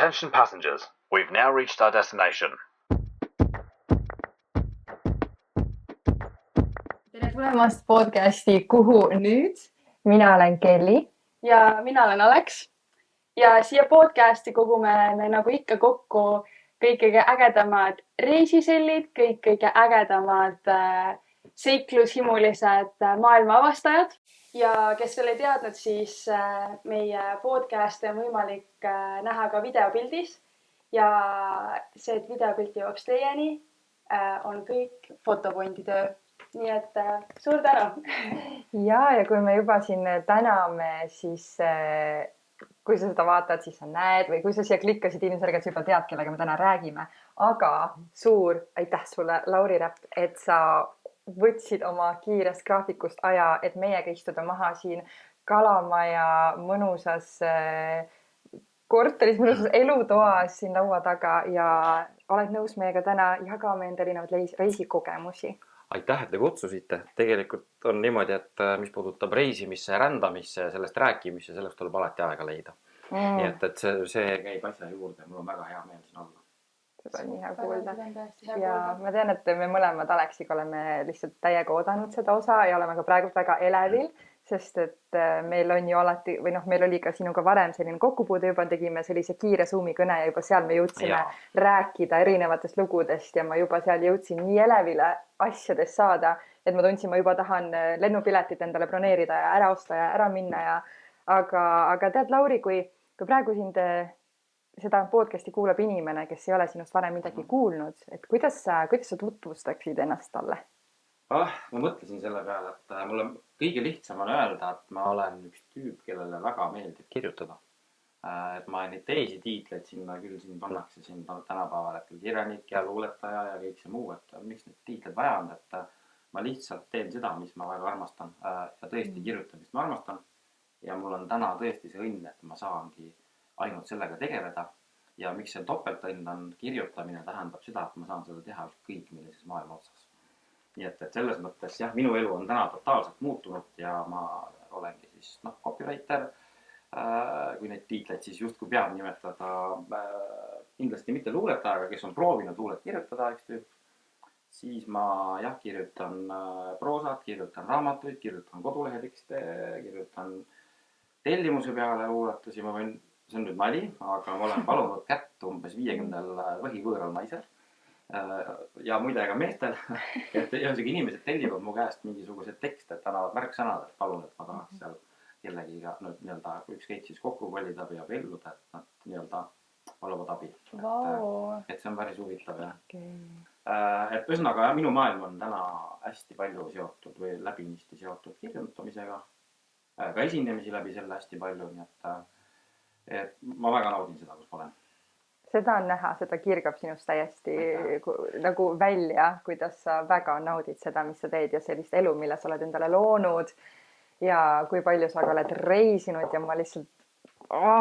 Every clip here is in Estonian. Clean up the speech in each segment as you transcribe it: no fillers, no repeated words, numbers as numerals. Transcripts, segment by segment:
Attention passengers, we've now reached our destination. Tere tulemast podcasti Kuhu nüüd? Mina olen Kelly. Ja mina olen Alex. Ja siia podcasti kogume me nagu ikka kokku kõik kõige ägedamad reisisellid, kõik kõige ägedamad seiklushimulised maailma avastajad. Ja kes veel ei teadnud, siis meie podcasti on võimalik näha ka videopildis. Ja see, et videopilti jooks teieni, on kõik fotopointi töö. Nii et suur tänu! Ja kui me juba siin täname, siis kui sa seda vaatad, siis sa näed või kui sa siia klikkasid, ilmselgelt sa juba tead, kellega me täna räägime. Aga suur aitäh sulle, Lauri Räpp, et sa võtsid oma kiirest graafikust aja, et meiega istuda maha siin Kalamaja mõnusas korteris, mõnusas elutoas siin laua taga ja oled nõus meiega täna jagama enda erinevaid reisikogemusi. Aitäh, et te kutsusite. Tegelikult on niimoodi, et mis puudutab reisimisse ja rändamisse ja sellest rääkimisse, sellest tuleb alati aega leida. Nii et see käib asja juurde. Mul on väga hea meel siin olla. Seda on nii hea kuulda. Ja ma tean, et me mõlemad Aleksiga oleme lihtsalt täiega oodanud seda osa ja oleme ka praegu väga elevil, sest et meil on ju alati, või meil oli ka sinuga varem selline kokkupuude, juba tegime sellise kiire Zoomi kõne ja juba seal me jõudsime rääkida erinevatest lugudest ja ma juba seal jõudsin nii elevile asjadest saada, et ma tundsin, ma juba tahan lennupiletit endale broneerida ja ära osta ja ära minna. Aga tead, Lauri, kui praegu sind seda podcasti kuulab inimene, kes ei ole sinust varem midagi kuulnud, et kuidas sa tutvustaksid ennast talle? Ma mõtlesin selle peale, et mulle kõige lihtsam on öelda, et ma olen üks tüüp, kellele väga meeldib kirjutada. Et ma neid teisi tiitleid sinna küll siin pannakse siin tänapäeval, et kirjanik ja luuletaja ja kõik see muu, et miks need tiitled vaja on, et ma lihtsalt teen seda, mis ma väga armastan ja tõesti kirjutamist ma armastan. Ja mul on täna tõesti see õnn, et ma saangi ainult sellega tegeleda ja miks see topeltõnn on, kirjutamine tähendab seda, et ma saan seda teha kõik millises maailma otsas. Nii et selles mõttes jah, minu elu on täna totaalselt muutunud ja ma olengi siis copywriter, kui neid tiitleid siis justkui peab nimetada kindlasti mitte luuletajaga, kes on proovinud luulet kirjutada, eks tüüp. Siis ma kirjutan proosat, kirjutan raamatuid, kirjutan kodulehetekste, kirjutan tellimuse peale luuletusi, see on nüüd nali, aga ma olen palunud kätt umbes 50 võhivõõral naisel ja muide ka meestel, et ühesõnaga inimesed tellivad mu käest mingisugused tekste, et annavad märksõnad, et palun, et ma tahaks seal kellegiga nii-öelda ükskõik siis kokku kolida või abielluda, et nad nii-öelda paluvad abi. Et see on päris huvitav jah. Et ühesõnaga minu maailm on täna hästi palju seotud või läbinisti seotud kirjutamisega, ka esinemisi läbi selle hästi palju, nii et ma väga naudin seda, kus ma olen. Seda on näha, seda kirgab sinust täiesti nagu välja, kuidas sa väga naudid seda, mis sa teed ja sellist elu, mille sa oled endale loonud ja kui palju sa oled reisinud ja ma lihtsalt,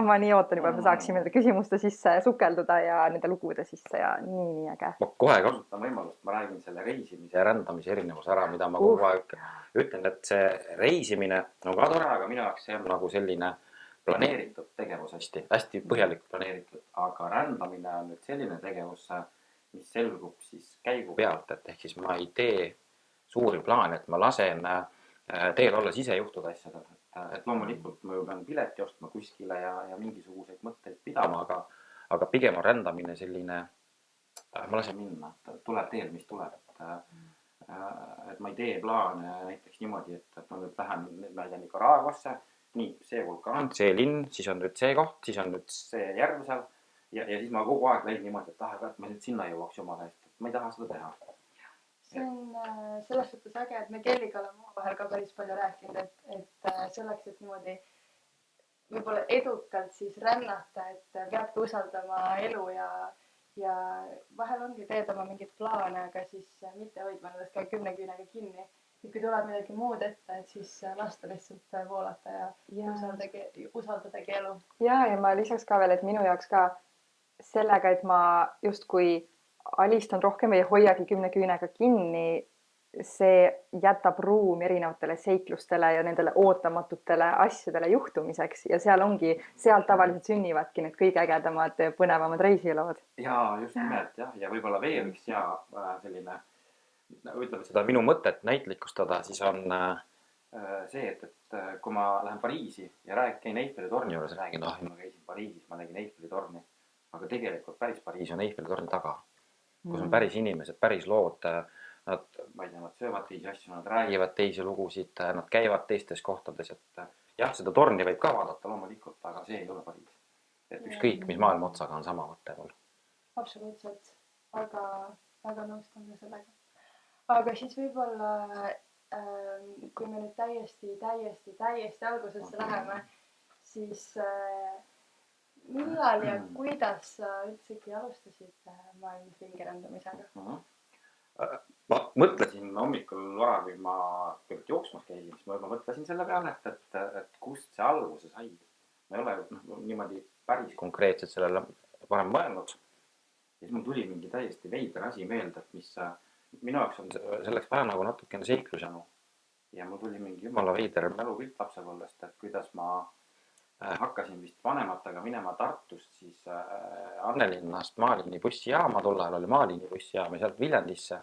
ma nii ootan juba, et me saaksime nende küsimuste sisse sukelduda ja nende lugude sisse ja nii äge. Ma kohe kasutan võimalust, ma räägin selle reisimise ja rändamise erinevus ära, mida ma kogu aeg ütlen, et see reisimine on ka tore, aga minu jaoks see on nagu selline planeeritud tegevus hästi põhjalikult planeeritud, aga rändamine on nüüd selline tegevus, mis selgub siis käigu pealt, et ehk siis ma ei tee suuri plaane, et ma lasen teel olla sisejuhtuda asjadel. Et loomulikult ma ju pean pileti ostma kuskile ja mingisuguseid mõtteid pidama, aga pigem on rändamine selline, ma lasen minna, tuleb teel, mis tuleb. Et ma ei tee plaane näiteks niimoodi, et ma nüüd lähen Nicaraguasse, nii, see vulkaan, see linn, siis on nüüd see koht, siis on nüüd see järgmisel ja siis ma kogu aeg läin niimoodi, et et ma nüüd sinna jõuaks jumala eest, et ma ei taha seda teha. See on selles suhtes äge, et me Kelliga oleme vahel ka päris palju rääkinud, et selleks, et niimoodi võib-olla edukalt siis rännata, et peabki usaldama elu ja vahel ongi teed oma mingid plaane, aga siis mitte hoidma ennast ka 10 küünega kinni. Kui tuleb midagi muud ette, et siis lasta lihtsalt voolata ja usaldadagi elu. Ja ma lisaks ka veel, et minu jaoks ka sellega, et ma justkui alistan rohkem või hoiagi 10 küünega kinni, see jätab ruumi erinevatele seiklustele ja nendele ootamatutele asjadele juhtumiseks ja seal tavaliselt sünnivadki need kõige ägedamad, põnevamad reisilood. Ja just nimelt jah, ja võib-olla veel üks hea selline, ütleme seda minu mõtet näitlikustada, siis on see, et kui ma lähen Pariisi ja käin Eiffeli torni juures, räägin, ma käisin Pariisis, ma nägin Eiffeli torni, aga tegelikult päris Pariis on Eiffeli torni taga, kus on päris inimesed, päris lood. Nad, ma ei tea, nad söövad teisi asju, nad räägivad teisi lugusid, nad käivad teistes kohtades, et jah, seda torni võib ka vaadata loomulikult, aga see ei ole Pariis. Et ükskõik, mis maailma otsaga on sama mõte mul. Absoluutselt, väga nõustan ka sellega. Aga siis võib-olla, kui me nüüd täiesti algusesse läheme, siis millal ja kuidas sa üldsegi alustasid maailmas ringirändamisega? Ma mõtlesin hommikul vara, kui ma jooksmas käisin, siis ma juba mõtlesin selle peale, et kust see alguse sai. Ma ei ole niimoodi päris konkreetselt sellele varem mõelnud. Ja siis mul tuli mingi täiesti veider asi meelde, et mis minu jaoks on selleks vähe nagu natukene seiklusjanu. Ja mul tuli mingi jumala veider mälupilt lapsepõlvest, et kuidas ma hakkasin vist vanematega minema Tartust siis Annelinnast Maalini bussijaama, tol ajal oli Maalini bussijaam ja sealt Viljandisse.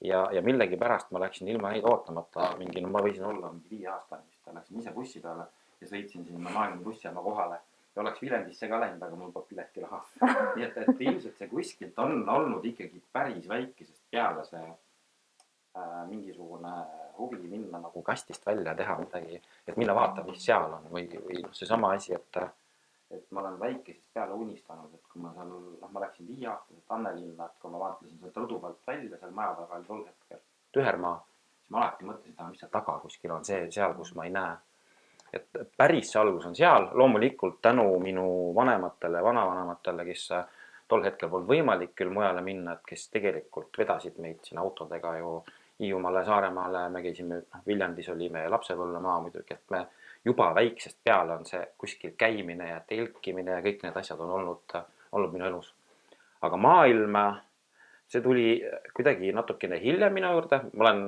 Ja millegi pärast ma läksin ilma neid ootamata ma võisin olla mingi 5 aastane, vist läksin ise bussi peale ja sõitsin sinna Maalini bussijaama kohale ja oleks Viljandisse ka läinud, aga mul polnud piletilaha. Nii et ilmselt see kuskilt on olnud ikkagi päris väikesest peale see mingisugune huvi minna nagu kastist välja teha midagi, et minna vaata, mis seal on või seesama asi, et ma olen väikesest peale unistanud, et kui ma seal, ma läksin 5 aastaselt Annelinna, et kui ma vaatlesin sealt rõdu pealt välja, seal maja taga oli tol hetkel Tühermaa, siis ma alati mõtlesin, mis seal taga kuskil on see seal, kus ma ei näe. Et päris see algus on seal, loomulikult tänu minu vanematele, vanavanematele, kes tol hetkel polnud võimalik küll mujale minna, et kes tegelikult vedasid meid siin autodega ju Hiiumaale, Saaremaale, me käisime, Viljandis oli meie lapsepõlvemaa muidugi, et me juba väiksest peale on see kuskil käimine ja telkimine ja kõik need asjad on olnud minu elus. Aga maailm, see tuli kuidagi natukene hiljem minu juurde, ma olen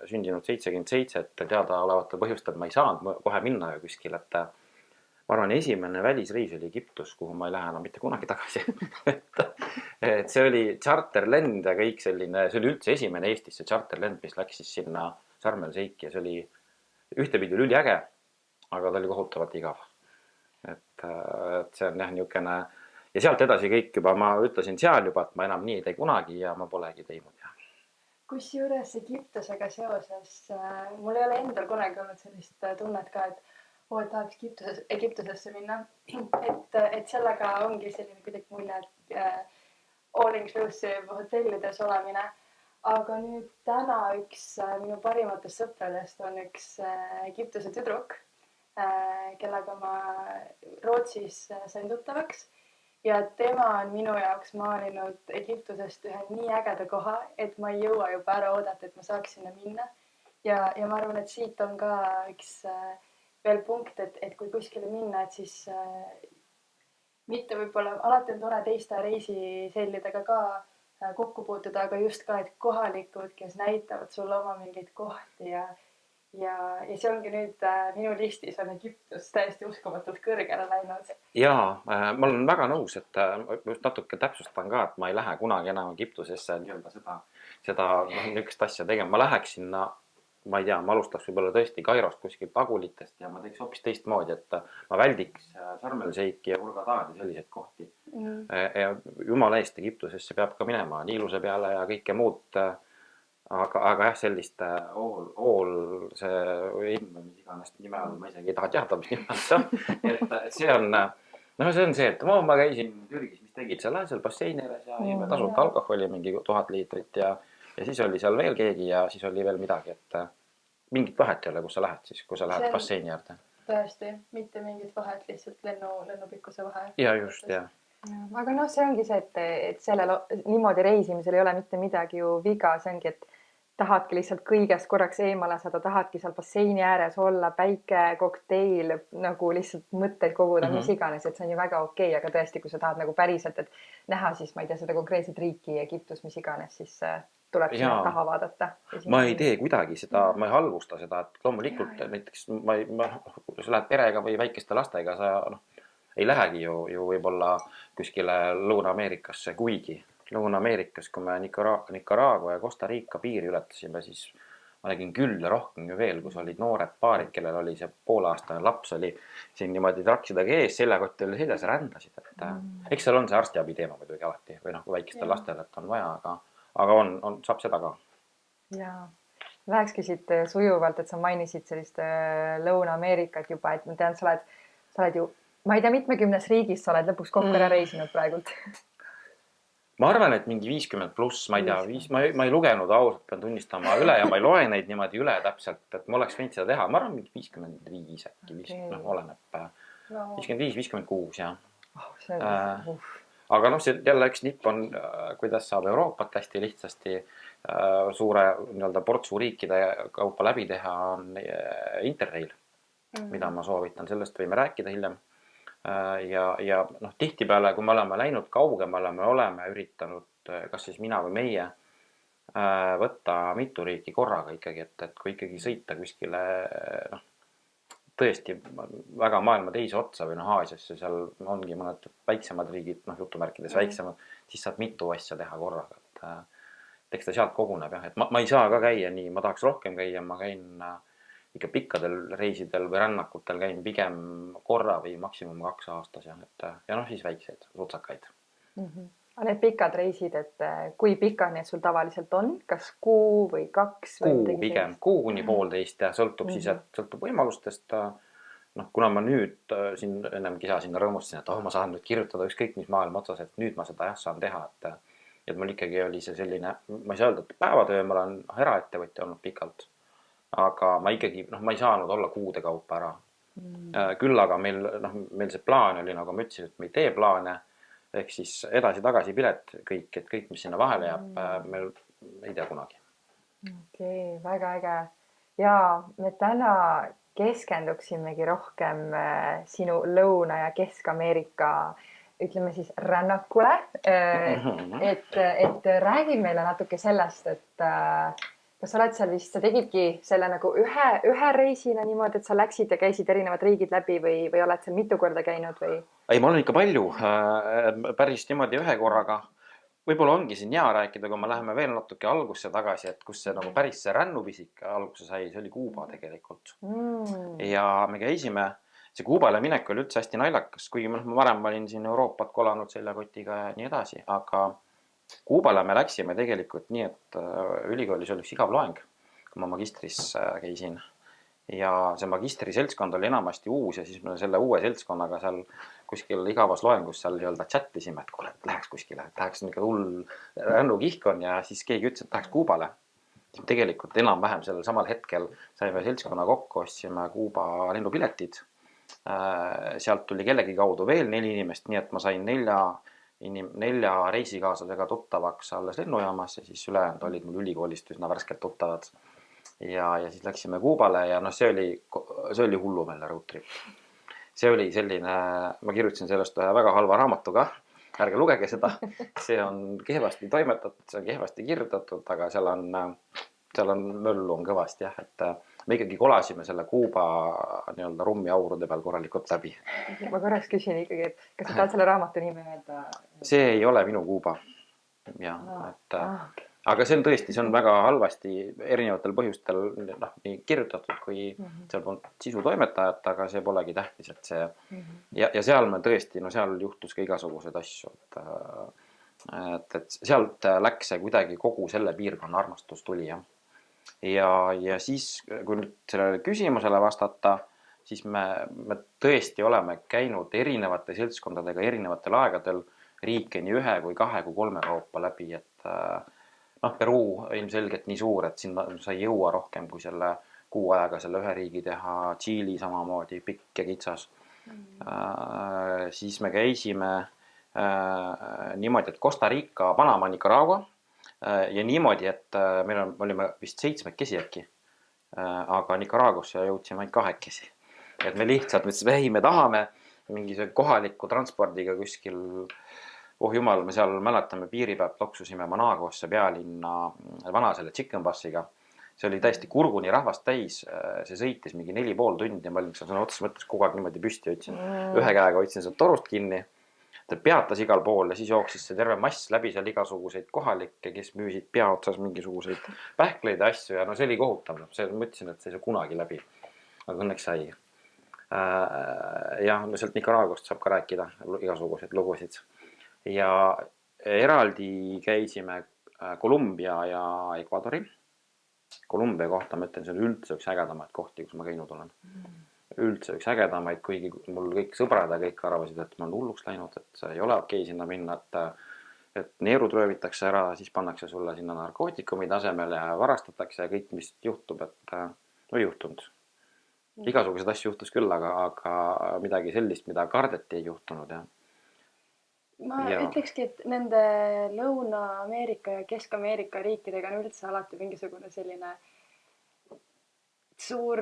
sündinud 77, et teadaolevatel põhjustel ma ei saanud kohe minna kuskil, et ma arvan, esimene välisreis oli Egiptus, kuhu ma ei lähe enam mitte kunagi tagasi. Et see oli charterlend ja kõik selline, see oli üldse esimene Eestisse charterlend, mis läks siis sinna Sarmel Seiki ja see oli ühtepidi üliäge, aga ta oli kohutavalt igav. Et see on jah niisugune ja sealt edasi kõik juba, ma ütlesin seal juba, et ma enam nii ei tee kunagi ja ma polegi teinud. Kusjuures Egiptusega seoses, mul ei ole endal kunagi olnud sellist tunnet ka, et tahaks Egiptusesse minna, et sellega ongi selline kuidagi mulje, et all inclusive hotellides olemine. Aga nüüd täna üks minu parimatest sõpradest on üks Egiptuse tüdruk, kellega ma Rootsis sain tuttavaks. Ja tema on minu jaoks maalinud Egiptusest ühe nii ägeda koha, et ma ei jõua juba ära oodata, et ma saaks sinna minna. Ja ma arvan, et siit on ka üks veel punkt, et kui kuskile minna, et siis mitte võib-olla alati on tore teiste reisisellidega ka kokku puutuda, aga just ka, et kohalikud, kes näitavad sulle oma mingeid kohti ja see ongi nüüd minu listis on Egiptus täiesti uskumatult kõrgele läinud. Jaa, ma olen väga nõus, et just natuke täpsustan ka, et ma ei lähe kunagi enam Egiptusesse seda niisugust asja tegema. Ma läheks sinna, ma ei tea, ma alustaks võib-olla tõesti Kairost kuskil Pagulitest ja ma teeks hoopis teistmoodi, et ma väldiks Sarmel Seiki ja Hurghadaad ja selliseid kohti. Ja jumala eest Egiptusesse peab ka minema Niiluse peale ja kõike muud. Aga jah, sellist see mis iganes nime all, ma isegi ei taha teada, mis nime all see on. Et see on see, et ma käisin Türgis, mis tegid seal basseini ääres ja me tasuta alkoholi mingi 1000 liitrit ja siis oli seal veel keegi ja siis oli veel midagi, et mingit vahet ei ole, kus sa lähed siis, kui sa lähed basseini äärde. Tõesti, mitte mingit vahet, lihtsalt lennupikkuse vahe. Ja just, jah. Aga see ongi see, et sellel niimoodi reisimisel ei ole mitte midagi ju viga, see ongi, et tahadki lihtsalt kõigest korraks eemale saada, tahadki seal basseini ääres olla, päike, kokteil, nagu lihtsalt mõtteid koguda, mis iganes, et see on ju väga okei, aga tõesti, kui sa tahad nagu päriselt, et näha siis, ma ei tea, seda konkreetset riiki, Egiptus, mis iganes, siis tuleb sinna Jaa. taha vaadata. Ma ei tee kuidagi seda, ma ei halvusta seda, et loomulikult näiteks kui sa lähed perega või väikeste lastega, sa ei lähegi ju võib-olla kuskile Lõuna-Ameerikasse, kuigi Lõuna-Ameerikas, kui me Nicaragua ja Costa Rica piiri ületasime, siis ma nägin küll ja rohkem ju veel, kus olid noored paarid, kellel oli see pooleaastane laps oli siin niimoodi traksidega ees, seljakott oli seljas ja rändasid, et eks seal on see arstiabi teema muidugi alati või kui väikestel lastel, et on vaja, aga saab seda ka. Jaa. Lähekski siit sujuvalt, et sa mainisid sellist Lõuna-Ameerikat juba, et ma tean, sa oled ju, ma ei tea, mitmekümnes riigis sa oled lõpuks kokku ära reisinud praegult. Ma arvan, et mingi 50 pluss, ma ei tea, ma ei lugenud ausalt, pean tunnistama üle ja ma ei loe neid niimoodi üle täpselt, et ma oleks võinud seda teha. Ma arvan, mingi 55 äkki, oleneb. 55-56, jah. Aga see jälle üks nipp on, kuidas saab Euroopat hästi lihtsasti suure portsu riikide kaupa läbi teha, on Interrail, mida ma soovitan. Sellest võime rääkida hiljem. Ja tihtipeale, kui me oleme läinud kaugemale, me oleme üritanud, kas siis mina või meie, võtta mitu riiki korraga ikkagi, et kui ikkagi sõita kuskile tõesti väga maailma teise otsa või Aasiasse, seal ongi mõned väiksemad riigid, jutumärkides väiksemad, siis saab mitu asja teha korraga, et eks ta sealt koguneb jah, et ma ei saa ka käia nii, ma tahaks rohkem käia, ma käin ikka pikkadel reisidel või rännakutel käin pigem korra või maksimum 2 aastas ja siis väikseid, sutsakaid. Aga need pikad reisid, et kui pikad need sul tavaliselt on? Kas kuu või 2? Kuu pigem, kuu kuni 1,5 ja sõltub siis, et sõltub võimalustest. Kuna ma nüüd siin ennem kisasin ja rõõmustasin, et ma saan nüüd kirjutada ükskõik mis maailma otsas, et nüüd ma seda saan teha, et mul ikkagi oli see selline, ma ei saa öelda, et päevatöö, ma olen eraettevõtja olnud pikalt. Aga ma ikkagi, ma ei saanud olla kuude kaupa ära. Küll aga meil see plaan oli, nagu ma ütlesin, et me ei tee plaane, ehk siis edasi-tagasi pilet kõik, et kõik, mis sinna vahele jääb, meil ei tea kunagi. Okei, väga äge. Ja me täna keskenduksimegi rohkem sinu Lõuna- ja Kesk-Ameerika, ütleme siis rännakule. Et räägi meile natuke sellest, et kas sa oled seal vist, sa tegidki selle nagu ühe reisina niimoodi, et sa läksid ja käisid erinevad riigid läbi või oled seal mitu korda käinud või? Ei, ma olen ikka palju, päris niimoodi ühe korraga. Võib-olla ongi siin hea rääkida, kui me läheme veel natuke algusse tagasi, et kus see nagu päris see rännupisik alguse sai, see oli Kuuba tegelikult. Ja me käisime, see Kuubale minek oli üldse hästi naljakas, kuigi ma varem olin siin Euroopat kolanud seljakotiga ja nii edasi, aga Kuubale me läksime tegelikult nii, et ülikoolis oli üks igav loeng, kui ma magistris käisin. Ja see magistri seltskond oli enamasti uus ja siis me selle uue seltskonnaga seal kuskil igavas loengus seal chattisime, et kuule, läheks kuskile, tahaks niisugune hull rännukihk on ja siis keegi ütles, et tahaks Kuubale. Tegelikult enam-vähem sellel samal hetkel saime seltskonna kokku, ostsime Kuuba lennupiletid. Sealt tuli kellegi kaudu veel 4 inimest, nii et ma sain 4 reisikaaslasega tuttavaks alles lennujaamas ja siis ülejäänud olid mul ülikoolist üsna värskelt tuttavad. Ja siis läksime Kuubale ja see oli hullumeelne road trip. See oli selline, ma kirjutasin sellest ühe väga halva raamatu ka, ärge lugege seda. See on kehvasti toimetatud, see on kehvasti kirjutatud, aga seal on möllu on kõvasti jah, et me ikkagi kolasime selle Kuuba rummi aurude peal korralikult läbi. Ma korraks küsin ikkagi, et kas sa tahad selle raamatu nime öelda? See ei ole minu Kuuba. Aga see on tõesti, see on väga halvasti erinevatel põhjustel nii kirjutatud, kui seal polnud sisutoimetajat, aga see polegi tähtis, et see ja seal me tõesti, seal juhtus ka igasuguseid asju, et sealt läks see kuidagi kogu selle piirkonna armastus tuli jah. Ja siis, kui nüüd sellele küsimusele vastata, siis me tõesti oleme käinud erinevate seltskondadega erinevatel aegadel riike nii 1 kui 2 kui 3 kaupa läbi, et Peruu ilmselgelt nii suur, et siin sa ei jõua rohkem kui selle kuu ajaga selle ühe riigi teha, Tšiili samamoodi pikk ja kitsas. Siis me käisime niimoodi, et Costa Rica, Panama, Nicaragua ja niimoodi, et meil olime vist 7 äkki, aga Nicaragusse jõudsime ainult 2. Et me lihtsalt mõtlesime, ei, me tahame mingi kohaliku transpordiga kuskil oh jumal, me seal mäletame piiri pealt loksusime Managosse pealinna vana selle chicken bussiga. See oli täiesti kurguni rahvast täis, see sõitis mingi 4,5 tundi ja ma olin sõna otseses mõttes kogu aeg niimoodi püsti hoidsin. Ühe käega hoidsin sealt torust kinni. Ta peatas igal pool ja siis jooksis see terve mass läbi seal igasuguseid kohalikke, kes müüsid pea otsas mingisuguseid pähkleid ja asju ja no see oli kohutav. See mõtlesin, et see ei saa kunagi läbi. Aga õnneks sai. Ja no sealt Nicaraguast saab ka rääkida igasuguseid lugusid. Ja eraldi käisime Kolumbia ja Ecuadori. Kolumbia kohta ma ütlen, see on üldse üks ägedamaid kohti, kus ma käinud olen. Üldse üks ägedamaid, kuigi mul kõik sõbrad ja kõik arvasid, et ma olen hulluks läinud, et ei ole okei sinna minna, et neerud röövitakse ära, siis pannakse sulle sinna narkootikumi tasemele ja varastatakse ja kõik, mis juhtub, et ei juhtunud. Igasugused asju juhtus küll, aga midagi sellist, mida kardeti ei juhtunud. Ja. Ma ütlekski, et nende Lõuna-Ameerika ja Kesk-Ameerika riikidega on üldse alati mingisugune selline suur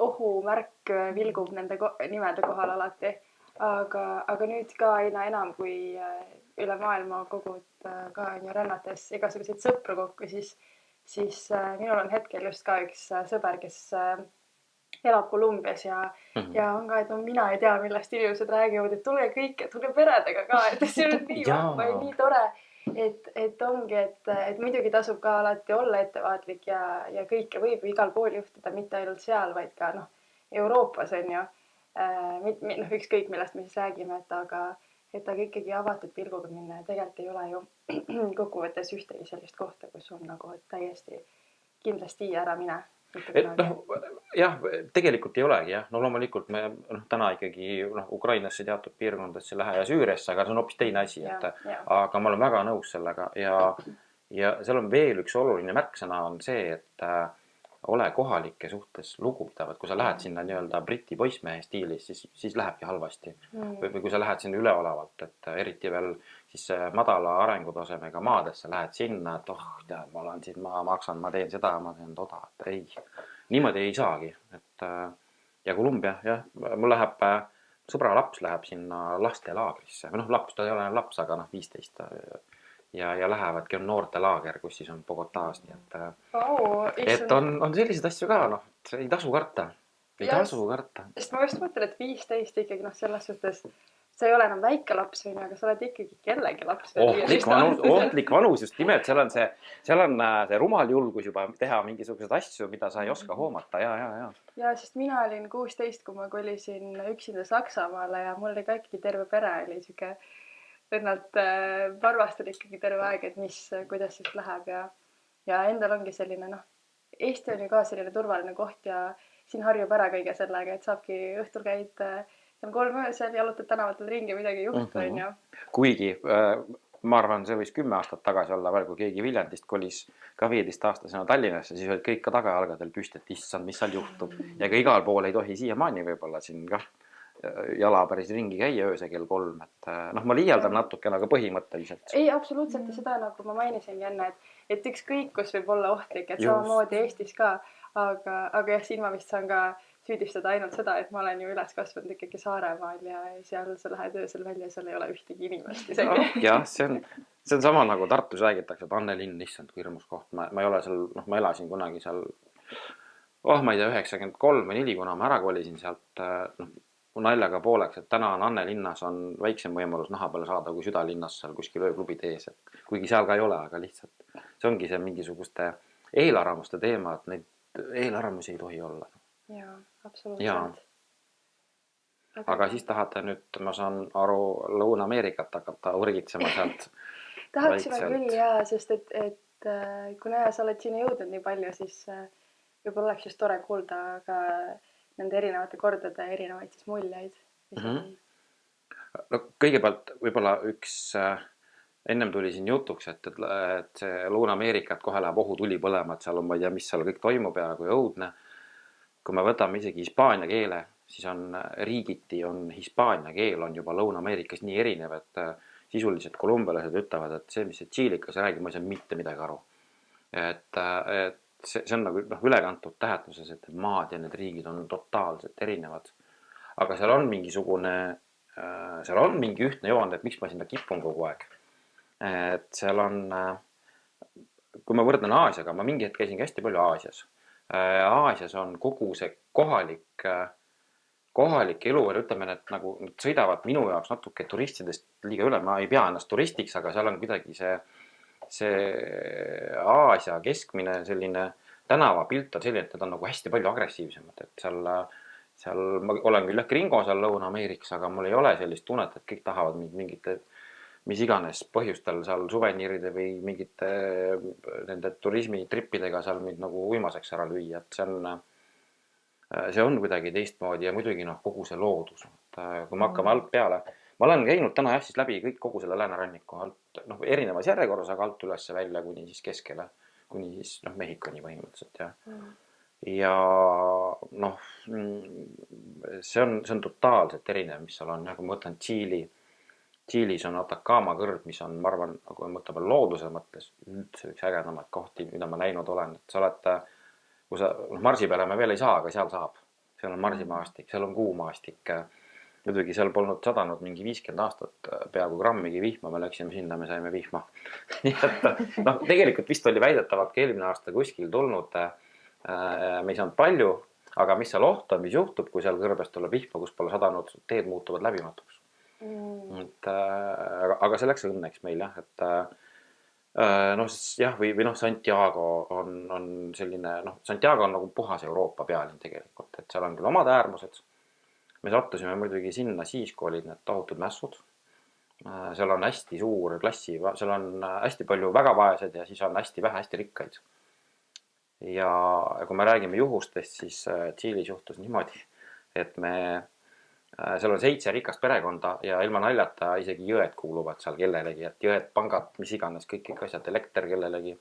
ohumärk vilgub nende nimede kohal alati. Aga nüüd ka aina enam, kui üle maailma kogud ka rännates igasuguseid sõpru kokku, siis minul on hetkel just ka üks sõber, kes elab Kolumbias ja on ka, et no mina ei tea, millest inimesed räägivad, et tule kõike, tule peredega ka, et see on nii vahva ja nii tore, et ongi, et muidugi tasub ka alati olla ettevaatlik ja kõike võib igal pool juhtuda, mitte ainult seal, vaid ka Euroopas on ju, ükskõik millest me siis räägime, et aga ikkagi avatud pilguga minna ja tegelikult ei ole ju kokkuvõttes ühtegi sellist kohta, kus on nagu täiesti kindlasti ära mine. Jah, tegelikult ei olegi jah. No loomulikult me täna ikkagi Ukrainasse teatud piirkondadesse lähe ja Süüriasse, aga see on hoopis teine asi, aga ma olen väga nõus sellega ja seal on veel üks oluline märksõna on see, et ole kohalike suhtes lugupidav, et kui sa lähed sinna nii-öelda Briti poissmehe stiilis, siis lähebki halvasti. Või kui sa lähed sinna üleolevalt, et eriti veel siis madala arengutasemega maadesse lähed sinna, et tead, ma olen siin, ma maksan, ma teen seda, ma teen toda, et ei, niimoodi ei saagi. Ja Kolumbia, jah, mul läheb, sõbra laps läheb sinna lastelaagrisse, või laps, ta ei ole laps, aga 15 ja lähevadki on noortelaager, kus siis on Bogotaas, nii et on selliseid asju ka, ei tasu karta, ei tasu karta. Sest ma just mõtlen, et 15 ikkagi selles suhtes, sa ei ole enam väike laps, aga sa oled ikkagi kellegi laps. Ohtlik vanus just nimelt, seal on see rumal julgus juba teha mingisuguseid asju, mida sa ei oska hoomata, ja. Ja, sest mina olin 16, kui ma kolisin üksinda Saksamaale ja mul oli ka ikkagi terve pere oli siuke õnnalt varvastan ikkagi terve aeg, et kuidas siis läheb ja endal ongi selline, Eesti on ju ka selline turvaline koht ja siin harjub ära kõige sellega, et saabki õhtul käid 3 öösel, jalutad tänavatel ringi, midagi ei juhtu, on ju. Kuigi, ma arvan, see võis 10 aastat tagasi olla veel, kui keegi Viljandist kolis ka 15-aastasena Tallinnasse, siis olid kõik ka tagajalgadel püsti, et issand, mis seal juhtub. Ja ka igal pool ei tohi siiamaani võib-olla siin kah jala päris ringi käia ööse kell 3, et ma liialdan natuke, aga põhimõtteliselt. Ei, absoluutselt ja seda nagu ma mainisingi enne, et ükskõik kus võib olla ohtlik, et samamoodi Eestis ka, aga jah, siin ma vist saan ka süüdistada ainult seda, et ma olen ju üles kasvanud ikkagi Saaremaal ja seal sa lähed öösel välja, seal ei ole ühtegi inimest isegi. Jah, see on sama nagu Tartus räägitakse, et Annelinn, issand, kui hirmus koht. Ma ei ole seal, ma elasin kunagi seal, ma ei tea, 93 või 4, kuna ma ära kolisin sealt, naljaga pooleks, et täna on Annelinnas on väiksem võimalus naha peale saada kui südalinnas seal kuskil ööklubid ees, et kuigi seal ka ei ole, aga lihtsalt see ongi see mingisuguste eelarvamuste teema, et neid eelarvamusi ei tohi olla. Jaa, absoluutselt. Aga siis tahate nüüd, ma saan aru, Lõuna-Ameerikat hakata urgitsema sealt. Tahaksime küll jaa, sest et kuna sa oled sinna jõudnud nii palju, siis võib-olla oleks just tore kuulda ka nende erinevate kordade erinevaid siis muljeid. Kõigepealt võib-olla üks, ennem tuli siin jutuks, et see Lõuna-Ameerikat kohe läheb ohutuli põlema, et seal on, ma ei tea, mis seal kõik toimub ja kui õudne. Kui me võtame isegi hispaania keele, siis on riigiti, hispaania keel on juba Lõuna-Ameerikas nii erinev, et sisuliselt kolumbialased ütlevad, et see, mis see tšiilikas räägib, ma ei saa mitte midagi aru. Et see on nagu ülekantud tähenduses, et maad ja need riigid on totaalselt erinevad. Aga seal on mingisugune seal on mingi ühtne joon, et miks ma sinna kipun kogu aeg. Et seal on, kui ma võrdlen Aasiaga, ma mingi hetk käisingi hästi palju Aasias. Aasias on kogu see kohalik elu, ütleme, et nagu nad sõidavad minu jaoks natuke turistidest liiga üle, ma ei pea ennast turistiks, aga seal on kuidagi see Aasia keskmine selline tänavapilt on selline, et nad on nagu hästi palju agressiivsemad, et seal ma olen küll Gringo seal Lõuna-Ameerikas, aga mul ei ole sellist tunnet, et kõik tahavad mingite mis iganes põhjustel seal suveniiride või mingite nende turismitrippidega seal mind nagu uimaseks ära lüüa, et see on kuidagi teistmoodi ja muidugi kogu see loodus, et kui me hakkame alt peale, ma olen käinud täna jah siis läbi kogu selle lääneranniku alt, erinevas järjekorras, aga alt üles välja kuni siis keskele, kuni siis Mehhikoni põhimõtteliselt ja see on totaalselt erinev, mis seal on, kui ma mõtlen Tšiilis on Atacama kõrb, mis on, ma arvan, kui me mõtleme looduse mõttes üldse üks ägedamaid kohti, mida ma näinud olen, et sa oled, kui sa marsi peale me veel ei saa, aga seal saab, seal on marsimaastik, seal on kuumaastik, muidugi seal polnud sadanud mingi 50 aastat peaaegu grammigi vihma, me läksime sinna, me saime vihma. Nii et tegelikult vist oli väidetavalt ka eelmine aasta kuskil tulnud, me ei saanud palju, aga mis seal oht on, mis juhtub, kui seal kõrbes tuleb vihma, kus pole sadanud, teed muutuvad läbimatuks. Aga see läks õnneks meil jah, et või Santiago on selline, Santiago on nagu puhas Euroopa pealinn tegelikult, et seal on küll omad äärmused. Me sattusime muidugi sinna siis, kui olid need tohutud mässud. Seal on hästi suur klassi, seal on hästi palju väga vaesed ja siis on hästi vähe hästi rikkaid. Ja kui me räägime juhustest, siis Tšiilis juhtus niimoodi, et seal on 7 rikast perekonda ja ilma naljata isegi jõed kuuluvad seal kellelegi, et jõed, pangad, mis iganes, kõik asjad, elekter kellelegi.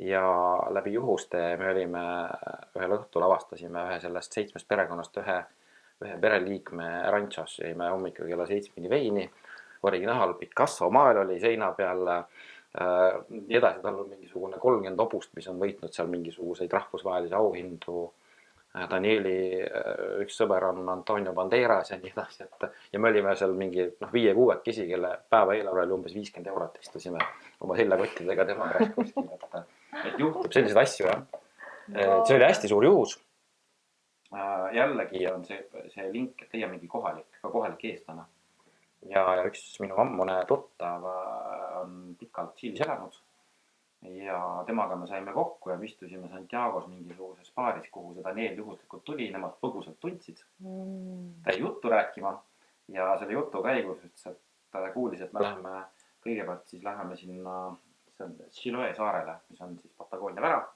Ja läbi juhuste me olime, ühel õhtul avastasime ühe sellest 7 perekonnast ühe pereliikme rantšos, jäime hommikul kella 7 veini, original Picasso maal oli seina peal, edasi tal on mingisugune 30 hobust, mis on võitnud seal mingisuguseid rahvusvahelisi auhindu. Danieli üks sõber on Antonio Banderas ja nii edasi, ja me olime seal mingi 5-6, kelle päeva eelarve oli umbes 50 €, istusime oma seljakottidega tema pärast kuskil, et juhtub selliseid asju jah. See oli hästi suur juhus. Jällegi on see link, et teie mingi kohalik eestlane ja üks minu ammune tuttav on pikalt Tšiilis elanud. Ja temaga me saime kokku ja istusime Santiagos mingisuguses baaris, kuhu seda Neel juhuslikult tuli, nemad põgusalt tundsid. Ta juttu rääkima ja selle jutu käigus ütles, et ta kuulis, et me kõigepealt siis läheme sinna Chiloé saarele, mis on siis Patagoonia värav.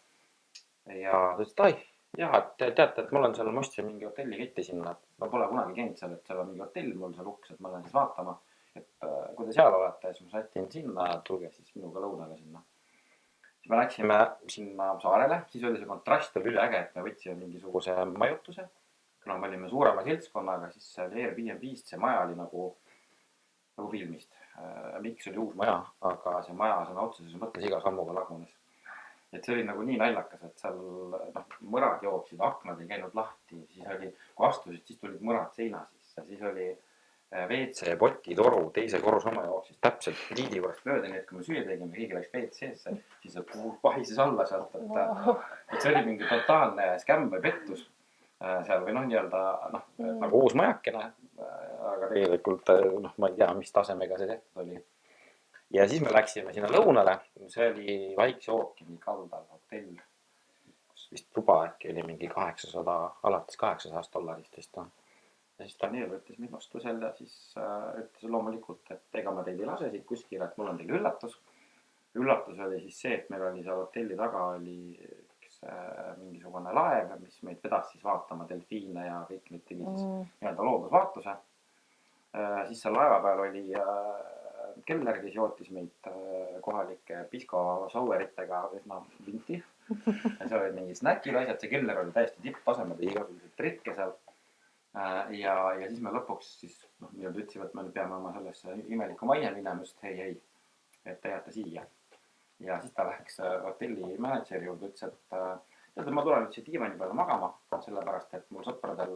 Ja ta ütles, et teate, et mul on seal, ma ostsin mingi hotelliketti sinna, ma pole kunagi käinud seal, et seal on mingi hotell mul seal uks, et ma lähen siis vaatama, et kui te seal olete, siis ma sätin sinna, tulge siis minuga lõunale sinna. Me läksime sinna saarele, siis oli see kontrast oli üleäge, et me võtsime mingisuguse majutuse. Kuna me olime suurema seltskonnaga, siis see Airbnb-st see maja oli nagu filmist. Miks oli uus maja, aga see maja sõna otseses mõttes iga sammuga lagunes. Et see oli nagu nii naljakas, et seal mõrad jooksid, aknad ei käinud lahti, siis oli, kui astusid, siis tulid mõrad seina sisse, siis oli WC poti toru teise korrus oma jooksis täpselt liidi juurest mööda, nii et kui me süüa tegime, keegi läks WC-sse, siis see pahises alla sealt, et see oli mingi totaalne skämm või pettus seal või nii-öelda nagu uus majakene, aga tegelikult ma ei tea, mis tasemega see tehtud oli. Ja siis me läksime sinna lõunale, see oli Vaikse ookeani kaldal hotell, kus vist tuba äkki oli mingi 800, alates $800 vist. Ja siis Daniel võttis mind vastu selle, siis ütles loomulikult, et ega ma teid ei lase siit kuskile, et mul on teil üllatus. Üllatus oli siis see, et meil oli seal hotelli taga oli üks mingisugune laev, mis meid vedas siis vaatama delfiine ja kõik neid tegi siis nii-öelda loodusvaatuse. Siis seal laeva peal oli keller, kes jootis meid kohalike pisco saueritega üsna vinti. Ja seal oli mingi snäkid asjad, see keller oli täiesti tipptasemel ja igasuguseid trikke seal. Ja siis me lõpuks siis ütlesime, et me peame oma sellesse imelikku majja minema, just hei, et te jääte siia. Ja siis ta läks hotelli manager juurde, ütles, et ma tulen nüüd siia diivani peale magama, sellepärast, et mul sõpradel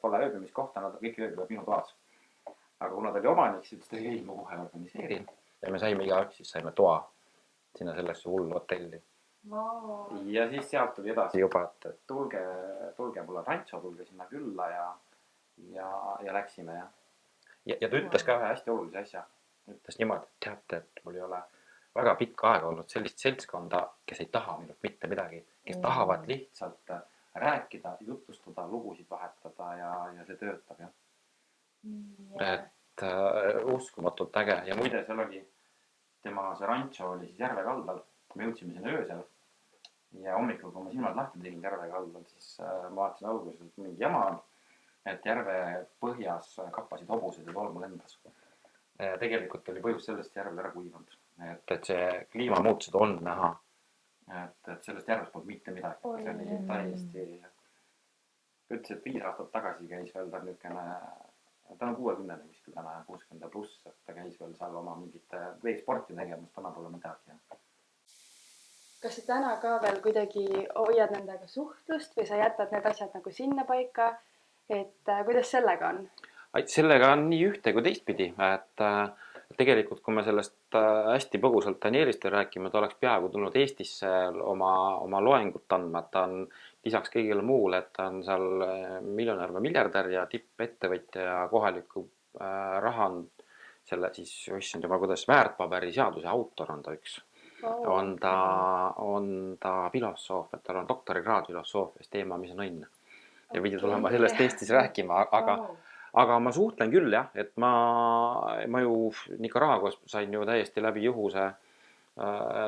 pole ööbimiskohta, nad kõik ööbivad minu toas. aga kuna ta oli omanik, siis ütles, et ei, ma kohe organiseerin. Ja me saime igaüks, siis saime toa sinna sellesse hullu hotelli. Wow. Ja siis sealt tuli edasi juba, et tulge mulle Rantso, tulge sinna külla ja läksime. Ja ta ütles ka ühe hästi olulise asja. Ütles niimoodi, et teate, et mul ei ole väga pikka aega olnud sellist seltskonda, kes ei taha minult mitte midagi, kes tahavad lihtsalt rääkida, jutustada, lugusid vahetada ja see töötab. Et uskumatult äge. Ja muide, seal oli tema see Rantso oli siis järve kaldal. Me jõudsime sinna öösel ja hommikul, kui ma silmad lahti tegin järve kaldal, siis ma vaatasin alguses, et mingi jama on, et järve põhjas kappasid hobused ja tolmu lendas. Tegelikult oli põhjus sellest järvel ära kuivanud. Et see kliimamuutused on näha. Et sellest järvest polnud mitte midagi. See oli täiesti... Ütles, et 5 aastat tagasi käis veel ta niisugune... Ta on 60 kuskil täna, 60 pluss, et ta käis veel seal oma mingite veesporti tegemas, täna pole midagi. Kas sa täna ka veel kuidagi hoiad nendega suhtlust või sa jätad need asjad nagu sinna paika? Et kuidas sellega on? Sellega on nii ühte kui teistpidi, et tegelikult kui me sellest hästi põgusalt Danielist rääkime, ta oleks peaaegu tulnud Eestisse oma loengut andma, ta on lisaks kõigile muule, et ta on seal miljonär või miljardär ja tippettevõtja ja kohaliku rahan selle siis, issand juba kuidas, väärtpaberi seaduse autor on ta üks. On ta filosoof, et tal on doktorikraad filosoofias, teema, mis on õnn. Ja pidi tulema sellest Eestis rääkima, aga ma suhtlen küll jah, et ma ju Nicaraguas sain ju täiesti läbi juhuse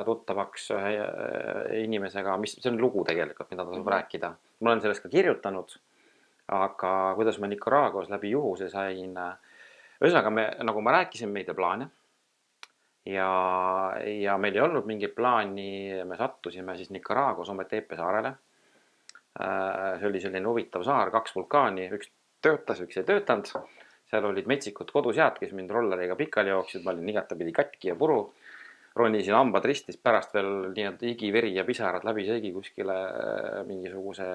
tuttavaks inimesega, see on lugu tegelikult, mida ta saab rääkida. Ma olen sellest ka kirjutanud, aga kuidas ma Nicaraguas läbi juhuse sain, ühesõnaga nagu ma rääkisin meid plaane ja meil ei olnud mingit plaani, me sattusime siis Nicaraguas Ometepe saarele. See oli selline huvitav saar, 2 vulkaani, üks töötas, üks ei töötanud. Seal olid metsikud kodusjad, kes mind rolleriga pikali jooksid, ma olin igatapidi katki ja puru. Ronisin hambad ristis, pärast veel nii-öelda higi, veri ja pisarad läbi seegi kuskile mingisuguse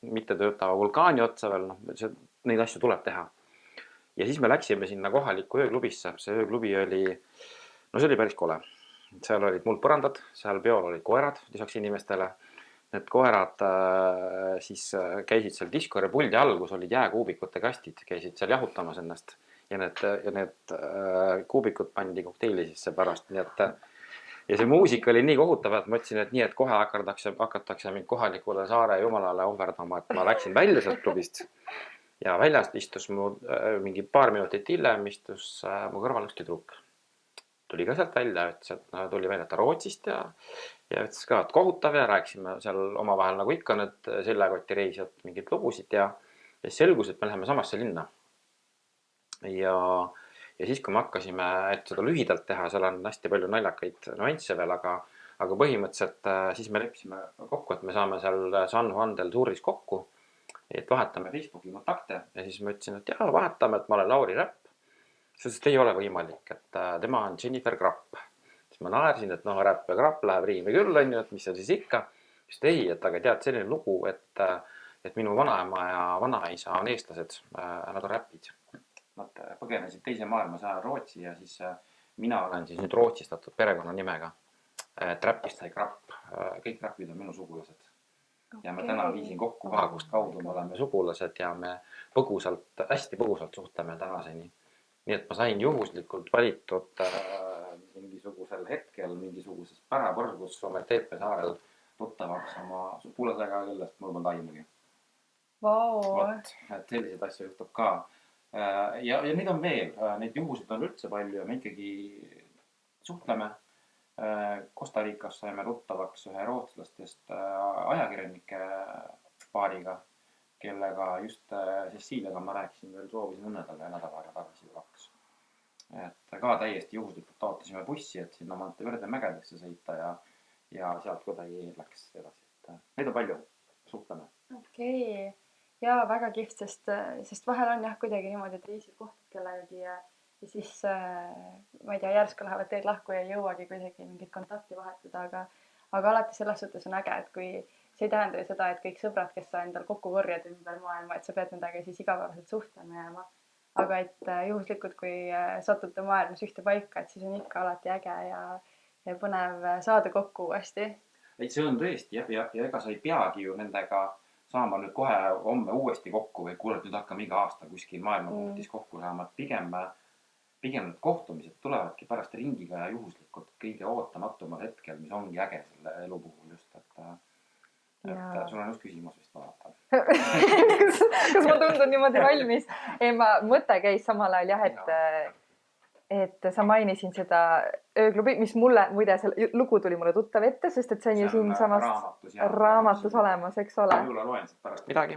mittetöötava vulkaani otsa veel. Neid asju tuleb teha. Ja siis me läksime sinna kohalikku ööklubisse. See ööklubi oli, see oli päris kole. Seal olid muldpõrandad, seal peol olid koerad lisaks inimestele. Need koerad siis käisid seal Discord puldi all, kus olid jääkuubikute kastid, käisid seal jahutamas ennast ja need kuubikud pandi kokteili sisse pärast. Ja see muusika oli nii kohutav, et ma ütlesin, et nii, et kohe hakatakse mind kohalikule saare jumalale ohverdama, et ma läksin välja sealt klubist ja väljast istus mu mingi paar minutit hiljem, istus mu kõrval üks tüdruk. Tuli ka sealt välja, ütles, et tuli välja ta Rootsist ja ütles ka, et kohutav ja rääkisime seal omavahel nagu ikka need seljakoti reisijad mingid lugusid ja siis selgus, et me läheme samasse linna. Ja siis, kui me hakkasime, et seda lühidalt teha, seal on hästi palju naljakaid nüansse veel, aga põhimõtteliselt siis me leppisime kokku, et me saame seal San Juan del Suris kokku, et vahetame Facebooki kontakte ja siis ma ütlesin, et jaa, vahetame, et ma olen Lauri Räpp. Sest ei ole võimalik, et tema on Jennifer Grapp. Siis ma naersin, et Räpp ja Grapp läheb riimi küll, on ju, et mis on siis ikka. Sest ei, et aga tead selline lugu, et minu vanaema ja vanaisa on eestlased, nad on räpid. Nad põgenesid teise maailmasõja Rootsi ja siis mina olen siis nüüd rootsistatud perekonna nimega. Räppist sai Grapp, kõik räpid on minu sugulased. Ja me täna viisin kokku kust kaudu me oleme sugulased ja me hästi põgusalt suhtleme tänaseni. Nii et ma sain juhuslikult valitud mingisugusel hetkel, mingisuguses pärapõrgus Ometepe saarel tuttavaks oma sugulasega, kellest mul on aimugi. Wow. Et selliseid asju juhtub ka. Ja neid on veel, neid juhusid on üldse palju ja me ikkagi suhtleme. Costa Ricas saime tuttavaks ühe rootslastest ajakirjanike paariga, kellega just Ceciliaga ma rääkisin veel, soovisin õnnedele nädal aega tagasi 2. Et ka täiesti juhuslikult taotasime bussi, et sinna Monteverde mägedesse sõita ja sealt kuidagi läks edasi. Neid on palju, suhtleme. Okei. Jaa, väga kihvt, sest vahel on jah kuidagi niimoodi, et reisid kohtad kellegagi ja siis, ma ei tea, järsku lähevad teed lahku ja ei jõuagi kuidagi mingit kontakti vahetada, aga alati selles suhtes on äge, et kui see ei tähenda ju seda, et kõik sõbrad, kes sa endal kokku korjad ümber maailma, et sa pead nendega siis igapäevaselt suhtlema jääma. aga et juhuslikult, kui satute maailmas ühte paika, et siis on ikka alati äge ja põnev saada kokku uuesti. Ei, see on tõesti jah, ja ega sa ei peagi ju nendega saama nüüd kohe homme uuesti kokku või kuule, et nüüd hakkame iga aasta kuskil maailmapunktis kokku saama, et pigem need kohtumised tulevadki pärast ringiga ja juhuslikult kõige ootamatumal hetkel, mis ongi äge selle elu puhul just, et sul on just küsimus vist vaadata. kas ma tundun niimoodi valmis? Ei, mõte käis samal ajal jah, et sa mainisin seda ööklubi, mis mulle, muide, see lugu tuli mulle tuttav ette, sest et see on ju siinsamas raamatus olemas, eks ole. Jõula loen siit pärast midagi.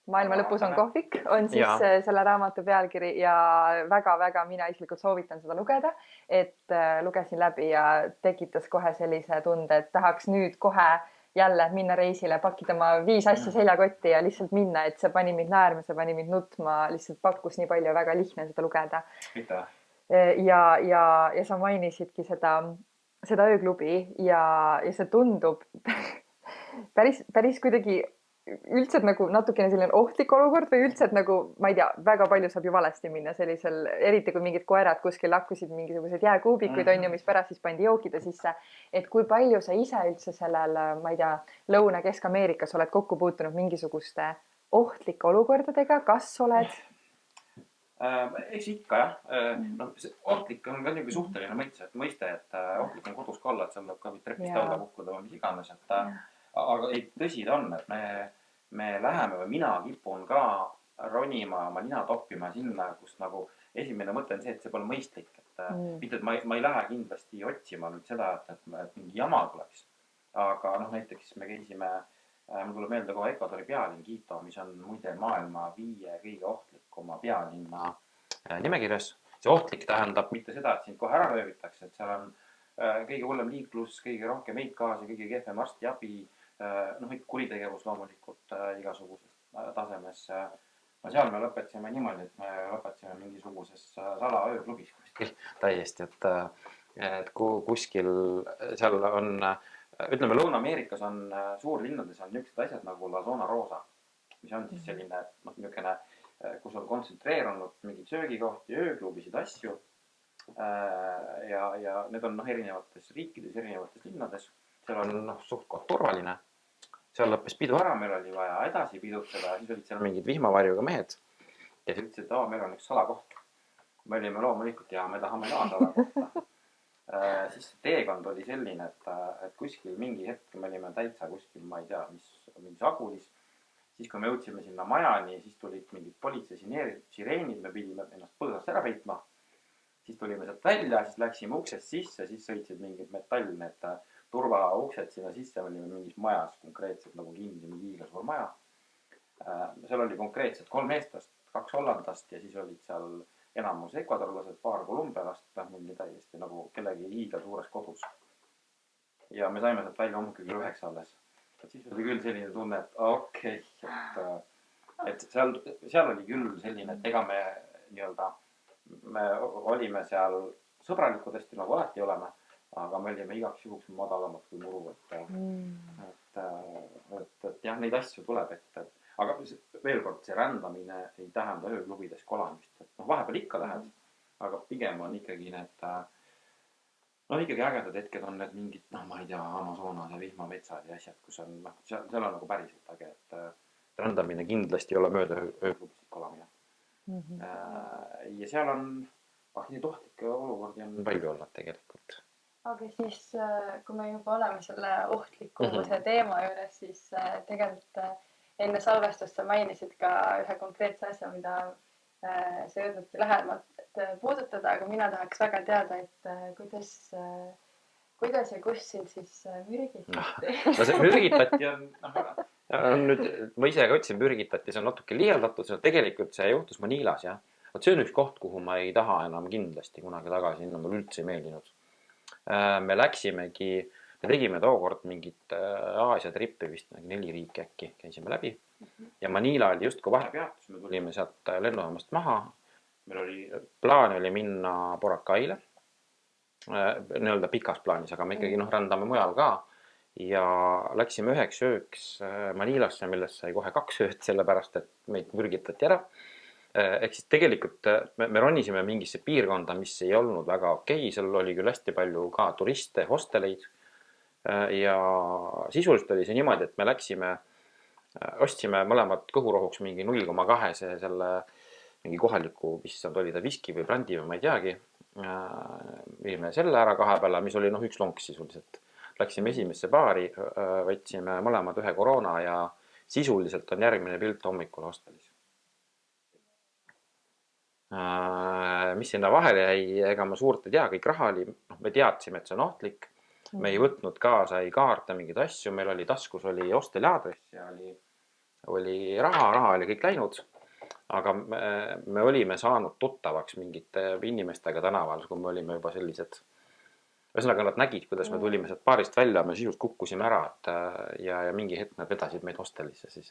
Maailma lõpus on kohvik, on siis selle raamatu pealkiri ja väga-väga mina isiklikult soovitan seda lugeda, et lugesin läbi ja tekitas kohe sellise tunde, et tahaks nüüd kohe jälle minna reisile, pakkida oma 5 asja seljakotti ja lihtsalt minna, et see pani mind naerma, see pani mind nutma, lihtsalt pakkus nii palju ja väga lihtne seda lugeda. Ja sa mainisidki seda ööklubi ja see tundub päris kuidagi üldse nagu natukene selline ohtlik olukord või üldse, et nagu, ma ei tea, väga palju saab ju valesti minna sellisel, eriti kui mingid koerad kuskil lakkusid mingisugused jääkuubikuid on ju, mis pärast siis pandi jookide sisse. Et kui palju sa ise üldse sellel, ma ei tea, Lõuna-Kesk-Ameerikas oled kokku puutunud mingisuguste ohtlike olukordadega, kas oled? Eks ikka jah. No, ohtlik on ka niisugune suhteline mõiste, et ohtlik on kodus ka olla, et seal ka trepist alla kukkuda või mis iganes, aga ei, tõsi ta on, et me läheme või mina kipun ka ronima, oma nina toppima sinna, kus nagu esimene mõte on see, et see pole mõistlik, et mitte, et ma ei lähe kindlasti otsima nüüd seda, et mingi jama tuleks. Aga näiteks me käisime, mul tuleb meelde kohe Ecuadori pealinn Quito, mis on muide maailma 5 kõige ohtlikuma pealinna nimekirjas. See ohtlik tähendab mitte seda, et sind kohe ära röövitakse, et seal on kõige hullem liiklus, kõige rohkem heitgaasi, kõige kehvem arstiabi, kuritegevus loomulikult igasuguses tasemes. No seal me lõpetasime niimoodi, et me lõpetasime mingisuguses salaööklubis kuskil täiesti, et kuskil seal on, ütleme Lõuna-Ameerikas on suurlinnades on niisugused asjad nagu La Zona Rosa, mis on siis selline niisugune, kus on kontsentreerunud mingid söögikohti, ööklubisid, asju. Ja need on erinevates riikides, erinevates linnades. Seal on suht-koht turvaline. Seal lõppes pidu ära, meil oli vaja edasi pidutseda, siis olid seal mingid vihmavarjuga mehed. Ja siis ütlesid, et meil on üks salakoht. Me olime loomulikult ja me tahame ka salakohta. Siis teekond oli selline, et kuskil mingi hetk me olime täitsa kuskil, ma ei tea, mingis agulis. Siis kui me jõudsime sinna majani, siis tulid mingid politsei sireenid, me pidime ennast põõsast ära peitma. Siis tulime sealt välja, siis läksime uksest sisse, siis sõitsid mingid metallne, turvauksed sinna sisse, olime mingis majas konkreetselt nagu kinni, mingi hiiglasuur maja. Seal oli konkreetselt 3 eestlast, 2 hollandast ja siis olid seal enamus ekvadorlased, paar kolumbialast, mingi täiesti nagu kellegi hiiglasuures kodus. Ja me saime sealt välja hommikul 9 alles. Siis oli küll selline tunne, et okei, et seal oli küll selline, et ega me olime seal sõbralikud hästi nagu alati oleme, aga me olime igaks juhuks madalamad kui muru, et jah, neid asju tuleb ette. Aga veel kord, see rändamine ei tähenda ööklubides kolamist. Vahepeal ikka lähed, aga pigem on ikkagi need, ikkagi ägedad hetked on need mingid, ma ei tea, Amazonas ja vihmametsad ja asjad, kus on, seal on nagu päriselt äge, et rändamine kindlasti ei ole mööda ööklubisid kolamine. Ja seal on, neid ohtlikke olukordi on palju olla tegelikult. Aga siis, kui me juba oleme selle ohtlikkuse teema juures, siis tegelikult enne salvestust sa mainisid ka ühe konkreetse asja, mida sa jõudnudki lähemalt puudutada, aga mina tahaks väga teada, et kuidas ja kus sind siis mürgitati? No see mürgitati on nüüd, ma ise ka ütlesin mürgitati, see on natuke liialdatud, tegelikult see juhtus Manilas, jah. See on üks koht, kuhu ma ei taha enam kindlasti kunagi tagasi, sinna mul üldse ei meeldinud. Me tegime tookord mingit Aasia trippi vist 4 riiki äkki, käisime läbi. Ja Manila oli just kui vahepeatus, me tulime sealt lennujaamast maha. Meil oli plaan minna Boracaile, nii-öelda pikas plaanis, aga me ikkagi rändame mujal ka. Ja läksime 1 ööks Manilasse, millest sai kohe 2 ööd, sellepärast, et meid mürgitati ära. ehk siis tegelikult me ronisime mingisse piirkonda, mis ei olnud väga okei, seal oli küll hästi palju ka turiste, hosteleid. Ja sisuliselt oli see niimoodi, et me läksime, ostsime mõlemad kõhurohuks mingi 0,2 selle mingi kohaliku, mis seal oli, ta viski või brändi või ma ei teagi. Viime selle ära 2 peale, mis oli üks lonks sisuliselt. Läksime esimesse baari, võtsime mõlemad 1 koroona ja sisuliselt on järgmine pilt hommikul hostelis. Mis sinna vahele jäi, ega ma suurt ei tea, kõik raha oli, me teadsime, et see on ohtlik. Me ei võtnud kaasa, ei kaarte mingeid asju, meil oli taskus oli hosteli aadress ja oli raha oli kõik läinud. Aga me olime saanud tuttavaks mingite inimestega tänaval, kui me olime juba sellised. Ühesõnaga nad nägid, kuidas me tulime sealt baarist välja, me sisult kukkusime ära ja mingi hetk nad vedasid meid hostelisse siis.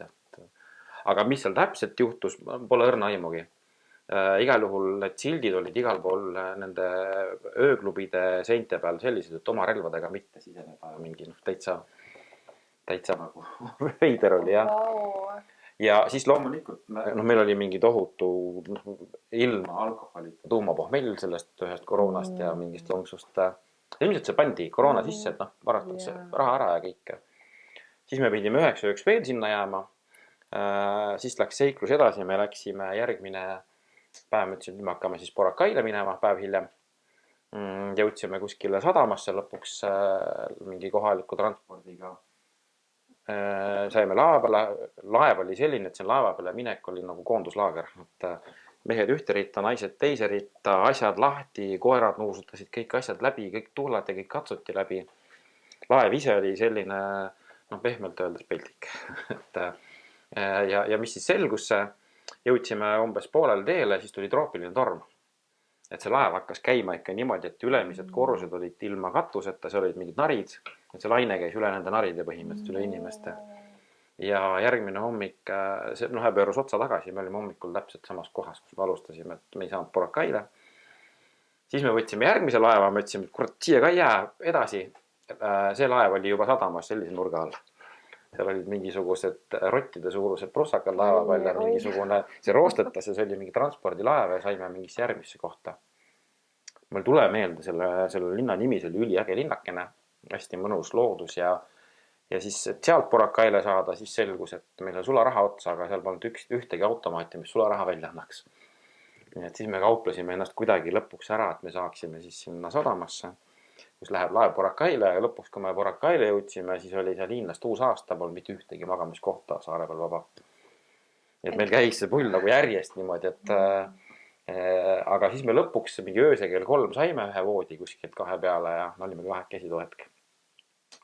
Aga mis seal täpselt juhtus, pole õrna aimugi. Igal juhul need sildid olid igal pool nende ööklubide seinte peal sellised, et oma relvadega mitte siseneda mingi täitsa nagu veider oli jah. Ja siis loomulikult meil oli mingi tohutu ilma alkoholita tuumapohmell sellest ühest koroonast ja mingist lonksust. Ilmselt see pandi koroona sisse, et varastatakse raha ära ja kõik. Siis me pidime 9 ööks veel sinna jääma. Siis läks seiklus edasi, me läksime järgmine päev, me ütlesin, et me hakkame siis Boracaile minema päev hiljem. Jõudsime kuskile sadamasse lõpuks mingi kohaliku transpordiga. Saime laeva peale, laev oli selline, et see laeva peale minek oli nagu koonduslaager, et mehed ühte ritta, naised teise ritta, asjad lahti, koerad nuusutasid kõik asjad läbi, kõik tuulad ja kõik katsuti läbi. Laev ise oli selline, pehmelt öeldes peldik. ja mis siis selgus, jõudsime umbes poolel teele, siis tuli troopiline torm. Et see laev hakkas käima ikka niimoodi, et ülemised korrused olid ilma katuseta, seal olid mingid narid, et see laine käis üle nende naride põhimõtteliselt üle inimeste. Ja järgmine hommik, see pöörus otsa tagasi, me olime hommikul täpselt samas kohas, kus me alustasime, et me ei saanud Boracaile. Siis me võtsime järgmise laeva, me ütlesime, et kurat, siia ka ei jää edasi. See laev oli juba sadamas sellise nurga all. Seal olid mingisugused rottide suurused prussakad laeva peal ja mingisugune, see roostetas ja see oli mingi transpordilaev ja saime mingisse järgmisse kohta. Mul tuleb meelde selle linna nimi, see oli üliäge linnakene, hästi mõnus loodus ja siis sealt Boracaile saada, siis selgus, et meil on sularaha otsa, aga seal polnud ühtegi automaati, mis sularaha välja annaks. Nii et siis me kauplesime ennast kuidagi lõpuks ära, et me saaksime siis sinna sadamasse, kus läheb laev Boracaile ja lõpuks, kui me Boracaile jõudsime, siis oli seal hiinlast uus aasta, polnud mitte ühtegi magamiskohta saare peal vaba. Et meil käis see pull nagu järjest niimoodi, et aga siis me lõpuks mingi ööse kell 3 saime ühe voodi kuskilt 2 peale ja olime kahekesi too hetk.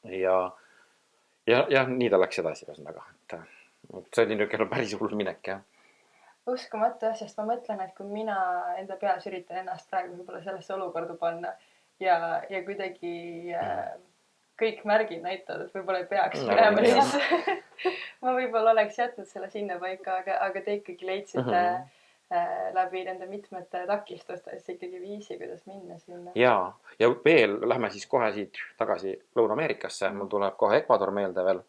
Ja nii ta läks edasi ühesõnaga. See oli nüüd päris hull minek, jah. Uskumatu, sest ma mõtlen, et kui mina enda peas üritan ennast praegu võib-olla sellesse olukorda panna ja kuidagi kõik märgid näitavad, et võib-olla ei peaks minema, siis ma võib-olla oleks jätnud selle sinna paika, aga te ikkagi leidsite läbi nende mitmete takistustes ikkagi viisi, kuidas minna sinna. Ja veel lähme siis kohe siit tagasi Lõuna-Ameerikasse. Mul tuleb kohe Ecuador meelde veel.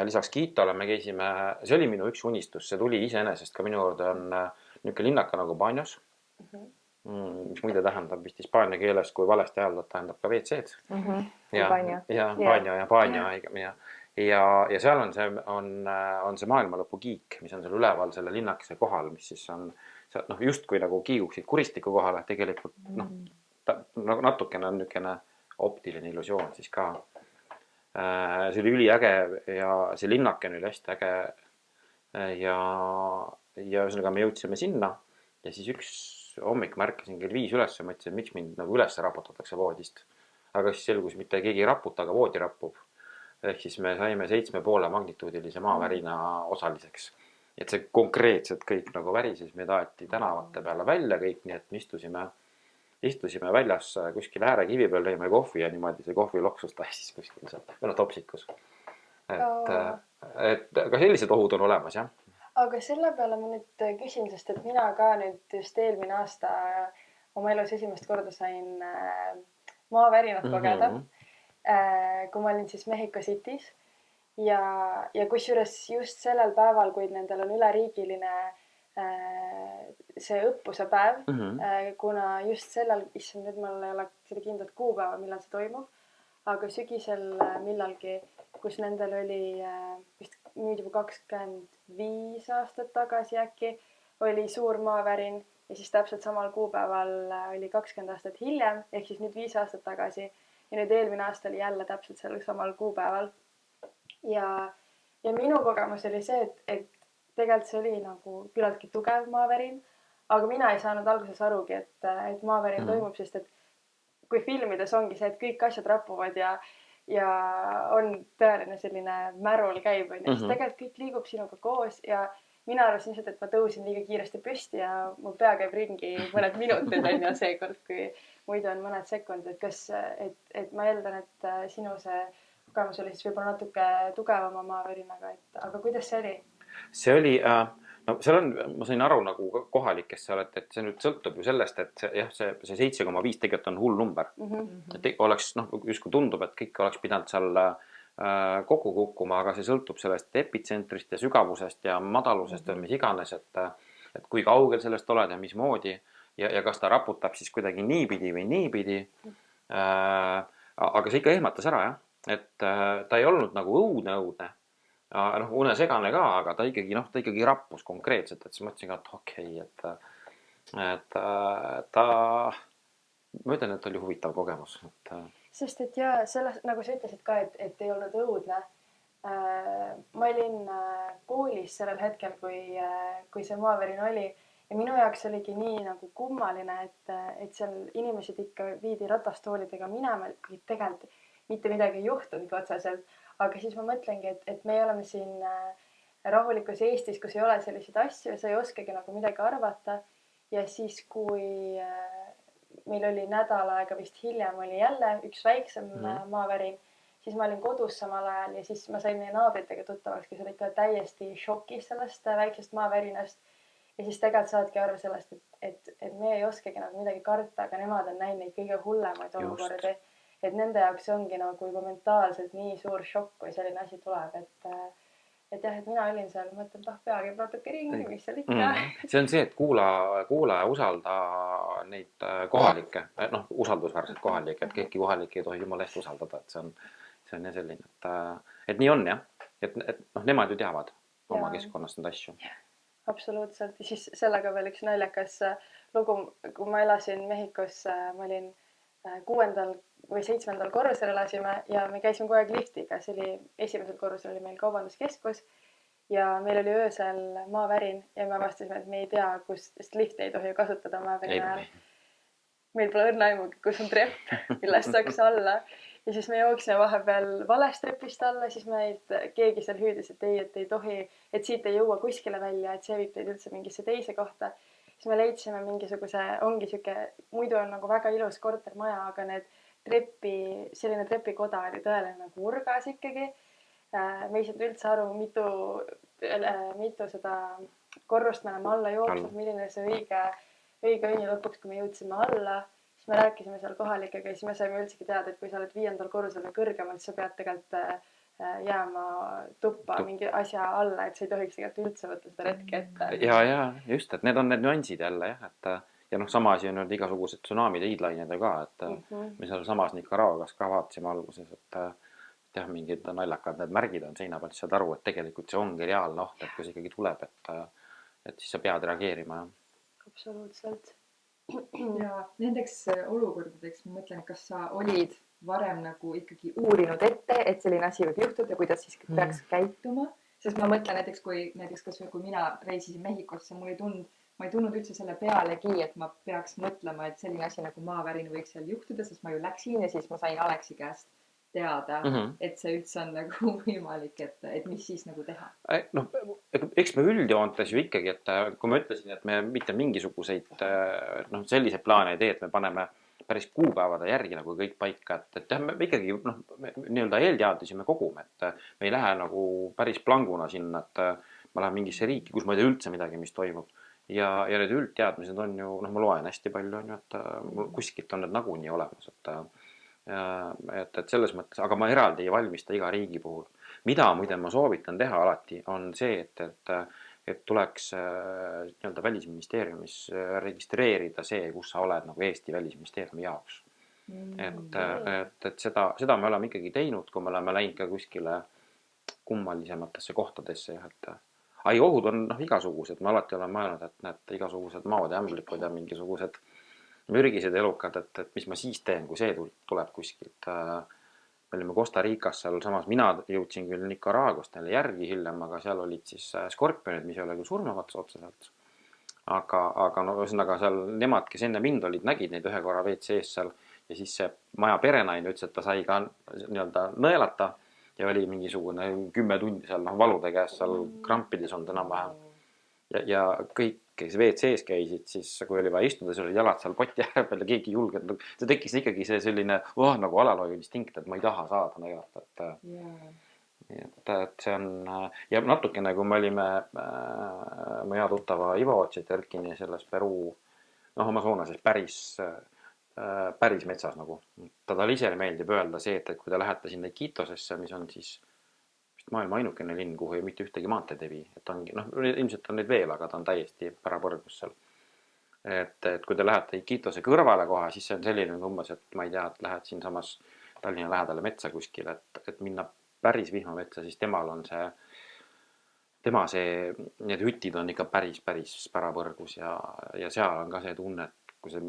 Lisaks Quitole me käisime, see oli minu üks unistus, see tuli iseenesest ka minu juurde on niisugune linnaka nagu Baños, mis muide tähendab vist hispaania keeles, kui valesti hääldada, tähendab ka WC-d. Ja Baño. Ja seal on see maailmalõpu kiik, mis on seal üleval selle linnakese kohal, mis siis on just kui nagu kiiguksid kuristiku kohale, tegelikult natukene on niisugune optiline illusioon siis ka. See oli üliäge ja see linnaken oli hästi äge ja ühesõnaga me jõudsime sinna ja siis üks hommik märkasin kell 5 üles ja mõtlesin, miks mind nagu üles raputatakse voodist. Aga siis selgus, mitte keegi ei raputa, aga voodi rappub. Ehk siis me saime 7,5 magnituudilise maavärina osaliseks. Et see konkreetselt kõik nagu värises, me taeti tänavate peale välja kõik, nii et me istusime väljas kuskil äärekivi peal, lõime kohvi ja niimoodi see kohvi loksus tassis kuskil seal, topsikus. Et ka sellised ohud on olemas, jah. Aga selle peale ma nüüd küsin, sest et mina ka nüüd just eelmine aasta oma elus esimest korda sain maavärinat kogeda, kui ma olin siis Mexico City's ja kusjuures just sellel päeval, kui nendel on üleriigiline see õppuse päev Mhm. kuna just sellel, issand, nüüd mul ei ole seda kindlat kuupäeva, millal see toimub, aga sügisel millalgi, kus nendel oli vist nüüd juba 25 aastat tagasi äkki, oli suur maavärin ja siis täpselt samal kuupäeval oli 20 aastat hiljem, ehk siis nüüd 5 aastat tagasi ja nüüd eelmine aasta oli jälle täpselt sellel samal kuupäeval. Ja minu kogemus oli see, et tegelikult see oli nagu küllaltki tugev maavärin, aga mina ei saanud alguses arugi, et maavärin toimub, sest et kui filmides ongi see, et kõik asjad rapuvad ja on tõeline selline märul käib, on ju, siis tegelikult kõik liigub sinuga koos ja mina arvasin lihtsalt, et ma tõusin liiga kiiresti püsti ja mu pea käib ringi mõned minutid, on ju, seekord, kui muidu on mõned sekundid. Et ma eeldan, et sinu see kogemus oli siis võib-olla natuke tugevama maavärinaga, aga kuidas see oli? See oli, no seal on, ma sain aru nagu kohalikest seal, et see nüüd sõltub ju sellest, et see 7,5 tegelikult on hull number. Et oleks, justkui tundub, et kõik oleks pidanud seal kokku kukkuma, aga see sõltub sellest epitsentrist ja sügavusest ja madalusest või mis iganes, et kui kaugel sellest oled ja mismoodi ja kas ta raputab siis kuidagi niipidi või niipidi. Aga see ikka ehmatas ära, jah, et ta ei olnud nagu õudne, unesegane ka, aga ta ikkagi rappus konkreetselt, et siis mõtlesin ka, et okei, et ma ütlen, et oli huvitav kogemus. Sest et jaa, selles, nagu sa ütlesid ka, et ei olnud õudne. Ma olin koolis sellel hetkel, kui see maavärin oli ja minu jaoks oligi nii nagu kummaline, et seal inimesed ikka viidi ratastoolidega minema, kui tegelikult mitte midagi ei juhtunudki otseselt. Aga siis ma mõtlengi, et me oleme siin rahulikus Eestis, kus ei ole selliseid asju ja sa ei oskagi nagu midagi arvata. Ja siis, kui meil oli nädal aega vist hiljem, oli jälle üks väiksem maavärin, siis ma olin kodus samal ajal ja siis ma sain meie naabritega tuttavaks, kes olid ka täiesti šokis sellest väiksest maavärinast. Ja siis tegelikult saadki aru sellest, et me ei oskagi nagu midagi karta, aga nemad on näinud neid kõige hullemaid olukordi. Et nende jaoks ongi nagu juba mentaalselt nii suur šokk, kui selline asi tuleb, et jah, et mina olin seal, mõtlen, pea käib natuke ringi, mis seal ikka. See on see, et kuula usalda neid kohalikke, usaldusväärselt kohalikke, et kõiki kohalikke ei tohi jumala eest usaldada, et see on ja selline, et nii on jah, et nemad ju teavad oma keskkonnast neid asju. Absoluutselt. Ja siis sellega veel üks naljakas lugu, kui ma elasin Mehhikos, ma olin 6. või 7. korrusel elasime ja me käisime kogu aeg liftiga. See oli esimesel korrusel oli meil kaubanduskeskus ja meil oli öösel maavärin ja me avastasime, et me ei tea, sest lifti ei tohi kasutada maavärin ajal. Meil pole õrna aimugi, kus on trepp, millest saaks alla. Ja siis me jooksime vahepeal valest trepist alla, siis keegi seal hüüdis, et ei tohi, et siit ei jõua kuskile välja, et see viib teid üldse mingisse teise kohta. Siis me leidsime mingisuguse, ongi siuke, muidu on nagu väga ilus kortermaja, aga selline trepikoda oli tõeline nagu urgas ikkagi. Me ei saanud üldse aru, mitu seda korrust me oleme alla jooksnud, milline see õige õnni lõpuks, kui me jõudsime alla. Siis me rääkisime seal kohalikega ja siis me saime üldsegi teada, et kui sa oled 5. korrusel või kõrgemal, siis sa pead tegelikult jääma tuppa mingi asja alla, et sa ei tohiks tegelikult üldse võtta seda retki ette. Ja just, et need on need nüansid jälle jah, et ja sama asi on nüüd igasugused tsunamid ja hiidlained ka, et me seal samas Nicaraguas ka vaatasime alguses, et jah, mingid naljakad need märgid on seina pealt, saad aru, et tegelikult see ongi reaalne oht, et kui see ikkagi tuleb, et siis sa pead reageerima. Absoluutselt. Ja nendeks olukordadeks ma mõtlen, kas sa olid varem nagu ikkagi uurinud ette, et selline asi võib juhtuda, kuidas siis peaks käituma. Sest ma mõtlen näiteks, kui mina reisisin Mehhikosse, ma ei tundnud üldse selle pealegi, et ma peaks mõtlema, et selline asi nagu maavärin võiks seal juhtuda, sest ma ju läksin ja siis ma sain Aleksi käest teada, et see üldse on nagu võimalik, et mis siis nagu teha. Eks me üldjoontes ju ikkagi, et kui ma ütlesin, et me mitte mingisuguseid selliseid plaane ei tee, et me paneme päris kuupäevade järgi nagu kõik paika, et me ikkagi nii-öelda eelteadlisi me kogume, et me ei lähe nagu päris planguna sinna, et ma lähen mingisse riiki, kus ma ei tea üldse midagi, mis toimub. Ja need üldteadmised on ju, ma loen hästi palju, on ju, et kuskilt on need nagunii olemas, et selles mõttes, aga ma eraldi ei valmista iga riigi puhul. Mida muide ma soovitan teha alati on see, et et tuleks nii-öelda välisministeeriumis registreerida see, kus sa oled nagu Eesti välisministeeriumi jaoks. Et seda me oleme ikkagi teinud, kui me oleme läinud ka kuskile kummalisematesse kohtadesse, et ai, ohud on igasugused, ma alati olen mõelnud, et need igasugused maod ja ämblikud ja mingisugused mürgised elukad, et mis ma siis teen, kui see tuleb kuskilt. Me olime Costa Ricas seal samas, mina jõudsin küll Nicaraguast neile järgi hiljem, aga seal olid siis skorpionid, mis ei ole küll surmavad otseselt. Aga no ühesõnaga seal nemad, kes enne mind olid, nägid neid ühe korra WC-s seal ja siis see maja perenaine ütles, et ta sai ka nii-öelda nõelata ja oli mingisugune 10 tundi seal valude käes seal krampides on enam-vähem. Ja kõik, kes WC-s käisid, siis kui oli vaja istuda, siis olid jalad seal poti ääre peal ja keegi julgenud. See tekkis ikkagi see selline nagu alalhoiuinstinkt, et ma ei taha saada nõelata. Et see on ja natukene, kui me olime mu hea tuttava Ivo Tšeterkini selles Peruu, Amazonases päris metsas nagu. Tal ise meeldib öelda see, et kui te lähete sinna Iquitosesse, mis on siis maailma ainukene linn, kuhu ei mitte ühtegi maanteed ei vii. Et ongi, ilmselt on neid veel, aga ta on täiesti pärapõrgus seal. Et kui te lähete Iquitose kõrvale kohe, siis see on selline umbes, et ma ei tea, et lähed siin samas Tallinna lähedale metsa kuskil, et minna päris vihmametsa, siis temal on need hütid on ikka päris pärapõrgus ja seal on ka see tunne, et kui see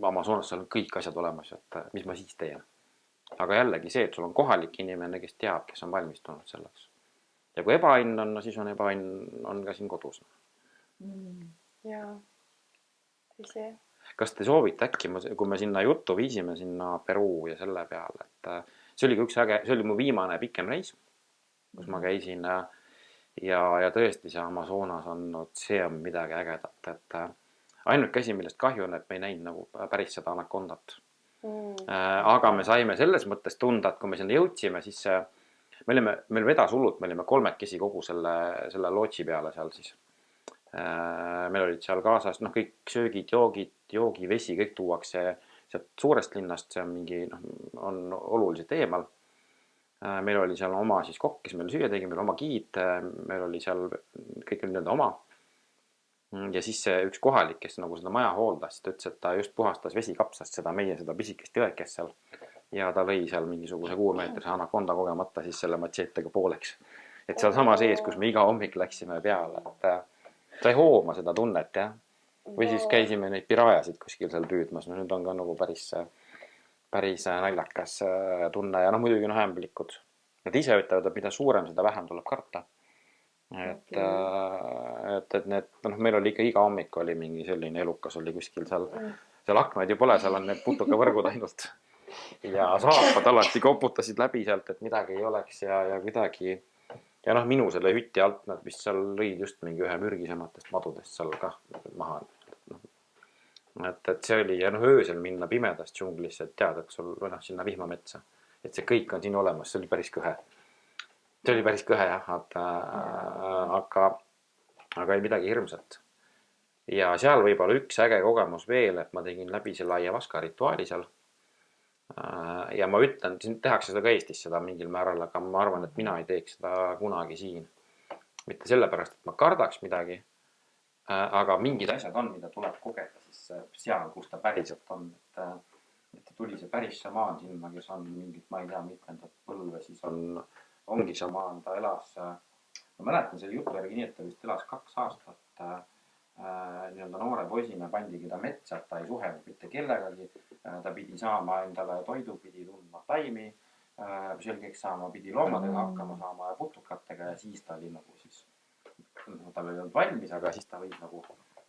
Amazonas seal on kõik asjad olemas, et mis ma siis teen. Aga jällegi see, et sul on kohalik inimene, kes teab, kes on valmistunud selleks. Ja kui ebaõnn on, siis on ebaõnn on ka siin kodus. Jaa, see. Kas te soovite äkki, kui me sinna juttu viisime sinna Peruu ja selle peale, et see oli ka üks äge, see oli mu viimane pikem reis, kus ma käisin ja tõesti see Amazonas see on midagi ägedat, et ainuke asi, millest kahju on, et me ei näinud nagu päris seda anakondat. Aga me saime selles mõttes tunda, et kui me sinna jõudsime, siis meil vedas hullult, me olime 3 kogu selle lootsi peale seal siis. Meil olid seal kaasas kõik söögid, joogi, vesi, kõik tuuakse sealt suurest linnast, see on mingi, on oluliselt eemal. Meil oli seal oma siis kokk, kes meil süüa tegi, meil oma giid, meil oli seal kõik oli nii-öelda oma. Ja siis see üks kohalik, kes nagu seda maja hooldas, ta ütles, et ta just puhastas vesikapsast seda pisikest jõekest seal. Ja ta lõi seal mingisuguse 6-meetrise anakonda kogemata siis selle matšeetega pooleks. Et seal sama sees, kus me iga hommik läksime peale, et sai hooma seda tunnet, jah. Või siis käisime neid pirajasid kuskil seal püüdmas, nüüd on ka nagu päris naljakas tunne ja muidugi ämblikud. Nad ise ütlevad, et mida suurem, seda vähem tuleb karta. Et need, meil oli ikka iga hommik oli mingi selline elukas oli kuskil seal aknaid ju pole, seal on need putukavõrgud ainult. Ja saapad alati koputasid läbi sealt, et midagi ei oleks ja kuidagi. Ja minu selle hütti alt nad vist seal lõid just mingi ühe mürgisematest madudest seal ka maha. Et see oli ja öösel minna pimedast džunglisse, et tead, et sul sinna vihmametsa. Et see kõik on siin olemas, see oli päris kõhe. See oli päris kõhe jah, aga ei midagi hirmsat. Ja seal võib-olla üks äge kogemus veel, et ma tegin läbi selle ayahuasca rituaali seal. Ja ma ütlen, tehakse seda ka Eestis seda mingil määral, aga ma arvan, et mina ei teeks seda kunagi siin. Mitte sellepärast, et ma kardaks midagi, aga mingid asjad on, mida tuleb kogeda siis seal, kus ta päriselt on. Et tuli see päris šamaan sinna, kes on mingit, ma ei tea, mitmendat põlve, siis ongi šamaan, ta elas, ma mäletan selle jutu järgi nii, et ta vist elas 2 aastat nii-öelda noore poisina pandigi ta metsa, et ta ei suhelnud mitte kellegagi, ta pidi saama endale toidu, pidi tundma taimi, selgeks saama, pidi loomadega hakkama saama ja putukatega ja siis ta oli nagu siis, ta oli olnud valmis, aga siis ta võis nagu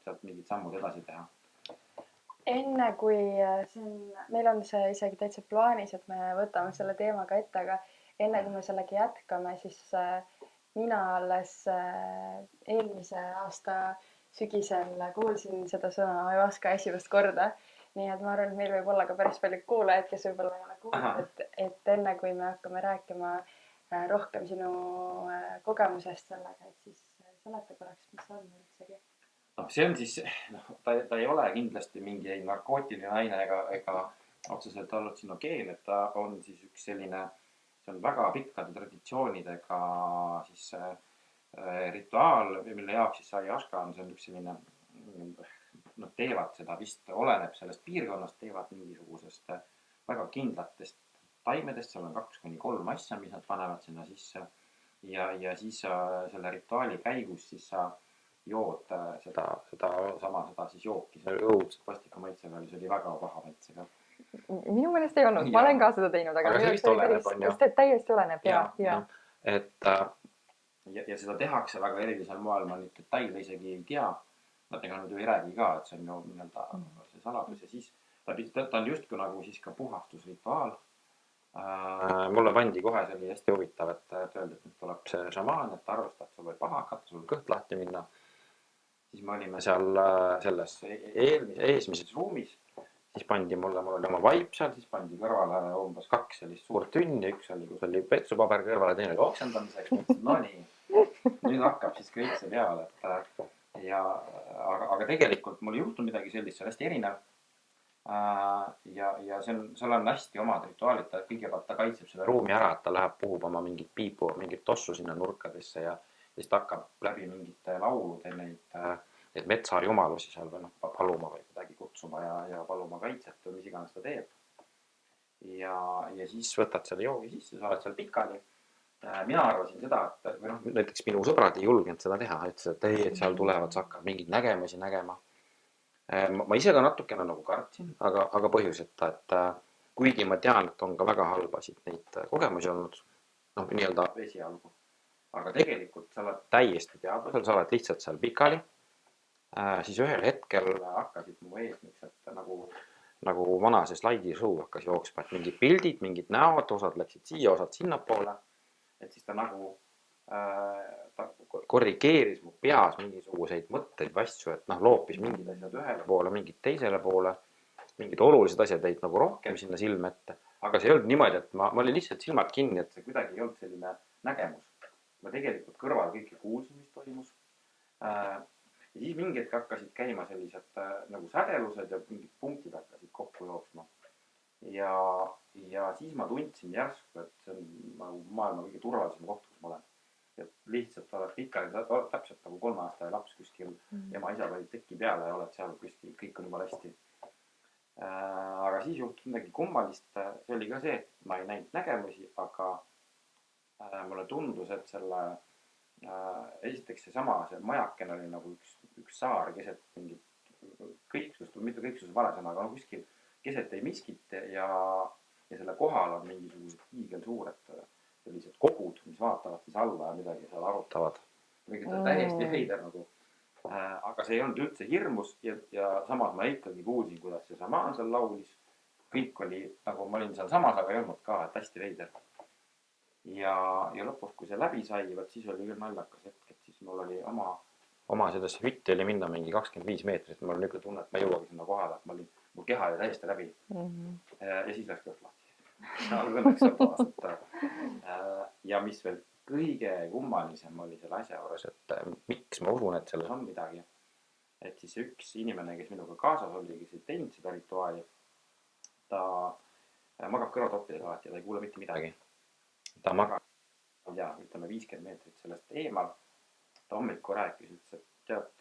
sealt mingid sammud edasi teha. Enne kui meil on see isegi täitsa plaanis, et me võtame selle teemaga ette, aga enne kui me sellega jätkame, siis mina alles eelmise aasta sügisel kuulsin seda sõna ayahuasca esimest korda. Nii et ma arvan, et meil võib olla ka päris palju kuulajaid, kes võib-olla ei ole kuulnud, et enne kui me hakkame rääkima rohkem sinu kogemusest sellega, et siis seleta korraks, mis on üldsegi. See on siis, ta ei ole kindlasti mingi narkootiline aine ega otseselt hallutsinogeen, et ta on siis üks selline, see on väga pikkade traditsioonidega siis rituaal, mille jaoks siis sai Ashkan, see on üks selline, noh, teevad seda vist, oleneb sellest piirkonnast, teevad mingisugusest väga kindlatest taimedest, seal on 2-3 asja, mis nad panevad sinna sisse ja siis selle rituaali käigus siis sa jood seda siis jooki, see õudselt vastika maitsega, see oli väga paha maitsega. Minu meelest ei olnud, ma olen ka seda teinud, aga see vist oleneb, on ju. Täiesti oleneb, ja. Et ja seda tehakse väga erilisel moel, ma nüüd detaile isegi ei tea. Ega nad ju ei räägi ka, et see on ju nii-öelda see saladus ja siis ta on justkui nagu siis ka puhastusrituaal. Mulle pandi kohe, see oli hästi huvitav, et öeldi, et nüüd tuleb see šamaan, et arvestab, et sul võib paha hakata, sul kõht lahti minna. Siis me olime seal selles eesmises ruumis, siis pandi mul oli oma vaip seal, siis pandi kõrvale umbes 2 sellist suurt tünni, üks oli, kus oli petsupaber kõrvale, teine oli oksendamiseks, mõtlesin, no nii, nüüd hakkab siis kõik see peale, aga tegelikult mul ei juhtunud midagi sellist, see on hästi erinev. Ja seal on hästi omad rituaalid, kõigepealt ta kaitseb selle ruumi ära, et ta läheb, puhub oma mingit piipu, mingit tossu sinna nurkadesse ja siis ta hakkab läbi mingite laulude neid metsajumalusi seal või paluma või kuidagi kutsuma ja paluma kaitset või mis iganes ta teeb. Ja siis võtad selle joogi sisse, sa oled seal pikali. Mina arvasin seda, et näiteks minu sõbrad ei julgenud seda teha, ütles, et ei, et seal tulevad, sa hakkad mingeid nägemusi nägema. Ma ise ka natukene nagu kartsin, aga põhjuseta, et kuigi ma tean, et on ka väga halbasid neid kogemusi olnud, nii-öelda esialgu. Aga tegelikult sa oled täiesti teadvusel, sa oled lihtsalt seal pikali. Siis ühel hetkel hakkasid mu ees niisugused nagu vana see slaidishow hakkas jooksma, et mingid pildid, mingid näod, osad läksid siia, osad sinna poole. Et siis ta nagu ta korrigeeris mu peas mingisuguseid mõtteid või asju, et loopis mingid asjad ühele poole, mingid teisele poole, mingid olulised asjad jäid nagu rohkem sinna silme ette. Aga see ei olnud niimoodi, et ma olin lihtsalt silmad kinni, et see kuidagi ei olnud selline nägemus. Ma tegelikult kõrval kõike kuulsin, mis toimus. Ja siis mingid hakkasid käima sellised nagu sädelused ja mingid punktid hakkasid kokku jooksma. Ja siis ma tundsin järsku, et see on nagu maailma kõige turvalisem koht, kus ma olen. Et lihtsalt oled pikali, täpselt nagu 3-aastane laps kuskil, ema-isa panid teki peale ja oled seal kuskil, kõik on juba hästi. Aga siis juhtus midagi kummalist, see oli ka see, et ma ei näinud nägemusi, aga mulle tundus, et selle esiteks see majaken oli nagu üks saar keset mingit kõiksust, mitte kõiksus vale sõna, aga kuskil keset ei miskit ja selle kohal on mingisugused hiigelsuured sellised kogud, mis vaatavad siis alla ja midagi seal arutavad. Täiesti heider nagu. Aga see ei olnud üldse hirmus ja samas ma ikkagi kuulsin, kuidas see samaan seal laulis. Kõik oli, nagu ma olin seal samas, aga ei olnud ka, et hästi veider. Ja lõpus, kui see läbi sai, siis oli küll naljakas hetk, et siis mul oli oma sellesse hütti oli minna mingi 25 meetrit, mul oli niisugune tunne, et ma jõuagi sinna kohale, et mu keha oli täiesti läbi. Ja siis läks kõht lahti. Õnneks seal toas. Ja mis veel kõige kummalisem oli selle asja juures, et miks ma usun, et selles on midagi. Et siis üks inimene, kes minuga kaasas oli, kes ei teinud seda rituaali, ta magab kõrvatoppides alati ja ta ei kuule mitte midagi. Ta magab, ütleme 50 meetrit sellest eemal. Ta hommikul rääkis, et tead,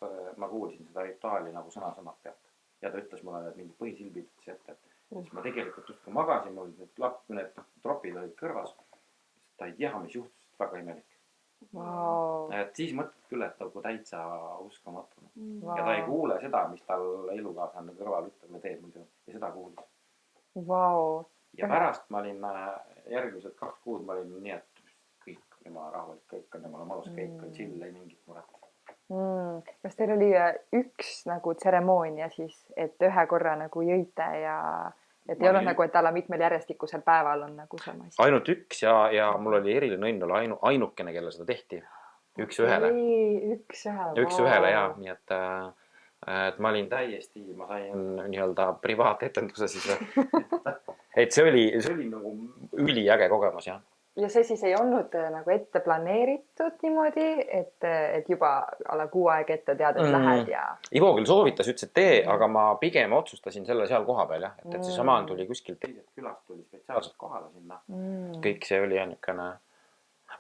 ma kuulsin seda rituaali nagu sõna-sõnad pealt. Ja ta ütles mulle, et mingid põhisilbid ütles ette, et siis ma tegelikult just kui magasin, mul need tropid olid kõrvas. Ta ei tea, mis juhtus, väga imelik. Wow. Et siis mõtled küll, et nagu täitsa uskamatu. Wow. Ja ta ei kuule seda, mis tal elukaaslane kõrval ütleb või teeb muidu. Ja seda kuulis. Wow. Ja pärast ma olin järgmised 2 kuud, ma olin nii, et kõik on jumala rahulik, kõik on jumala malus, kõik on chill, ei mingit muret. Kas teil oli üks nagu tseremoonia siis, et ühe korra nagu jõite ja et ei ole nagu, et alla mitmel järjestikusel päeval on nagu sama asi? Ainult üks ja mul oli eriline õnn olla ainukene, kelle seda tehti. Üks ühele. Üks ühele, jaa. Nii et ma olin täiesti, ma sain nii-öelda privaatetenduse siis. Et see oli nagu üliäge kogemus, jah. Ja see siis ei olnud nagu ette planeeritud niimoodi, et juba alla 6 aeg ette tead, et lähed ja... Ivo küll soovitas, ütles, et tee, aga ma pigem otsustasin selle seal koha peal, jah. Et see samaan tuli kuskil teisest külast, tuli spetsiaalselt kohale sinna. Kõik see oli niisugune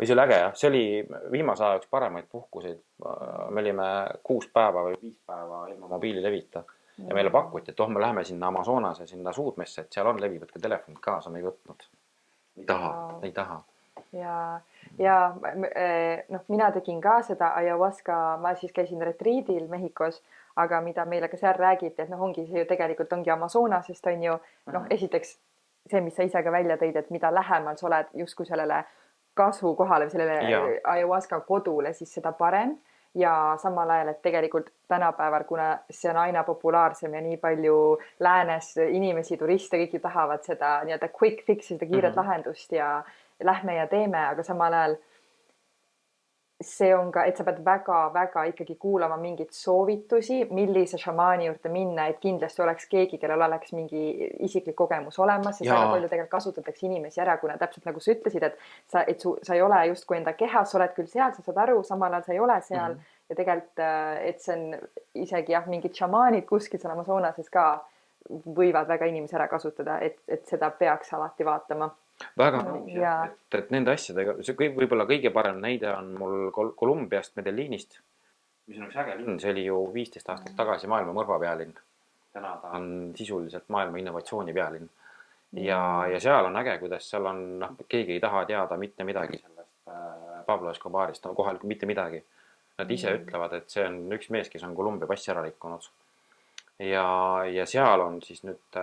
või see oli äge jah, see oli viimase aja üks paremaid puhkuseid. Me olime 6 päeva või 5 päeva ilma mobiililevita ja meile pakuti, et me läheme sinna Amazonase, sinna suudmesse, et seal on levi, võtke telefonid kaasa, me ei võtnud. Ei taha. Ja noh, mina tegin ka seda ayahuasca, ma siis käisin retriidil Mehhikos, aga mida meile ka seal räägiti, et ongi see ju tegelikult ongi Amazonasest on ju, esiteks see, mis sa ise ka välja tõid, et mida lähemal sa oled justkui sellele kasvukohale või sellele ayahuasca kodule, siis seda parem ja samal ajal, et tegelikult tänapäeval, kuna see on aina populaarsem ja nii palju läänes inimesi, turiste, kõik ju tahavad seda nii-öelda quick fix'i, seda kiiret lahendust ja lähme ja teeme, aga samal ajal see on ka, et sa pead väga-väga ikkagi kuulama mingeid soovitusi, millise šamaani juurde minna, et kindlasti oleks keegi, kellel oleks mingi isiklik kogemus olemas, sest väga palju tegelikult kasutatakse inimesi ära, kuna täpselt nagu sa ütlesid, et sa ei ole justkui enda kehas, sa oled küll seal, sa saad aru, samal ajal sa ei ole seal ja tegelikult, et see on isegi mingid šamaanid kuskil seal Amazonases ka võivad väga inimesi ära kasutada, et seda peaks alati vaatama. Väga nõus, et nende asjadega, see võib-olla kõige parem näide on mul Kolumbiast, Medellinist, mis on üks äge linn, see oli ju 15 aastat tagasi maailma mõrva pealinn. Täna ta on sisuliselt maailma innovatsiooni pealinn. Ja seal on äge, kuidas seal on, keegi ei taha teada mitte midagi sellest Pablo Escobarist, kohal mitte midagi. Nad ise ütlevad, et see on üks mees, kes on Kolumbia passi ära rikkunud. Ja seal on siis nüüd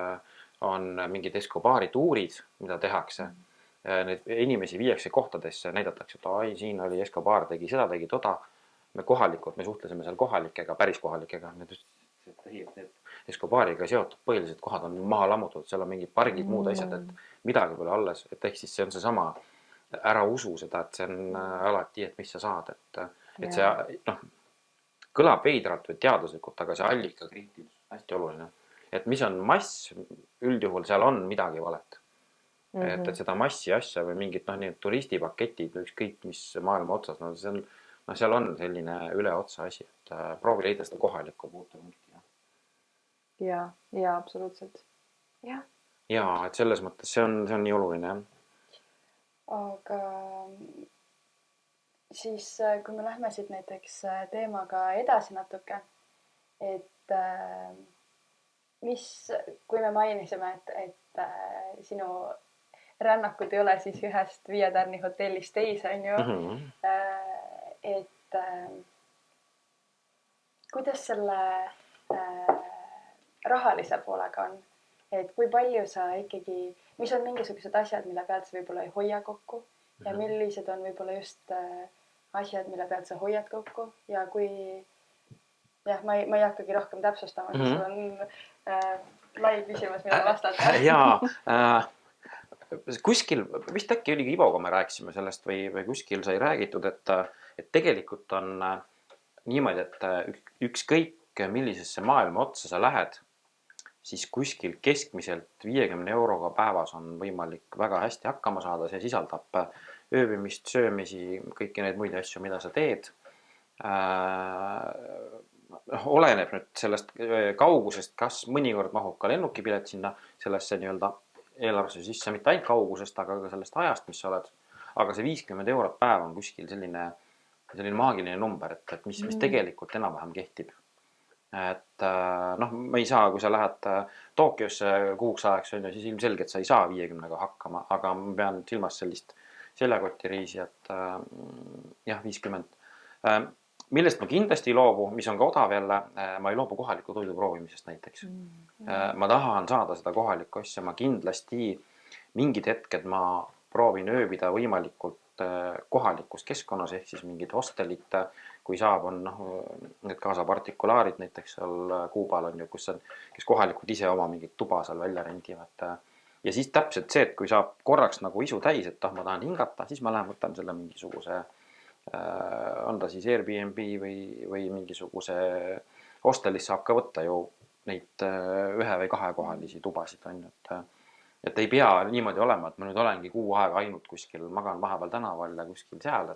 on mingid Escobari tuurid, mida tehakse. Need inimesi viiakse kohtadesse, näidatakse, et siin oli Escobar, tegi seda, tegi toda. Me suhtlesime seal kohalikega, päris kohalikega. Need Escobariga seotud põhilised kohad on maha lammutud, seal on mingid pargid, muud asjad, et midagi pole alles. Et ehk siis see on see sama, ära usu seda, et see on alati, et mis sa saad. Et see kõlab veidralt või teaduslikult, aga see allika kriitilisus on hästi oluline. Et mis on mass, üldjuhul seal on midagi valet. Et seda massi asja või mingid turistipaketid, ükskõik mis maailma otsas, seal on selline üle otsa asi, et proovi leida seda kohalikku puutepunkti. Ja, absoluutselt. Ja, et selles mõttes see on nii oluline. Aga siis, kui me lähme siit näiteks teemaga edasi natuke, et kui me mainisime, et sinu rännakud ei ole siis ühest 5 tärni hotellist teise, on ju, et kuidas selle rahalise poolega on, et kui palju sa ikkagi, mis on mingisugused asjad, mille pealt sa võib-olla ei hoia kokku ja millised on võib-olla just asjad, mille pealt sa hoiad kokku ja kui ma ei hakkagi rohkem täpsustama, sest sul on lai küsimus, mida vastata. Jaa, kuskil, vist äkki oligi Ivoga me rääkisime sellest või kuskil sai räägitud, et tegelikult on niimoodi, et ükskõik millisesse maailma otsa sa lähed, siis kuskil keskmiselt 50 euroga päevas on võimalik väga hästi hakkama saada. See sisaldab ööbimist, söömisi, kõiki neid muid asju, mida sa teed. Oleneb nüüd sellest kaugusest, kas mõnikord mahub ka lennukipilet sinna sellesse nii-öelda eelarvesse sisse, mitte ainult kaugusest, aga ka sellest ajast, mis sa oled. Aga see 50 eurot päev on kuskil selline maagiline number, et mis tegelikult enam-vähem kehtib. Et me ei saa, kui sa lähed Tokyosse kuuks ajaks, siis ilmselgelt sa ei saa 50-ga hakkama, aga ma pean silmas sellist seljakotiriisi, et 50. Millest ma kindlasti ei loobu, mis on ka odav jälle, ma ei loobu kohaliku toidu proovimisest näiteks. Ma tahan saada seda kohalikku asja, ma kindlasti mingid hetked ma proovin ööbida võimalikult kohalikus keskkonnas, ehk siis mingid hostelit, kui saab, on need kaasa partikulaarid näiteks seal Kuubal on ju, kes kohalikud ise oma mingit tuba seal välja rendivad. Ja siis täpselt see, et kui saab korraks nagu isu täis, et ma tahan hingata, siis ma lähen võtan selle mingisuguse, on ta siis Airbnb või mingisuguse hostelis saab ka võtta ju neid 1 või 2 kohalisi tubasid on ju, et ei pea niimoodi olema, et ma nüüd olengi kuu aega ainult kuskil, magan vahepeal tänaval ja kuskil seal,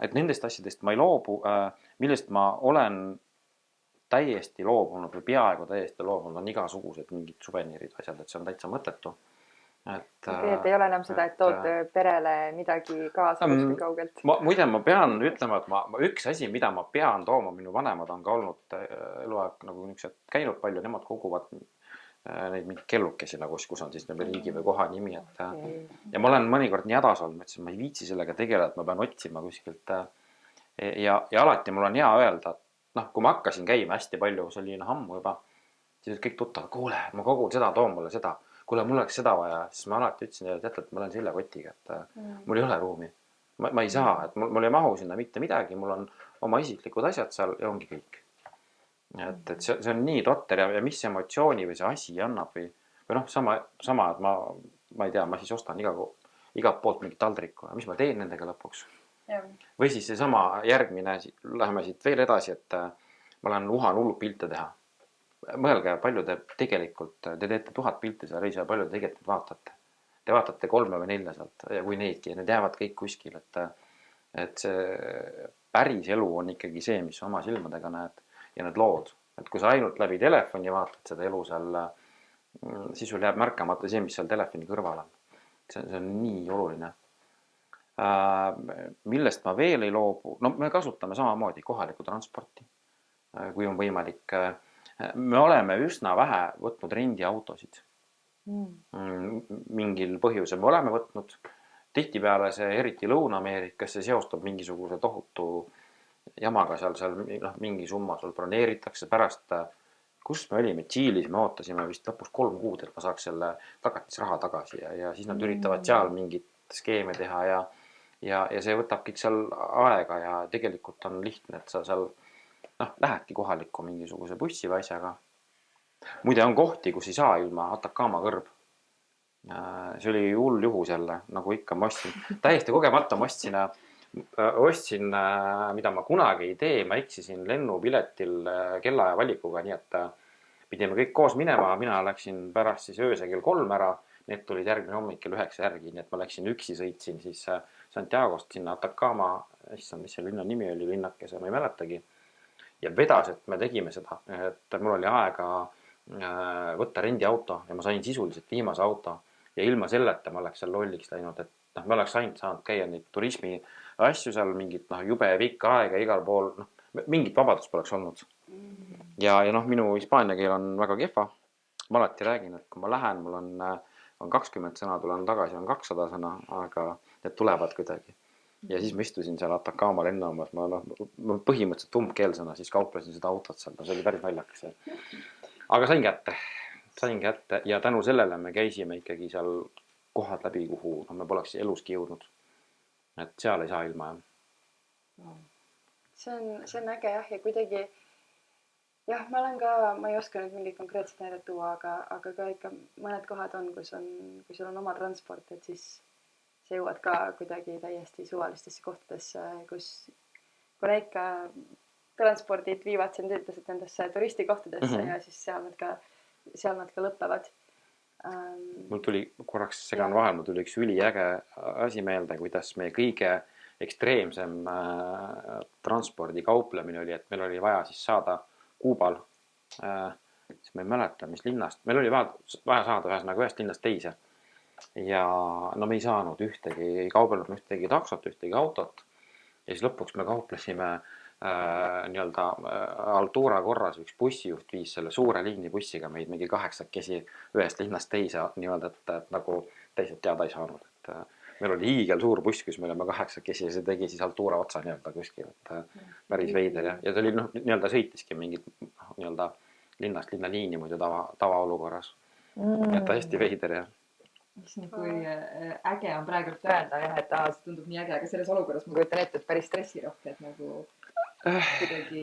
et nendest asjadest ma ei loobu, millest ma olen täiesti loobunud või peaaegu täiesti loobunud, on igasugused mingid suveniirid asjad, et see on täitsa mõttetu. et ei ole enam seda, et tood perele midagi kaasa kuskil kaugelt. Muide, ma pean ütlema, et üks asi, mida ma pean tooma, minu vanemad on ka olnud eluaeg nagu niisugused käinud palju, nemad koguvad neid mingi kellukesi nagu, kus on siis riigi või koha nimi, ja ma olen mõnikord nii hädas olnud, ma ütlesin, ma ei viitsi sellega tegeleda, et ma pean otsima kuskilt ja alati mul on hea öelda, et kui ma hakkasin käima hästi palju, see oli ammu juba, siis kõik tuttavad, kuule, ma kogun seda, toon mulle seda, kuule, mul oleks seda vaja, siis ma alati ütlesin, et ma olen selle kotiga, et mul ei ole ruumi, ma ei saa, et mul ei mahu sinna mitte midagi, mul on oma isiklikud asjad seal ja ongi kõik. Et see on nii totter ja mis emotsiooni või see asi annab või sama, et ma ei tea, ma siis ostan igalt poolt mingit taldrikku ja mis ma teen nendega lõpuks. Või siis see sama järgmine, läheme siit veel edasi, et ma lähen uhan hullult pilte teha. Mõelge, palju te tegelikult, te teete 1000 pilti seal reisi ja palju te tegelikult vaatate. Te vaatate 3 või 4 sealt ja kui neidki, need jäävad kõik kuskil, et see päris elu on ikkagi see, mis oma silmadega näed ja need lood. Et kui sa ainult läbi telefoni vaatad seda elu seal, siis sul jääb märkamata see, mis seal telefoni kõrval on. See on nii oluline. Millest ma veel ei loobu? Me kasutame samamoodi kohalikku transporti, kui on võimalik. Me oleme üsna vähe võtnud rendiautosid. Mingil põhjusel me oleme võtnud. Tihtipeale see, eriti Lõuna-Ameerikas, see seostub mingisuguse tohutu jamaga seal mingi summa sul broneeritakse pärast, kus me olime, Tšiilis, me ootasime vist lõpus 3 kuud, et ma saaks selle tagatisraha tagasi ja siis nad üritavad seal mingit skeeme teha ja see võtab kõik seal aega ja tegelikult on lihtne, et sa seal lähedki kohalikku mingisuguse bussi või asjaga. Muide on kohti, kus ei saa ilma Atacama kõrb. See oli hull juhus jälle, nagu ikka ma täiesti kogemata ma ostsin, mida ma kunagi ei tee, ma eksisin lennupiletil kellaaja valikuga, nii et pidime kõik koos minema, mina läksin pärast siis ööse kell 3 ära, need tulid järgmine hommik kell 9 järgi, nii et ma läksin üksi, sõitsin siis Santiagost sinna Atacama, mis see linna nimi oli, linnakese, ma ei mäletagi, ja vedas, et me tegime seda, et mul oli aega võtta rendiauto ja ma sain sisuliselt viimase auto ja ilma selleta ma oleks seal lolliks läinud, et me oleks ainult saanud käia neid turismi asju seal, mingit jube pikka aega igal pool, mingit vabadust poleks olnud. Ja minu hispaania keel on väga kehva. Ma alati räägin, et kui ma lähen, mul on 20 sõna, tulen tagasi, on 200 sõna, aga need tulevad kuidagi. Ja siis ma istusin seal Atacama lennaamas, ma põhimõtteliselt umbkeelsena siis kauplesin seda autot seal, see oli päris naljakas. Aga sain kätte ja tänu sellele me käisime ikkagi seal kohad läbi, kuhu me poleks eluski jõudnud. Et seal ei saa ilma. See on äge jah ja kuidagi jah, ma ei oska nüüd mingit konkreetset näidet tuua, aga ka ikka mõned kohad on, kui sul on oma transport, et siis sa jõuad ka kuidagi täiesti suvalistesse kohtadesse, kuna ikka transpordid viivad sind üldiselt nendesse turistikohtadesse ja siis seal nad ka lõpevad. Mul tuli korraks segan vahel, mul tuli üks üliäge asi meelde, kuidas meie kõige ekstreemsem transpordi kauplemine oli, et meil oli vaja siis saada Kuubal, siis ma ei mäleta, mis linnast, meil oli vaja saada ühest linnast teise ja me ei saanud ühtegi, ei kaubelnud ühtegi taksot, ühtegi autot ja siis lõpuks me kauplesime nii-öelda Altura korras üks bussijuht viis selle suure liinibussiga meid mingi 8 ühest linnast teise nii-öelda, et nagu teised teada ei saanud, et meil oli hiigel suur buss, kus me olime 8 ja see tegi siis Altura otsa nii-öelda kuskil, et päris veider ja ta oli nii-öelda sõitiski mingit nii-öelda linnast linnaliini muidu tavaolukorras, et hästi veider ja kui äge on praegult öelda jah, et see tundub nii äge, aga selles olukorras ma kujutan ette, et päris stressirohke, et nagu kuidagi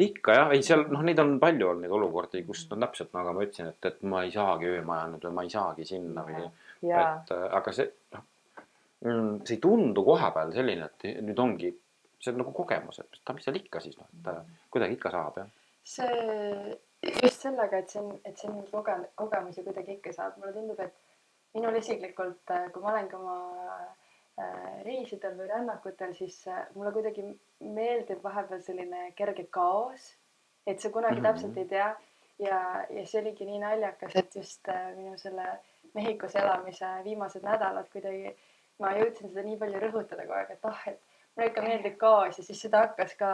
ikka jah, ei seal neid on palju olnud neid olukordi, kus täpselt nagu ma ütlesin, et ma ei saagi öömaja nüüd või ma ei saagi sinna või et aga see ei tundu koha peal selline, et nüüd ongi see nagu kogemus, et mis seal ikka siis et kuidagi ikka saab jah. See just sellega, et see kogemusi kuidagi ikka saab, mulle tundub, et minul isiklikult, kui ma olengi oma reisidel või rännakutel, siis mulle kuidagi meeldib vahepeal selline kerge kaos, et sa kunagi täpselt ei tea ja see oligi nii naljakas, et just minu selle Mehhikos elamise viimased nädalad kuidagi ma jõudsin seda nii palju rõhutada kogu aeg, et mulle ikka meeldib gaas ja siis seda hakkas ka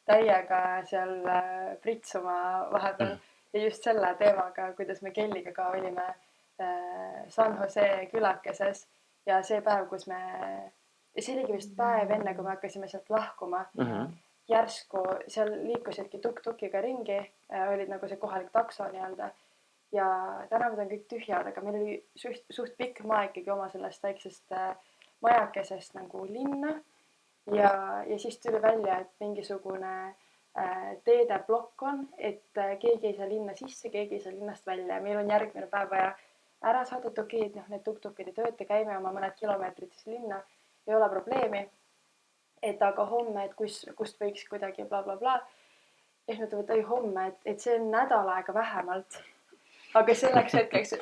täiega seal pritsuma vahepeal ja just selle teemaga, kuidas me Kelliga ka olime San Jose külakeses ja see päev, kus see oligi vist päev enne, kui me hakkasime sealt lahkuma. Järsku seal liikusidki tuk-tukiga ringi, olid nagu see kohalik takso nii-öelda ja tänavad on kõik tühjad, aga meil oli suht pikk maa ikkagi oma sellest väiksest majakesest nagu linna ja siis tuli välja, et mingisugune teedeblokk on, et keegi ei saa linna sisse, keegi ei saa linnast välja ja meil on järgmine päev vaja ära saada, et okei, need tuk-tukid ei tööta, käime oma mõned kilomeetrid siis linna, ei ole probleemi. Et aga homme, et kust võiks kuidagi bla bla bla. Ja siis mõtleme, et homme, et see on nädal aega vähemalt. Aga selleks hetkeks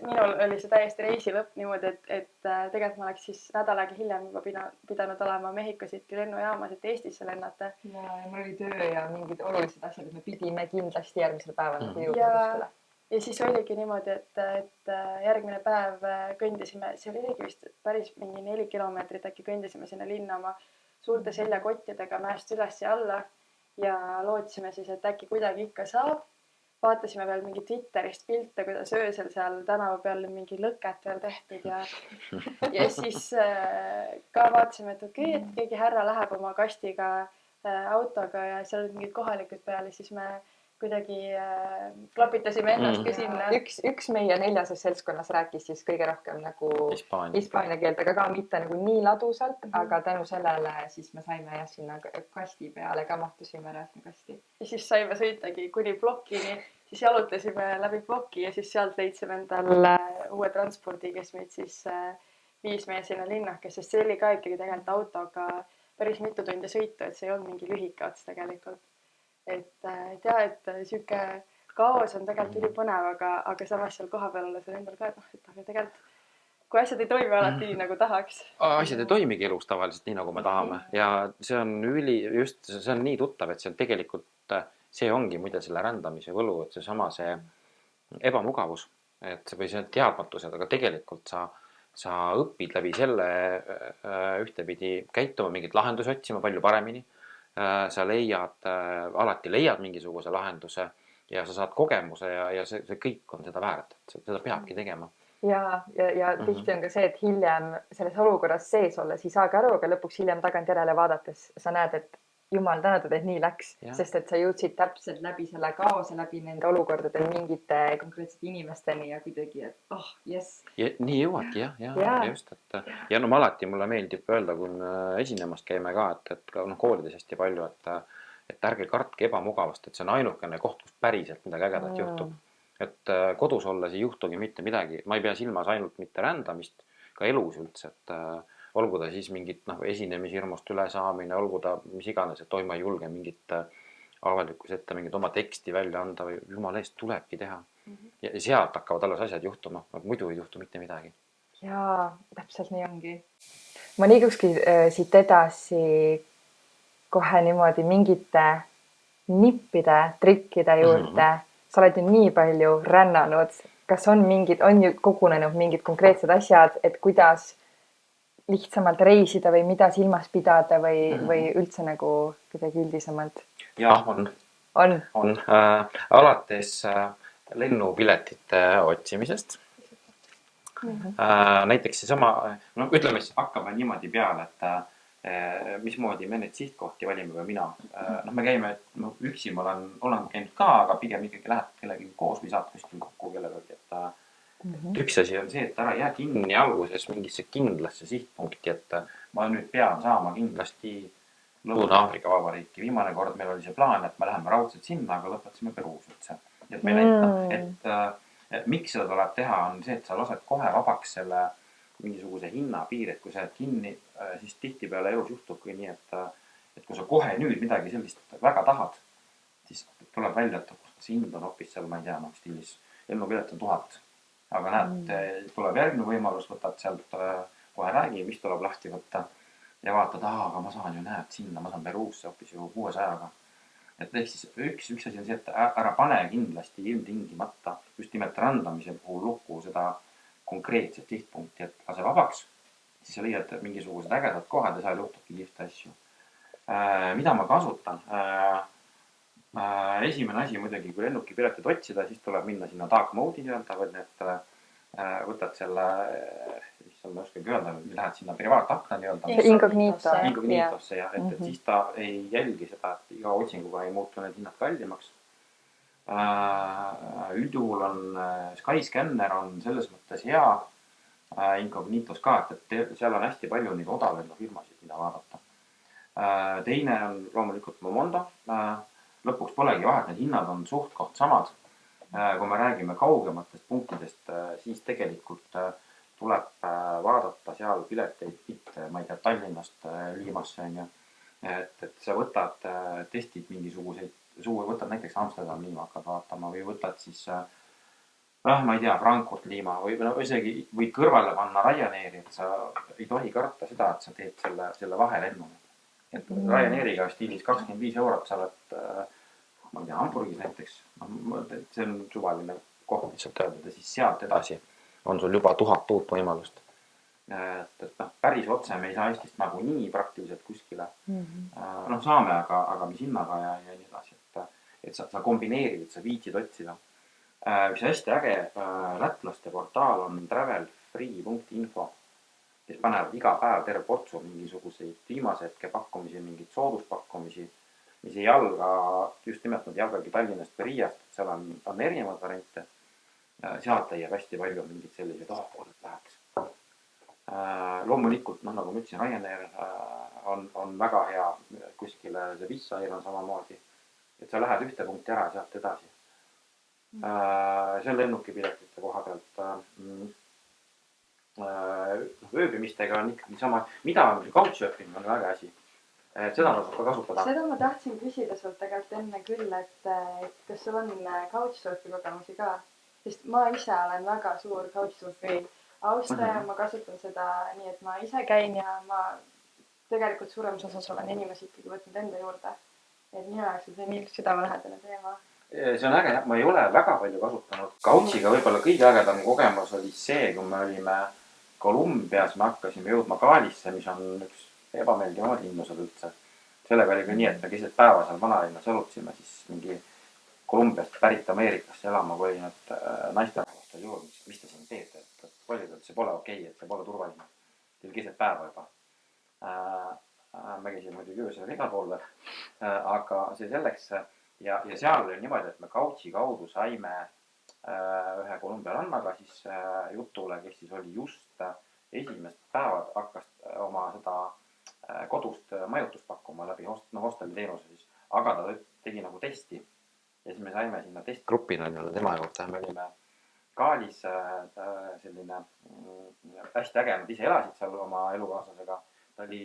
minul oli see täiesti reisi lõpp niimoodi, et tegelikult ma oleks siis nädal aega hiljem juba pidanud olema Mehhiko City lennujaamas, et Eestisse lennata. Ja mul oli töö ja mingid olulised asjad, et me pidime kindlasti järgmisel päeval jõudma kuskile. Ja siis oligi niimoodi, et järgmine päev kõndisime, see oligi vist päris mingi 4 kilomeetrit äkki kõndisime sinna linna oma suurte seljakottidega mäest üles ja alla ja lootsime siis, et äkki kuidagi ikka saab. Vaatasime veel mingi Twitterist pilte, kuidas öösel seal tänava peal mingi lõket veel tehtud ja siis ka vaatasime, et okei, et keegi härra läheb oma kastiga autoga ja seal olid mingid kohalikud peal ja siis me kuidagi klapitasime ennast ka sinna. Üks meie 4. seltskonnas rääkis siis kõige rohkem nagu hispaania keelt, aga ka mitte nagu nii ladusalt, aga tänu sellele siis me saime sinna kasti peale ka mahtusime rääkima kasti. Ja siis saime sõitagi kuni blokini, siis jalutasime läbi bloki ja siis sealt leidsime endale uue transpordi, kes meid siis viis meie sinna linnakes, sest see oli ka ikkagi tegelikult autoga päris mitu tundi sõitu, et see ei olnud mingi lühike ots tegelikult. Et siuke kaos on tegelikult ülipõnev, aga samas seal kohapeal olles on endal ka, et tegelikult kui asjad ei toimi alati nii, nagu tahaks. Asjad ei toimigi elus tavaliselt nii, nagu me tahame ja see on see on nii tuttav, et see on tegelikult, see ongi muide selle rändamise võlu, et see ebamugavus, või see teadmatused, aga tegelikult sa õpid läbi selle ühtepidi käituma, mingit lahendusi otsima palju paremini. Sa alati leiad mingisuguse lahenduse ja sa saad kogemuse ja see kõik on seda väärt, et seda peabki tegema. Ja tihti on ka see, et hiljem selles olukorras sees olles ei saagi aru, aga lõpuks hiljem tagantjärele vaadates sa näed, et jumal tänatud, et nii läks, sest et sa jõudsid täpselt läbi selle kaose, läbi nende olukordade mingite konkreetsete inimesteni ja kuidagi, et jess. Nii jõuadki, just. Ja no mulle meeldib öelda, kui me esinemast käime ka, et koolides hästi palju, et ärge kartke ebamugavast, et see on ainukene koht, kus päriselt midagi ägedat juhtub. Et kodus olles ei juhtugi mitte midagi, ma ei pea silmas ainult mitte rändamist, ka elus üldse, et olgu ta siis mingit esinemishirmust üle saamine, olgu ta mis iganes, et ma ei julge mingit avalikus ette mingit oma teksti välja anda või jumala eest tulebki teha. Ja sealt hakkavad alles asjad juhtuma, muidu ei juhtu mitte midagi. Jaa, täpselt nii ongi. Ma liigukski siit edasi kohe niimoodi mingite nippide, trikkide juurde. Sa oled ju nii palju rännanud. Kas on ju kogunenud mingid konkreetsed asjad, et kuidas lihtsamalt reisida või mida silmas pidada või üldse nagu kuidagi üldisemalt? Jah, on. Alates lennupiletite otsimisest. Näiteks seesama, ütleme siis hakkame niimoodi peale, et mismoodi me neid sihtkohti valime või mina. Me käime, üksi ma olen käinud ka, aga pigem ikkagi lähed kellegi koos või saad kuskil kokku kellegagi, et üks asi on see, et ära jää kinni alguses mingisse kindlasse sihtpunkti, et ma nüüd pean saama kindlasti Lõuna-Aafrika Vabariiki. Viimane kord meil oli see plaan, et me läheme raudselt sinna, aga lõpetasime Peruus üldse. Et me et miks seda tuleb teha, on see, et sa lased kohe vabaks selle mingisuguse hinnapiir, et kui sa kinni, siis tihtipeale elus juhtubki nii, et kui sa kohe nüüd midagi sellist väga tahad, siis tuleb välja, et see hind on hoopis seal, ma ei tea, stiilis lennupilet on 1000. Aga näed, tuleb järgmine võimalus, võtad sealt kohe räägi, mis tuleb lahti võtta ja vaatad, aga ma saan ju sinna, ma saan Peruusse hoopis ju 600-ga. Et ehk siis üks asi on see, et ära pane kindlasti ilmtingimata just nimelt rändamise puhul lukku seda konkreetset sihtpunkti, et lase vabaks, siis sa leiad mingisugused ägedad kohad ja seal juhtubki kihvte asju. Mida ma kasutan? Esimene asi muidugi, kui lennukipiletit otsida, siis tuleb minna sinna dark mode'i nii-öelda, et võtad selle, issand, ma oskagi öelda, lähed sinna privaatakna nii-öelda. Incognitosse ja et siis ta ei jälgi seda, et iga otsinguga ei muutu need hinnad kallimaks. Üldjuhul on Skyscanner on selles mõttes hea Incognitos ka, et seal on hästi palju neid odavlennufirmasid, mida vaadata. Teine on loomulikult Momondo. Lõpuks polegi vahet, need hinnad on suht koht samad. Kui me räägime kaugematest punktidest, siis tegelikult tuleb vaadata seal pileteid mitte, ma ei tea, Tallinnast Liimasse on ju. Et sa võtad, testid mingisuguseid võtad näiteks Amsterdam Liima hakkad vaatama või võtad siis, ma ei tea, Frankfurt Liima või isegi võid kõrvale panna Ryanairi, et sa ei tohi karta seda, et sa teed selle vahelennu. Et Ryanairiga stiilis 25 eurot sa oled, ma ei tea, Hamburgis näiteks, see on suvaline koht lihtsalt öelda, ja siis sealt edasi on sul juba 1000 uut võimalust. Et päris otse me ei saa Eestist nagu nii praktiliselt kuskile. Saame, aga mis hinnaga ja nii edasi. Et sa kombineerid, et sa viitsid otsida. Mis hästi äge lätlaste portaal on travelfree.info, kes panevad iga päev terve portsu mingisuguseid viimase hetke pakkumisi, mingeid sooduspakkumisi, mis ei jalga, just nimelt nad jalgagi Tallinnast või Riiast, et seal on erinevad variante. Sealt leiab hästi palju mingid sellised osapooled läheks. Loomulikult, nagu ma ütlesin, Ryanair on väga hea kuskile, see Wizz Air on samamoodi, et sa lähed ühte punkti ära sealt edasi. See on lennukipiletite koha pealt. Ööbimistega on ikkagi sama, mida on couchsurfing on väga asi. Seda tasub ka kasutada. Seda ma tahtsin küsida sult tegelikult enne küll, et kas sul on couchsurfi kogemusi ka? Sest ma ise olen väga suur couchsurfi austaja, ma kasutan seda nii, et ma ise käin ja ma tegelikult suuremas osas olen inimesi ikkagi võtnud enda juurde. Et minu jaoks on see nii südamelähedane teema. See on äge, ma ei ole väga palju kasutanud. Couchiga võib-olla kõige ägedam kogemus oli see, kui me olime Kolumbias, me hakkasime jõudma Galisse, mis on üks ebameeldivamad linnused üldse. Sellega oli ka nii, et me keset päeva seal vanalinnas jalutsime, siis mingi Kolumbiast pärit Ameerikasse elama, kui olin, et naisterahvastel juurde, mis te siin teete, et paljud, et see pole okei, et see pole turvaline. Teil keset päeva juba. Me käisime muidugi öösel igal pool, aga see selleks. Ja seal oli niimoodi, et me couchi kaudu saime ühe Kolumbia rannaga siis jutule, kes siis oli just esimest päevad hakkas oma seda kodust majutust pakkuma läbi hosteli teenuse siis. Aga ta tegi nagu testi. Ja siis me saime sinna testgrupina tema juurde. Me olime Kaalis selline hästi äge, nad ise elasid seal oma elukaaslasega. Ta oli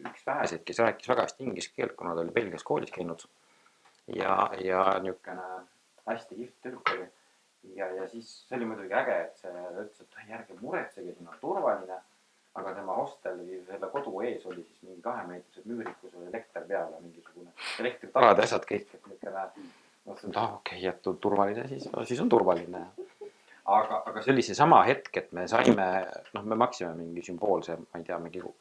üks väheseid, kes rääkis väga hästi inglise keelt, kuna ta oli Belgias koolis käinud. Ja niisugune hästi kihvt tüdruk oli. Ja siis see oli muidugi äge, et see ütles, et järgi muretsege, siin on turvaline. Aga tema hosteli, selle kodu ees oli siis mingi 2-meetrised müürid, kus oli elekter peal ja mingisugune elektritarad ja asjad kõik. Okei, et turvaline, siis on turvaline. Aga see oli see sama hetk, et me saime, me maksime mingi sümboolse, ma ei tea, mingi $3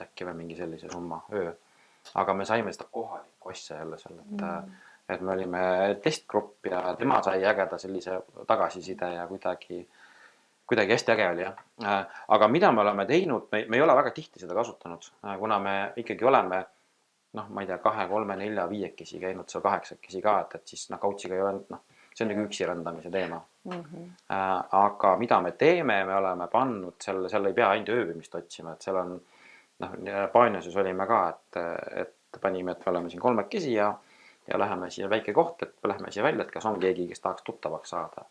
äkki või mingi sellise summa öö. Aga me saime seda kohalikku asja jälle seal, et me olime testgrupp ja tema sai ägeda sellise tagasiside ja kuidagi hästi äge oli. Aga mida me oleme teinud, me ei ole väga tihti seda kasutanud, kuna me ikkagi oleme, ma ei tea, 2, 3, 4, 5 käinud seal 8 ka, et siis couchiga ei ole, see on nagu üksi rändamise teema. Aga mida me teeme, me oleme pannud, seal ei pea ainult ööbimist otsima, et seal on, Paaniases olime ka, et panime, et me oleme siin 3 ja läheme siia väike koht, et lähme siia välja, et kas on keegi, kes tahaks tuttavaks saada.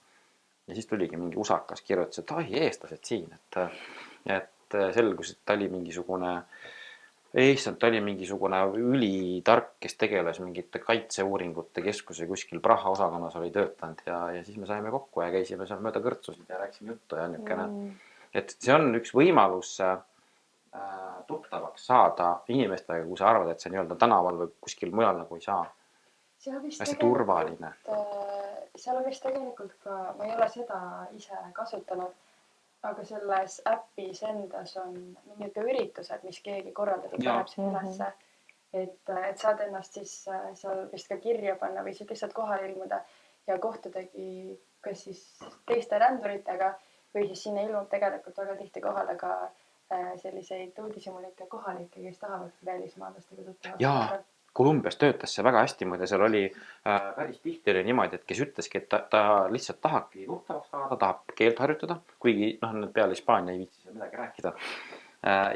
Ja siis tuligi mingi usakas, kirjutas, et eestlased siin, et selgus, et ta oli mingisugune ülitark, kes tegeles mingite kaitseuuringute keskuse kuskil Praha osakonnas oli töötanud ja siis me saime kokku ja käisime seal mööda kõrtsusid ja rääkisime juttu ja niisugune. Et see on üks võimalus tuttavaks saada inimestega, kui sa arvad, et see nii-öelda tänaval või kuskil mujal nagu ei saa. Hästi turvaline. Seal on vist tegelikult ka, ma ei ole seda ise kasutanud, aga selles äpis endas on mingid ka üritused, mis keegi korraldatud Jaa. paneb sinna ülesse. Et saad ennast siis seal vist ka kirja panna või siis lihtsalt kohale ilmuda ja kohtadagi kas siis teiste ränduritega või siis sinna ilmub tegelikult väga tihti kohale ka selliseid uudishimulike kohalikke, kes tahavad välismaalastega tutvuda. Jaa. Kolumbias töötas see väga hästi, muide seal oli päris tihti oli niimoodi, et kes ütleski, et ta lihtsalt tahabki tuttavaks saada, tahab keelt harjutada, kuigi need peale Hispaania ei viitsi seal midagi rääkida.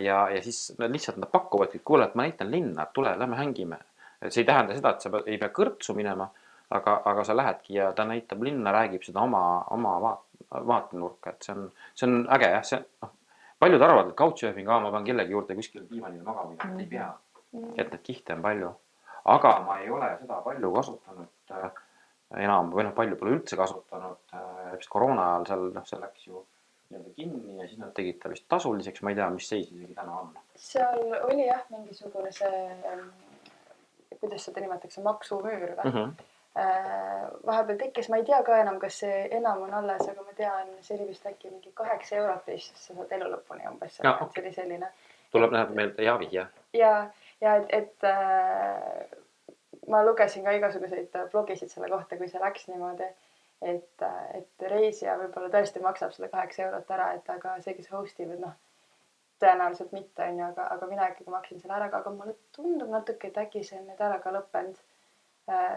Ja siis lihtsalt nad pakuvadki, kuule, et ma näitan linna, et tule, lähme hängime. See ei tähenda seda, et sa ei pea kõrtsu minema, aga sa lähedki ja ta näitab linna, räägib seda oma vaatenurka, et see on äge jah. Paljud arvavad, et couchsurfing, ma pean kellegi juurde kuskil diivanile magama, et ei pea, et need kihte on palju. Aga ma ei ole seda palju kasutanud enam või palju pole üldse kasutanud. Koroona ajal see läks ju kinni ja siis nad tegid ta vist tasuliseks. Ma ei tea, mis seis isegi täna on. Seal oli jah mingisugune see, kuidas seda nimetatakse, maksumüür või? Vahepeal tekkis, ma ei tea ka enam, kas see enam on alles, aga ma tean, see oli vist äkki mingi 8 eurot ja siis sa saad elu lõpuni umbes. Ja, see oli selline. Tuleb näha meelde Javi, jah. Ja et ma lugesin ka igasuguseid blogisid selle kohta, kui see läks niimoodi, et reisija võib-olla tõesti maksab selle 8 eurot ära, et aga see, kes hostib, et tõenäoliselt mitte on ju, aga mina ikkagi maksin selle ära, aga mulle tundub natuke, et äkki see on nüüd ära ka lõppenud.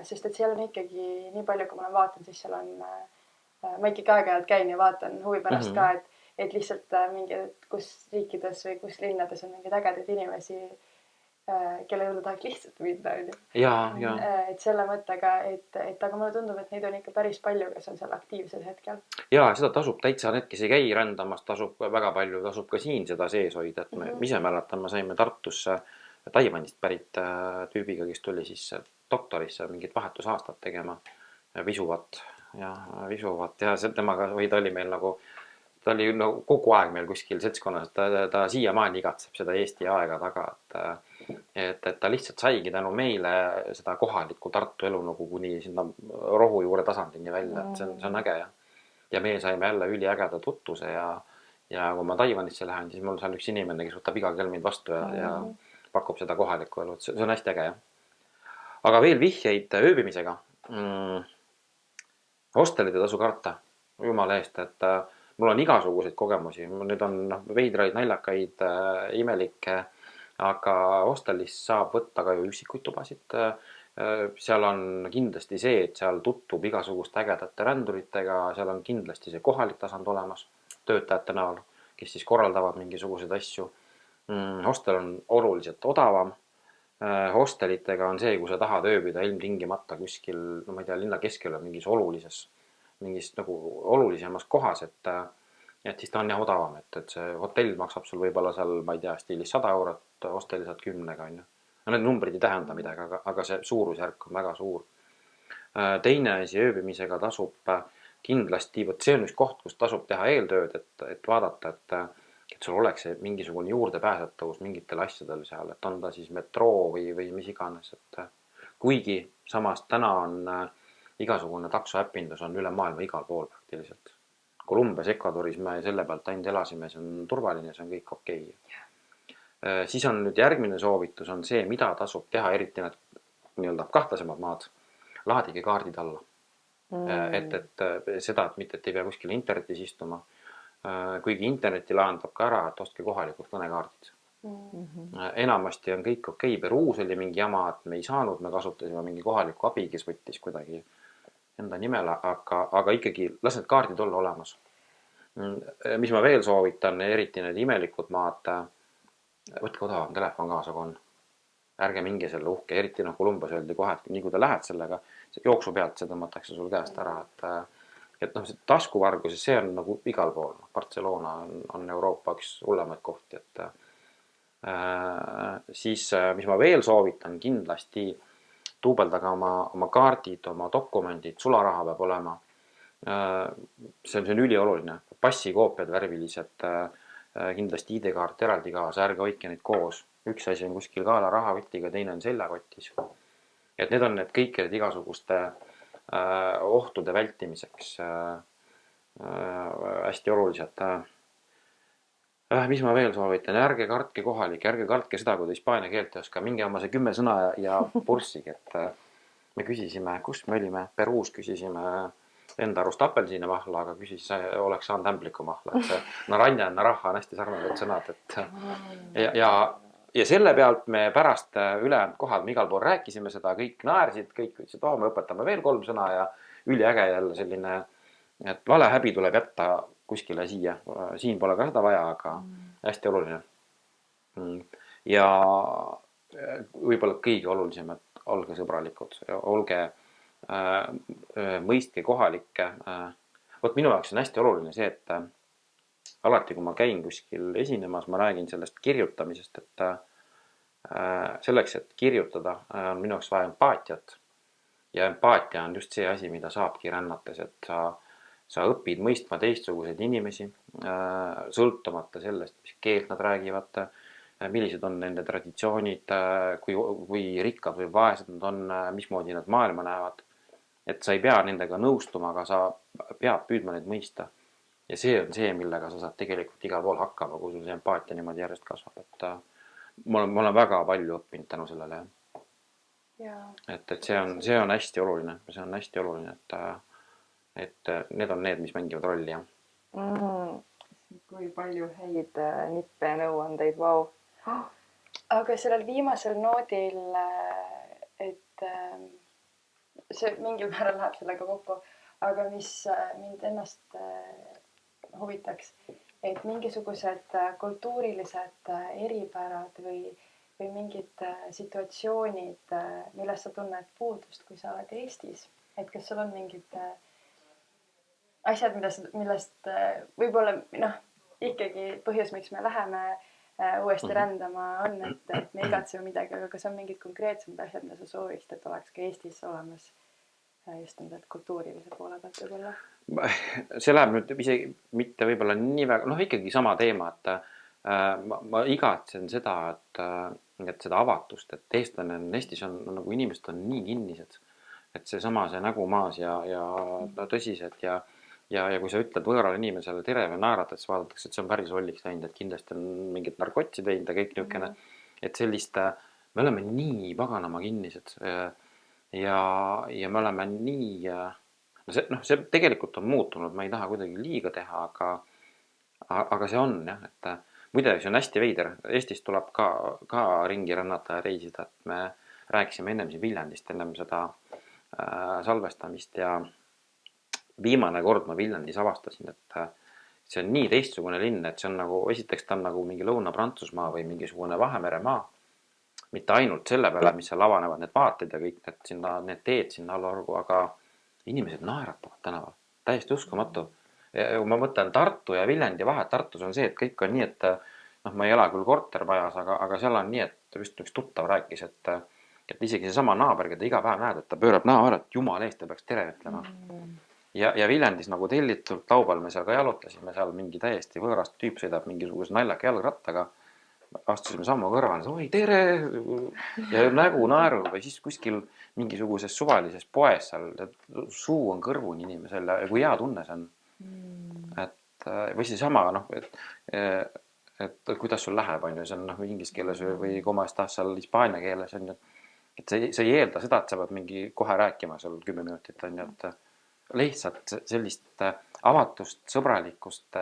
Sest et seal on ikkagi nii palju, kui ma olen vaatan, siis seal on, ma ikkagi aeg-ajalt käin ja vaatan huvi pärast ka, et lihtsalt mingid, kus riikides või kus linnades on mingid ägedaid inimesi, kelle juurde tahaks lihtsalt minna. Ja. Et selle mõttega, et aga mulle tundub, et neid on ikka päris palju, kes on seal aktiivsel hetkel. Ja seda tasub täitsa, need, kes ei käi rändamas, tasub väga palju, tasub ka siin seda sees hoida. Et me ise mäletan, me saime Tartusse Taiwanist pärit tüübiga, kes tuli siis doktorisse mingit vahetusaastat tegema visuvat ja temaga ta oli meil ta oli kogu aeg meil kuskil seltskonnas, ta siiamaani igatseb seda Eesti aega taga, et ta lihtsalt saigi tänu meile seda kohalikku Tartu elu kuni sinna rohu juure tasandini välja, et see on äge ja meie saime jälle üliägeda tutvuse ja kui ma Taiwanisse lähen, siis mul seal üks inimene, kes võtab iga kell mind vastu ja pakub seda kohalikku elu, et see on hästi äge jah. Aga veel vihjeid ööbimisega. Hostelid ei tasu karta, jumala eest, et mul on igasuguseid kogemusi. Nüüd on veidraid, naljakaid, imelikke, aga hostelis saab võtta ka ju üksikuid tubasid. Seal on kindlasti see, et seal tuttub igasugust ägedate ränduritega, seal on kindlasti see kohalik tasand olemas töötajate näol, kes siis korraldavad mingisuguseid asju. Hostel on oluliselt odavam. Hostelitega on see, kui sa tahad ööbida ilmtingimata kuskil, ma ei tea, linna keskel on mingis olulisemas kohas, et siis ta on jah odavam, et see hotell maksab sul võib-olla seal, ma ei tea, stiilis 100 eurot, hostelli saad 10-ga on ju. Need numbrid ei tähenda midagi, aga see suurusjärk on väga suur. Teine asi ööbimisega tasub kindlasti, see on üks koht, kus tasub teha eeltööd, et vaadata, et sul oleks mingisugune juurdepääsetavus mingitele asjadele seal, et on ta siis metroo või mis iganes. Kuigi samas täna on igasugune taksoäpindus on üle maailma igal pool praktiliselt. Kolumbias, Ecuadoris me selle pealt ainult elasime, see on turvaline, see on kõik okei. Siis on nüüd järgmine soovitus on see, mida tasub teha, eriti need nii-öelda kahtlasemad maad, laadige kaardid alla. Et seda, et mitte, et ei pea kuskil internetis istuma. Kuigi interneti lahendab ka ära, et ostke kohalikud kõnekaardid. Enamasti on kõik okei. Peruus oli mingi jama, et me ei saanud, me kasutasime mingi kohaliku abi, kes võttis kuidagi enda nimele, aga ikkagi las need kaardid olla olemas. Mis ma veel soovitan, eriti need imelikud maad, võtke odavam telefon kaasa, kui on. Ärge minge selle uhke, eriti Kolumbias öeldi kohe, et nii kui te lähed sellega, jooksu pealt see tõmmatakse sul käest ära, et see taskuvarguses, see on igal pool. Barcelona on Euroopa üks hullemaid kohti, et siis, mis ma veel soovitan, kindlasti tuubeldaga oma kaardid, oma dokumendid, sularaha peab olema. See on ülioluline. Passikoopiad värvilised, kindlasti ID-kaart eraldi kaasa, ärge hoidke neid koos. Üks asi on kuskil kaela rahakotiga, teine on seljakotis. Et need on need kõik igasuguste ohtude vältimiseks hästi olulised. Mis ma veel soovitan, ärge kartke kohalik, ärge kartke seda, kui te hispaania keelt ei oska, minge oma see 10 sõna ja purssige, et me küsisime, kus me olime, Peruus küsisime enda arust apelsiinimahla, aga oleks saanud ämblikumahla, et see naranja ja naraha on hästi sarnased sõnad, et ja selle pealt me pärast ülejäänud kohad, me igal pool rääkisime seda, kõik naersid, kõik ütlesid, me õpetame veel 3 sõna ja üliäge jälle selline, et vale häbi tuleb jätta kuskile siia, siin pole ka seda vaja, aga hästi oluline. Ja võib-olla kõige olulisem, et olge sõbralikud, olge mõistke kohalikke. Vot minu jaoks on hästi oluline see, et alati kui ma käin kuskil esinemas, ma räägin sellest kirjutamisest, et selleks, et kirjutada, on minu jaoks vaja empaatiat. Ja empaatia on just see asi, mida saabki rännates, et sa õpid mõistma teistsuguseid inimesi, sõltumata sellest, mis keelt nad räägivad, millised on nende traditsioonid, kui rikkad või vaesed nad on, mismoodi nad maailma näevad. Et sa ei pea nendega nõustuma, aga sa pead püüdma neid mõista. Ja see on see, millega sa saad tegelikult igal pool hakkama, kui sul see empaatia niimoodi järjest kasvab. Et ma olen väga palju õppinud tänu sellele. Et see on hästi oluline. See on hästi oluline, et need on need, mis mängivad rolli. Kui palju häid nippe ja nõuandeid, vau. Aga sellel viimasel noodil, et see mingil määral läheb sellega kokku, aga mis mind ennast huvitaks, et mingisugused kultuurilised eripärad või mingid situatsioonid, millest sa tunned puudust, kui sa oled Eestis, et kas sul on mingid asjad, millest võib-olla ikkagi põhjus, miks me läheme uuesti rändama on, et me igatseme midagi, aga kas on mingid konkreetsemad asjad, mida sa sooviksid, et oleks ka Eestis olemas just nendelt kultuurilise poole pealt võib-olla? See läheb nüüd isegi mitte võib-olla nii väga, ikkagi sama teema, et ma igatsen seda, et seda avatust, et eestlane on Eestis on nagu inimesed on nii kinnised, et see nägu maas ja tõsised ja kui sa ütled võõrale inimesele tere või naerad, et siis vaadatakse, et see on päris lolliks läinud, et kindlasti on mingit narkotsi teinud ja kõik niisugune, et sellist, me oleme nii paganama kinnised ja me oleme nii, see tegelikult on muutunud, ma ei taha kuidagi liiga teha, aga see on jah, et muide, see on hästi veider, Eestis tuleb ka ringi rännata ja reisida, et me rääkisime ennem siin Viljandist, ennem seda salvestamist ja viimane kord ma Viljandis avastasin, et see on nii teistsugune linn, et see on nagu, esiteks ta on nagu mingi Lõuna-Prantsusmaa või mingisugune Vahemeremaa, mitte ainult selle peale, mis seal avanevad need vaated ja kõik need teed sinna allaorgu, aga inimesed naeratavad tänaval, täiesti uskumatu. Ja ma mõtlen Tartu ja Viljandi vahet, Tartus on see, et kõik on nii, et ma ei ela küll kortermajas, aga seal on nii, et just üks tuttav rääkis, et isegi see sama naaber, keda iga päev näed, et ta pöörab näo ära, et jumala eest ta peaks tere ütlema. Ja Viljandis nagu tellitult laubal me seal ka jalutasime, seal mingi täiesti võõrast tüüp sõidab mingisuguse naljaka jalgrattaga, astusime sammu kõrval, oi tere ja nägu naerul või siis kuskil mingisuguses suvalises poes seal, suu on kõrvuni inimesel ja kui hea tunne see on. Et või siis sama, et kuidas sul läheb, see on inglis keeles või como estás seal hispaania keeles on ju, et see ei eelda seda, et sa pead mingi kohe rääkima seal 10 minutit on ju, et lihtsalt sellist avatust, sõbralikkust,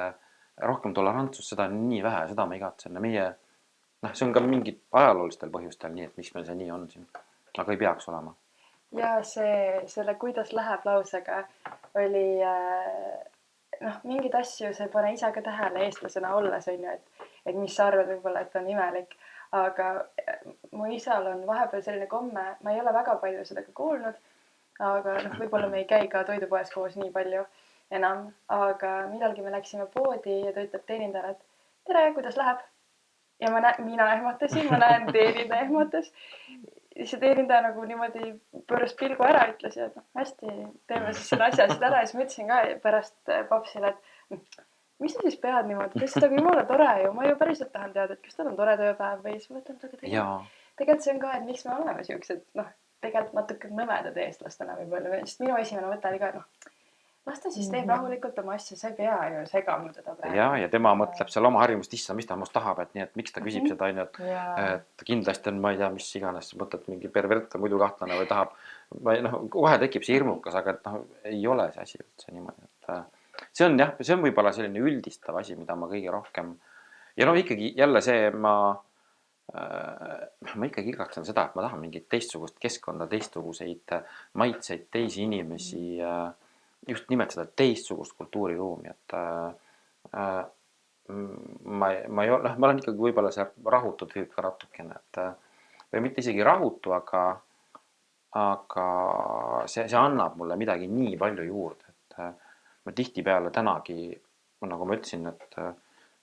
rohkem tolerantsust, seda on nii vähe, seda ma igatsen ja meie, see on ka mingid ajaloolistel põhjustel nii, et miks meil see nii on siin, aga ei peaks olema. Ja selle kuidas läheb lausega oli mingid asju, see pane ise ka tähele eestlasena olles on ju, et mis sa arvad võib-olla, et on imelik, aga mu isal on vahepeal selline komme, ma ei ole väga palju seda ka kuulnud, aga võib-olla me ei käi ka toidupoes koos nii palju enam, aga millalgi me läksime poodi ja ta ütleb teenindajale, et tere, kuidas läheb? Ja mina ehmatasin, ma näen teenindaja ehmatas. See teenindaja nagu niimoodi pööras pilgu ära, ütles, et hästi, teeme siis selle asja ära ja siis ma ütlesin ka pärast papsile, et mis sa siis pead niimoodi, ta ütles, aga jumala tore ju, ma ju päriselt tahan teada, et kas tal on tore tööpäev või siis mõtlen, aga tegelikult see on ka, et miks me oleme siuksed, tegelikult natuke nõmedad eestlastena võib-olla, sest minu esimene mõte oli ka, las las ta siis teeb rahulikult oma asja, sa ei pea ju segama teda praegu. ja tema mõtleb seal oma harjumust, issa, mis ta must tahab, et nii, et miks ta küsib seda, on ju, et kindlasti on, ma ei tea, mis iganes mõtled, mingi pervert on muidu kahtlane või tahab, kohe tekib see hirmukas, aga et ei ole see asi üldse niimoodi, et see on jah, see on võib-olla selline üldistav asi, mida ma kõige rohkem ja ikkagi jälle see, ma ikkagi igatsen seda, et ma tahan mingit teistsugust keskkonda, teistsuguseid maitseid, teisi inimesi, just nimelt seda teistsugust kultuuriruumi, et ma ei ole, ma olen ikkagi võib-olla see rahutu tüüp ka natukene, et või mitte isegi rahutu, aga see annab mulle midagi nii palju juurde, et ma tihtipeale tänagi, nagu ma ütlesin, et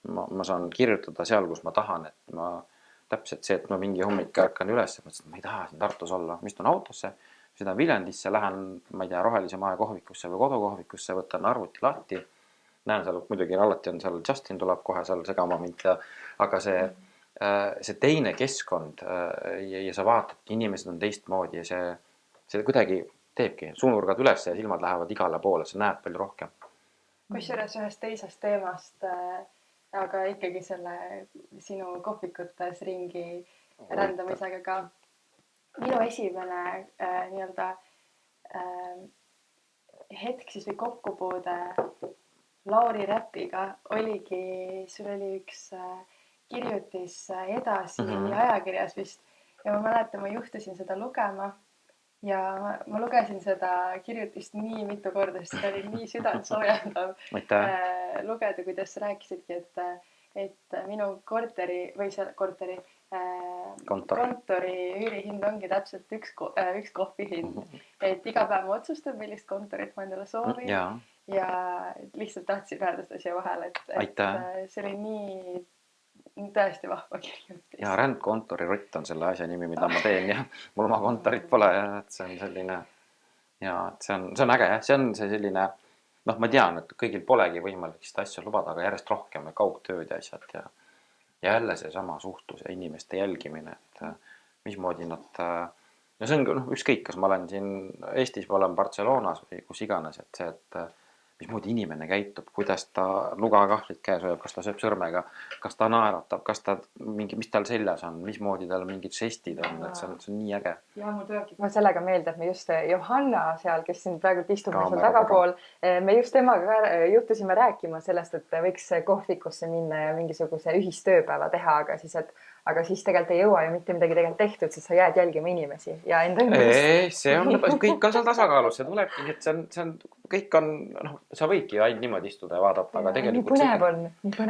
ma saan kirjutada seal, kus ma tahan, et ma täpselt see, et ma mingi hommik ärkan üles, mõtlesin, et ma ei taha siin Tartus olla, ma istun autosse, sõidan Viljandisse, lähen, ma ei tea, Rohelise Maja kohvikusse või kodukohvikusse, võtan arvuti lahti, näen seal, muidugi alati on seal Justin tuleb kohe seal segama mind, aga see teine keskkond ja sa vaatad, inimesed on teistmoodi ja see kuidagi teebki, suunurgad üles ja silmad lähevad igale poole, sa näed palju rohkem. Kusjuures ühest teisest teemast, aga ikkagi selle sinu kohvikutes ringi rändamisega ka. Minu esimene nii-öelda hetk siis või kokkupuude Lauri Räpiga oligi, sul oli üks kirjutis Edasi ajakirjas vist ja ma mäletan, ma juhtusin seda lugema ja ma lugesin seda kirjutist nii mitu korda, sest ta oli nii südantsoojendav lugeda, kuidas sa rääkisidki, et minu korteri või seal korteri kontori üürihind ongi täpselt üks kohvi hind. Et iga päev ma otsustan, millist kontorit ma endale soovin ja lihtsalt tahtsin öelda seda siia vahele, et see oli nii tõesti vahva kirjutis. Ja rändkontori rott on selle asja nimi, mida ma teen ja mul oma kontorit pole ja et see on selline ja et see on äge jah, see on see selline ma tean, et kõigil polegi võimalik seda asja lubada, aga järjest rohkem kaugtööd ja asjad ja jälle seesama suhtlus ja inimeste jälgimine, et mismoodi nad ja see on ükskõik, kas ma olen siin Eestis või olen Barcelonas või kus iganes, et see, et mismoodi inimene käitub, kuidas ta nugakahvlit käes hoiab, kas ta sööb sõrmega, kas ta naeratab, kas ta mis tal seljas on, mismoodi tal mingid žestid on, et see on nii äge. Ja mul tulebki kohe sellega meelde, et me just Johanna seal, kes siin praegu istub seal tagapool, me just temaga juhtusime rääkima sellest, et võiks kohvikusse minna ja mingisuguse ühistööpäeva teha, aga siis tegelikult ei jõua ju mitte midagi tegelikult tehtud, siis sa jääd jälgima inimesi ja enda ümbrust. See on, kõik on seal tasakaalus, see tulebki, et see on, kõik on, sa võidki ainult niimoodi istuda ja vaadata, aga tegelikult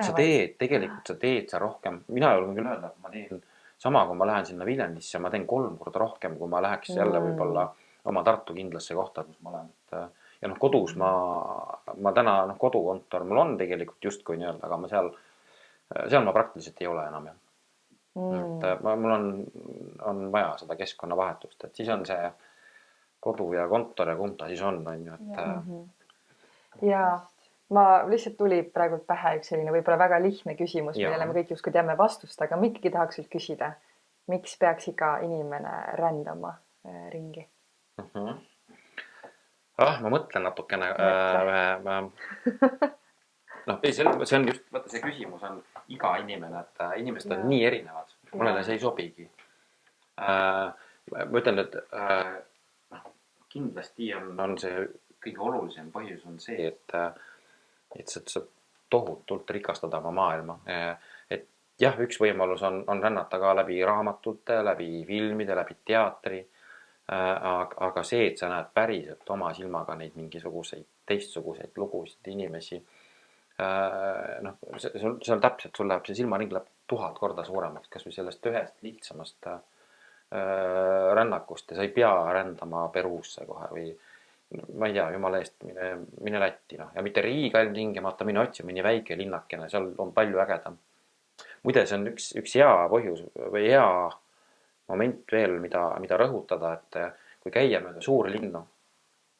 sa teed sa rohkem. Mina julgen küll öelda, et ma teen sama, kui ma lähen sinna Viljandisse, ma teen 3 korda rohkem, kui ma läheks jälle võib-olla oma Tartu kindlasse kohta, kus ma olen. Ja kodus ma täna, kodukontor mul on tegelikult justkui nii öelda, aga ma seal ma praktiliselt ei ole enam. Et mul on vaja seda keskkonnavahetust, et siis on see kodu ja kontor ja kumb ta siis on ju, et ja ma lihtsalt tuli praegu pähe üks selline võib-olla väga lihtne küsimus, millele me kõik justkui teame vastust, aga ma ikkagi tahaks sult küsida, miks peaks iga inimene rändama ringi? Ma mõtlen natukene see on just, vaata see küsimus on iga inimene, et inimesed on nii erinevad, mulle see ei sobigi. Ma ütlen, et kindlasti on see kõige olulisem põhjus on see, et sa tohutult rikastada oma maailma. Et jah, üks võimalus on rännata ka läbi raamatute, läbi filmide, läbi teatri, aga see, et sa näed päriselt oma silmaga neid mingisuguseid teistsuguseid lugusid inimesi, see on täpselt, sul läheb see silmaring läheb 1000 korda suuremaks, kas või sellest ühest lihtsamast rännakust ja sa ei pea rändama Peruusse kohe või ma ei tea, jumala eest, mine Lätti ja mitte Riiga tingimata, mine otsi mõni väike linnakene, seal on palju ägedam. Muide, see on üks hea põhjus või hea moment veel, mida rõhutada, et kui käia mööda suurlinnu,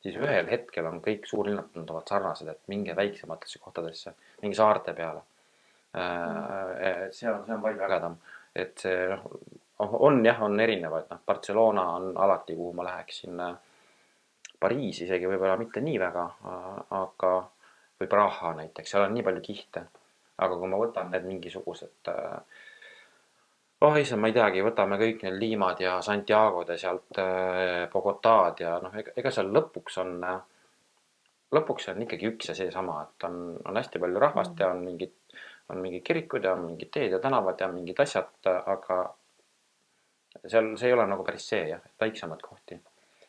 siis ühel hetkel on kõik suurlinnad tunduvad sarnased, et minge väiksematesse kohtadesse, mingi saarte peale. See on palju ägedam, et see on erinevaid. Barcelona on alati, kuhu ma läheksin. Pariis isegi võib-olla mitte nii väga, aga või Praha näiteks, seal on nii palju kihte. Aga kui ma võtan need mingisugused oh issand, ma ei teagi, võtame kõik need Limad ja Santiago'd ja sealt Bogotad ja noh, ega seal lõpuks on ikkagi üks ja seesama, et on hästi palju rahvast ja on mingid kirikud ja mingid teed ja tänavad ja mingid asjad, aga seal see ei ole nagu päris see jah, väiksemad kohti.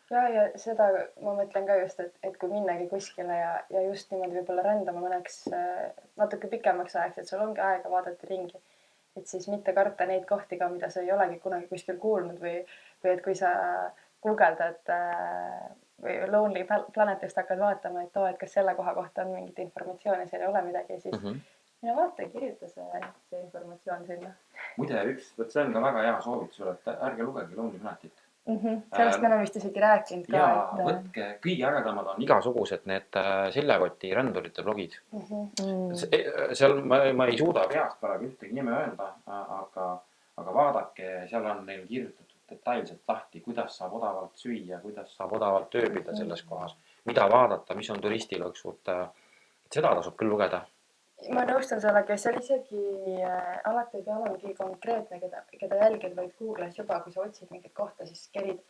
Ja seda ma mõtlen ka just, et kui minnagi kuskile ja just niimoodi võib-olla rändama mõneks natuke pikemaks ajaks, et sul ongi aega vaadata ringi. Et siis mitte karta neid kohti ka, mida sa ei olegi kunagi kuskil kuulnud või et kui sa guugeldad või Lonely Planetist hakkad vaatama, et et kas selle koha kohta on mingit informatsiooni, seal ei ole midagi, siis mine vaata ja kirjuta see informatsioon sinna. Muide, see on ka väga hea soovitus, et ärge lugege Lonely Planetit. Sellest me oleme vist isegi rääkinud ka. Ja võtke, kõige ägedamad on igasugused need Sillekoti rändurite blogid. Seal ma ei suuda peast praegu ühtegi nime öelda, aga vaadake, seal on neil kirjutatud detailselt lahti, kuidas saab odavalt süüa, kuidas saab odavalt ööbida selles kohas, mida vaadata, mis on turistilõksud. Seda tasub küll lugeda. Ma nõustun sellega, seal isegi alati ei pea olemegi konkreetne, keda jälgid, vaid Google'is juba, kui sa otsid mingit kohta, siis kerid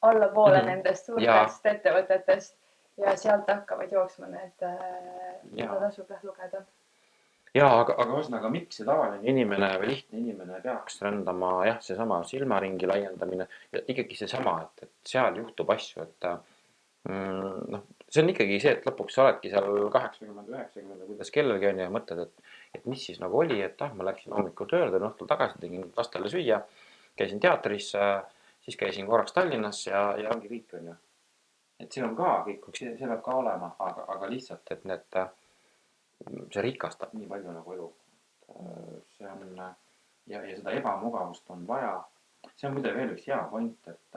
allapoole nendest suurtest ettevõtetest ja sealt hakkavad jooksma need, mida tasub lugeda. Ja, aga ühesõnaga, miks see tavaline inimene või lihtne inimene peaks rändama, jah, seesama silmaringi laiendamine ja ikkagi seesama, et seal juhtub asju, et noh, see on ikkagi see, et lõpuks sa oledki seal 80-90, kuidas kellelgi on ja mõtled, et mis siis nagu oli, et ma läksin hommikul tööle, tulin õhtul tagasi, tegin lastele süüa, käisin teatris, siis käisin korraks Tallinnas ja ongi kõik on ju. Et see on ka kõik, see peab ka olema, aga lihtsalt, et see rikastab nii palju nagu elu. See on, ja seda ebamugavust on vaja. See on muide veel üks hea point, et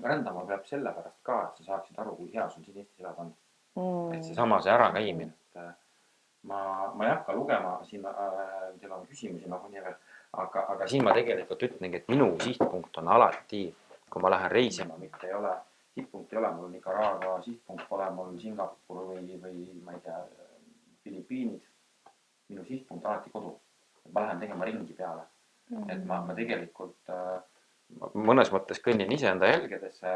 rändama peab selle pärast ka, et sa saaksid aru, kui hea sul siin Eestis elada on. Et seesama see ära käimine. Ma ei hakka lugema, siin teil on küsimusi nagu nii veel, aga siin ma tegelikult ütlengi, et minu sihtpunkt on alati, kui ma lähen reisima, mitte ei ole, sihtpunkt ei ole mul Nicaragua, sihtpunkt pole mul Singapur või ma ei tea, Filipiinid. Minu sihtpunkt alati kodu. Ma lähen tegema ringi peale. Et ma tegelikult mõnes mõttes kõnnin iseenda jälgedesse,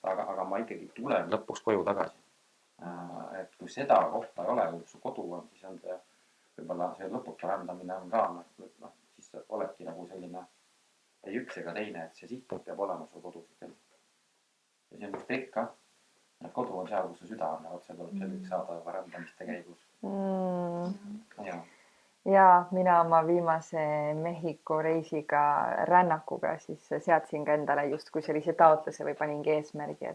aga ma ikkagi tulen lõpuks koju tagasi. Et kui seda kohta ei ole, kui su kodu on, siis on see võib-olla see lõputu rändamine on ka, siis oledki nagu selline ei üks ega teine, et see sihtpunkt peab olema su kodus. Ja see on just trikk ka, et kodu on seal, kus su süda on, see tuleb selgeks saada rändamiste käigus. Ja mina oma viimase Mehhiko reisiga rännakuga siis seadsin ka endale justkui sellise taotluse või paningi eesmärgi,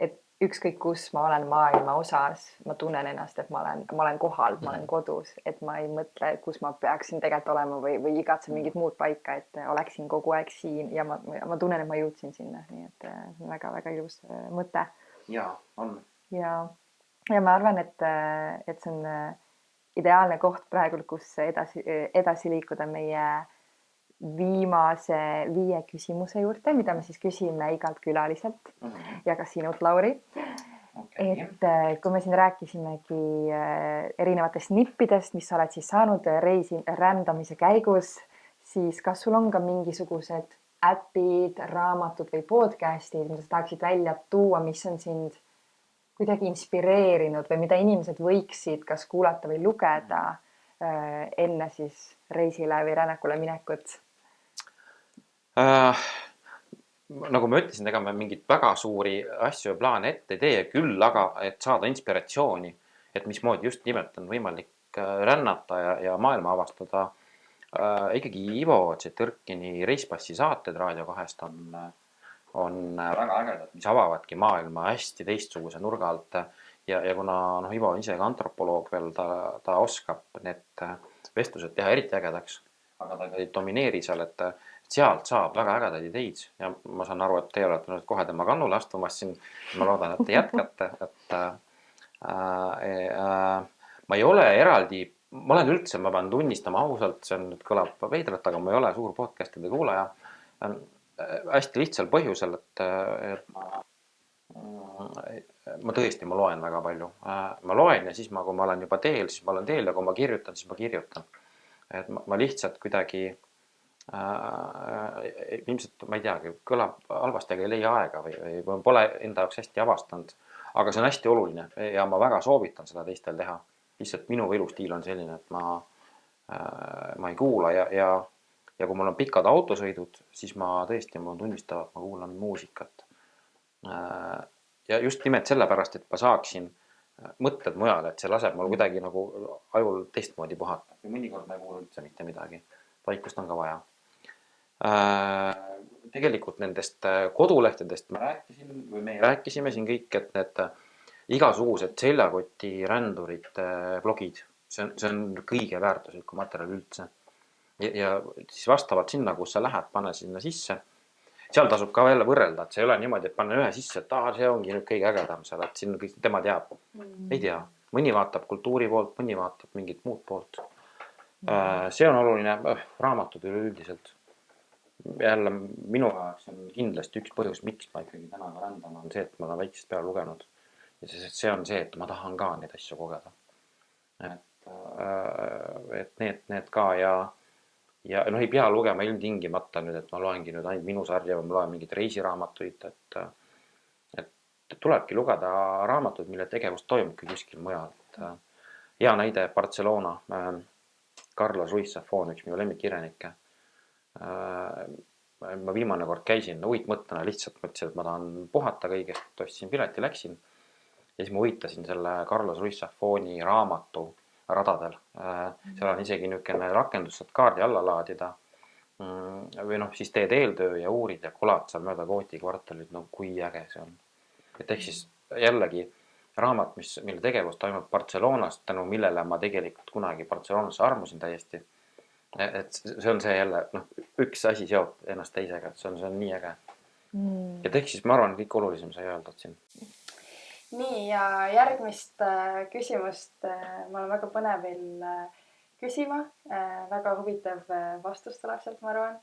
et ükskõik kus ma olen maailma osas, ma tunnen ennast, et ma olen kohal, ma olen kodus, et ma ei mõtle, kus ma peaksin tegelikult olema või igatsen mingit muud paika, et oleksin kogu aeg siin ja ma tunnen, et ma jõudsin sinna, nii et see on väga-väga ilus mõte. Ja, on. Ja ma arvan, et see on ideaalne koht praegu, kus edasi liikuda meie viimase 5 küsimuse juurde, mida me siis küsime igalt külaliselt ja ka sinult, Lauri. Okay. Et kui me siin rääkisimegi erinevatest nippidest, mis sa oled siis saanud rändamise käigus, siis kas sul on ka mingisugused äpid, raamatud või podcastid, mida sa tahaksid välja tuua, mis on sind kuidagi inspireerinud või mida inimesed võiksid kas kuulata või lugeda enne siis reisile või rännakule minekut? Nagu ma ütlesin, ega me mingit väga suuri asju ja plaane ette ei tee, küll aga, et saada inspiratsiooni, et mismoodi just nimelt on võimalik rännata ja maailma avastada. Ikkagi Ivo Tšetõrkini Reispassi saated Raadio 2-st on väga ägedad, mis avavadki maailma hästi teistsuguse nurga alt ja kuna Ivo on ise ka antropoloog veel, ta oskab need vestlused teha eriti ägedaks, aga ta ei domineeri seal, et sealt saab väga ägedaid ideid ja ma saan aru, et te olete nüüd kohe tema kannule astumas siin, ma loodan, et te jätkate, et ma ei ole eraldi, ma olen üldse, ma pean tunnistama ausalt, see on nüüd kõlab veidralt, aga ma ei ole suur podcastide kuulaja. hästi lihtsal põhjusel, et ma tõesti, ma loen väga palju. Ma loen ja siis kui ma olen juba teel, siis ma olen teel ja kui ma kirjutan, siis ma kirjutan. Et ma lihtsalt kuidagi ilmselt, ma ei teagi, kõlab halvasti, aga ei leia aega või pole enda jaoks hästi avastanud. Aga see on hästi oluline ja ma väga soovitan seda teistel teha. Lihtsalt minu elustiil on selline, et ma ei kuula ja kui mul on pikad autosõidud, siis ma tõesti, mul on tunnistav, et ma kuulan muusikat. Ja just nimelt sellepärast, et ma saaksin mõtted mujale, et see laseb mul kuidagi nagu ajul teistmoodi puhata. Ja mõnikord ma ei kuule üldse mitte midagi. Vaikust on ka vaja. Tegelikult nendest kodulehtedest ma rääkisin või me rääkisime siin kõik, et need igasugused seljakoti rändurite blogid, see on kõige väärtuslikum materjal üldse. Ja siis vastavalt sinna, kus sa lähed, pane sinna sisse. Seal tasub ka jälle võrrelda, et see ei ole niimoodi, et panna ühe sisse, et see ongi nüüd kõige ägedam seal, et siin kõik tema teab. Ei tea. Mõni vaatab kultuuri poolt, mõni vaatab mingit muud poolt. See on oluline, raamatud üleüldiselt. Jälle minu jaoks on kindlasti üks põhjus, miks ma ikkagi täna ka rändan, on see, et ma olen väiksest peale lugenud. Ja see on see, et ma tahan ka neid asju kogeda. Et need ka ja ei pea lugema ilmtingimata nüüd, et ma loengi nüüd ainult minu sarja või ma loen mingid reisiraamatuid, et tulebki lugeda raamatud, mille tegevus toimubki kuskil mujal. Hea näide Barcelona, Carlos Ruiz Zafón, üks minu lemmikkirjanikke. Ma viimane kord käisin uitmõttena, lihtsalt mõtlesin, et ma tahan puhata kõigest, ostsin pileti, läksin ja siis ma uitasin selle Carlos Ruiz Zafóni raamatu radadel. Seal on isegi niisugune rakendus, saad kaardi alla laadida või siis teed eeltöö ja uurid ja kolad seal mööda Gooti kvartalit, kui äge see on. Et ehk siis jällegi raamat, mille tegevus toimub Barcelonast, tänu millele ma tegelikult kunagi Barcelonasse armusin täiesti. Et see on see jälle, üks asi seob ennast teisega, et see on nii äge. Ja ehk siis ma arvan, kõik olulisem sai öeldud siin. Nii ja järgmist küsimust ma olen väga põnevil küsima. Väga huvitav vastus tuleb sealt, ma arvan.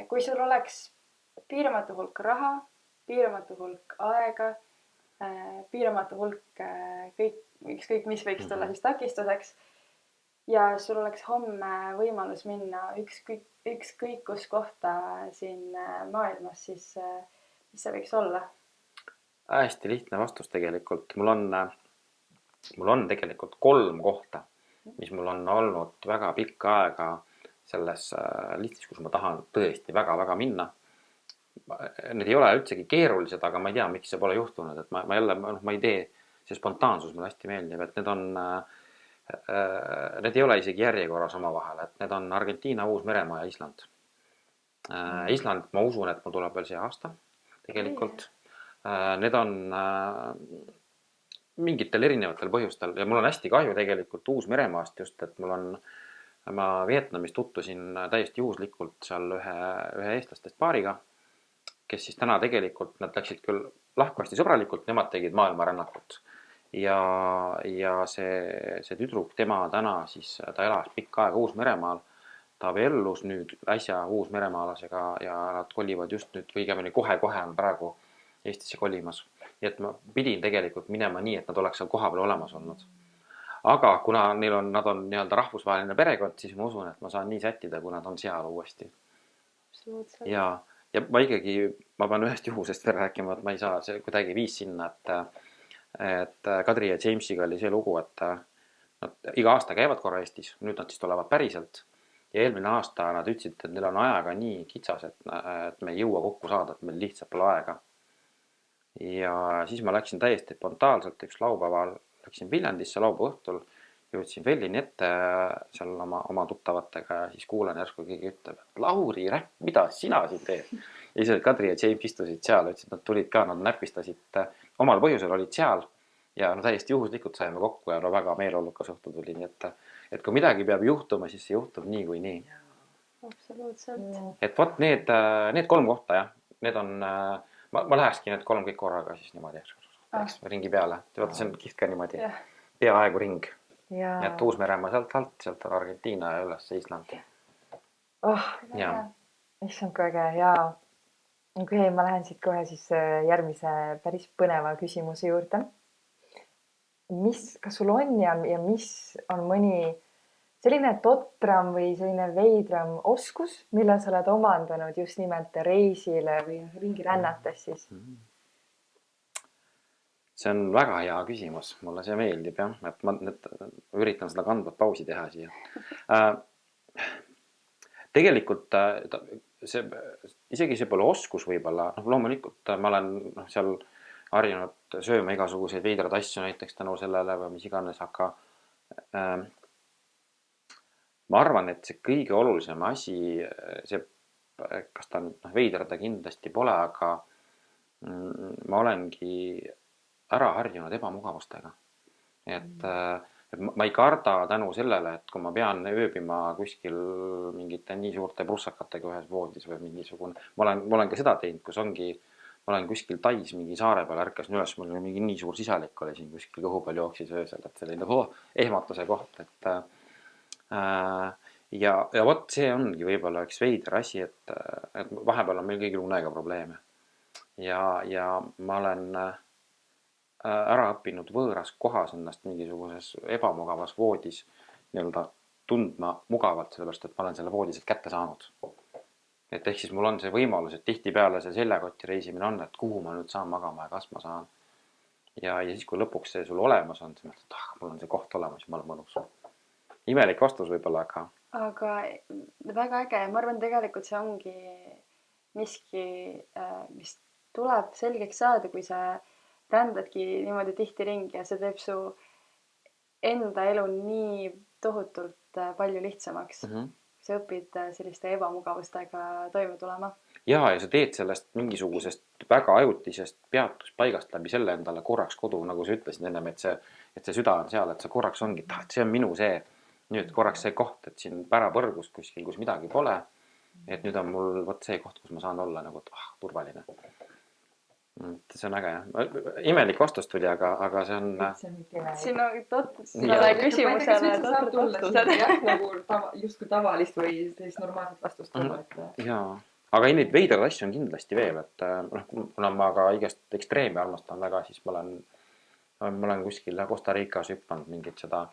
Kui sul oleks piiramatu hulk raha, piiramatu hulk aega, piiramatu hulk ükskõik mis võiks tulla siis takistuseks ja sul oleks homme võimalus minna ükskõik kus kohta siin maailmas, siis mis see võiks olla? Hästi lihtne vastus tegelikult. Mul on tegelikult 3 kohta, mis mul on olnud väga pikka aega selles listis, kus ma tahan tõesti väga-väga minna. Need ei ole üldsegi keerulised, aga ma ei tea, miks see pole juhtunud. Et ma ei tee, see spontaansus mulle hästi meeldib, et need ei ole isegi järjekorras oma vahel, et need on Argentiina, Uus-Meremaa ja Island. Island, ma usun, et mul tuleb veel see aasta tegelikult. Need on mingitel erinevatel põhjustel ja mul on hästi kahju tegelikult Uus-Meremaast just, et ma Vietnamis tuttusin täiesti juhuslikult seal ühe eestlastest paariga, kes siis täna tegelikult, nad läksid küll lahkvasti sõbralikult, nemad tegid maailmarännakut. Ja see tüdruk, tema täna siis, ta elas pikka aega Uus-Meremaal, ta abiellus nüüd äsja Uus-Meremaalasega ja nad kolivad just nüüd, õigemini kohe on praegu Eestisse kolimas. Nii et ma pidin tegelikult minema nii, et nad oleks seal koha peal olemas olnud. Aga kuna nad on nii-öelda rahvusvaheline perekond, siis ma usun, et ma saan nii sättida, kui nad on seal uuesti. Ja ma pean ühest juhusest veel rääkima, et ma ei saa, see kuidagi viis sinna, et Kadri ja Jamesiga oli see lugu, et nad iga aasta käivad korra Eestis, nüüd nad siis tulevad päriselt ja eelmine aasta nad ütlesid, et neil on ajaga nii kitsas, et me ei jõua kokku saada, et meil lihtsalt pole aega. Ja siis ma läksin täiesti spontaalselt üks laupäeval, läksin Viljandisse laupäeva õhtul, jõudsin Vellini ette seal oma tuttavatega ja siis kuulan järsku keegi ütleb, et Lauri, mida sina siin teed? Ja siis Kadri ja James istusid seal, ütlesid, nad tulid ka, nad näpistasid, omal põhjusel olid seal ja täiesti juhuslikult saime kokku ja väga meeleolukas õhtu tuli. Nii et kui midagi peab juhtuma, siis see juhtub nii kui nii. Absoluutselt. Et võt need 3 kohta, jah, need on, ma lähekski need 3 kõik korraga siis niimoodi ringi peale. Vaata, see on kihvt ka niimoodi, peaaegu ring. Et Uus-Meremaa sealt Argentiina ja üles Island. Oh, ja. issand, kui äge ja okei, ma lähen siit kohe siis järgmise päris põneva küsimuse juurde. Kas sul on ja mis on mõni selline totram või selline veidram oskus, mille sa oled omandanud just nimelt reisile või ringi rännates siis? See on väga hea küsimus, mulle see meeldib jah, et ma nüüd üritan seda kandvat pausi teha siia. Tegelikult isegi see pole oskus võib-olla, loomulikult ma olen seal harjunud sööma igasuguseid veidrad asju näiteks tänu sellele või mis iganes, aga ma arvan, et see kõige olulisem asi, kas ta veidra ta kindlasti pole, aga ma olengi ära harjunud ebamugavustega. Et ma ei karda tänu sellele, et kui ma pean ööbima kuskil mingite nii suurte prussakatega ühes voodis või mingisugune, ma olen ka seda teinud, kus ongi, ma olen kuskil Tais mingi saare peal, ärkasin üles, mul mingi nii suur sisalik oli siin kuskil kõhu peal jooksis öösel, et selline ehmatuse koht, et ja vot see ongi võib-olla üks veider asi, et vahepeal on meil kõigil unega probleeme ja ma olen ära õppinud võõras kohas ennast mingisuguses ebamugavas voodis nii-öelda tundma mugavalt, sellepärast et ma olen selle voodi sealt kätte saanud. Et ehk siis mul on see võimalus, et tihtipeale see seljakoti reisimine on, et kuhu ma nüüd saan magama ja kas ma saan. Ja siis, kui lõpuks see sul olemas on, siis mõtled, et mul on see koht olemas ja ma olen mõnus. Imelik vastus võib-olla, aga väga äge. Ma arvan, tegelikult see ongi miski, mis tuleb selgeks saada, kui sa rändadki niimoodi tihti ringi ja see teeb su enda elu nii tohutult palju lihtsamaks. Sa õpid selliste ebamugavustega toime tulema. Ja sa teed sellest mingisugusest väga ajutisest peatuspaigast läbi selle endale korraks kodu, nagu sa ütlesid ennem, et see süda on seal, et sa korraks ongi, et see on minu see, nüüd korraks see koht, et siin pärapõrgus kuskil, kus midagi pole, et nüüd on mul võt see koht, kus ma saan olla nagu turvaline. See on äge jah. Imelik vastus tuli, aga see on... Siin on sellele küsimusele vastused. Nagu just kui tavalist või sellist normaalset vastust tulla. Jaa, aga neid veidrad asju on kindlasti veel, et kuna ma ka igast ekstreemi armastan väga, siis ma olen kuskil Costa Ricas hüppanud mingit seda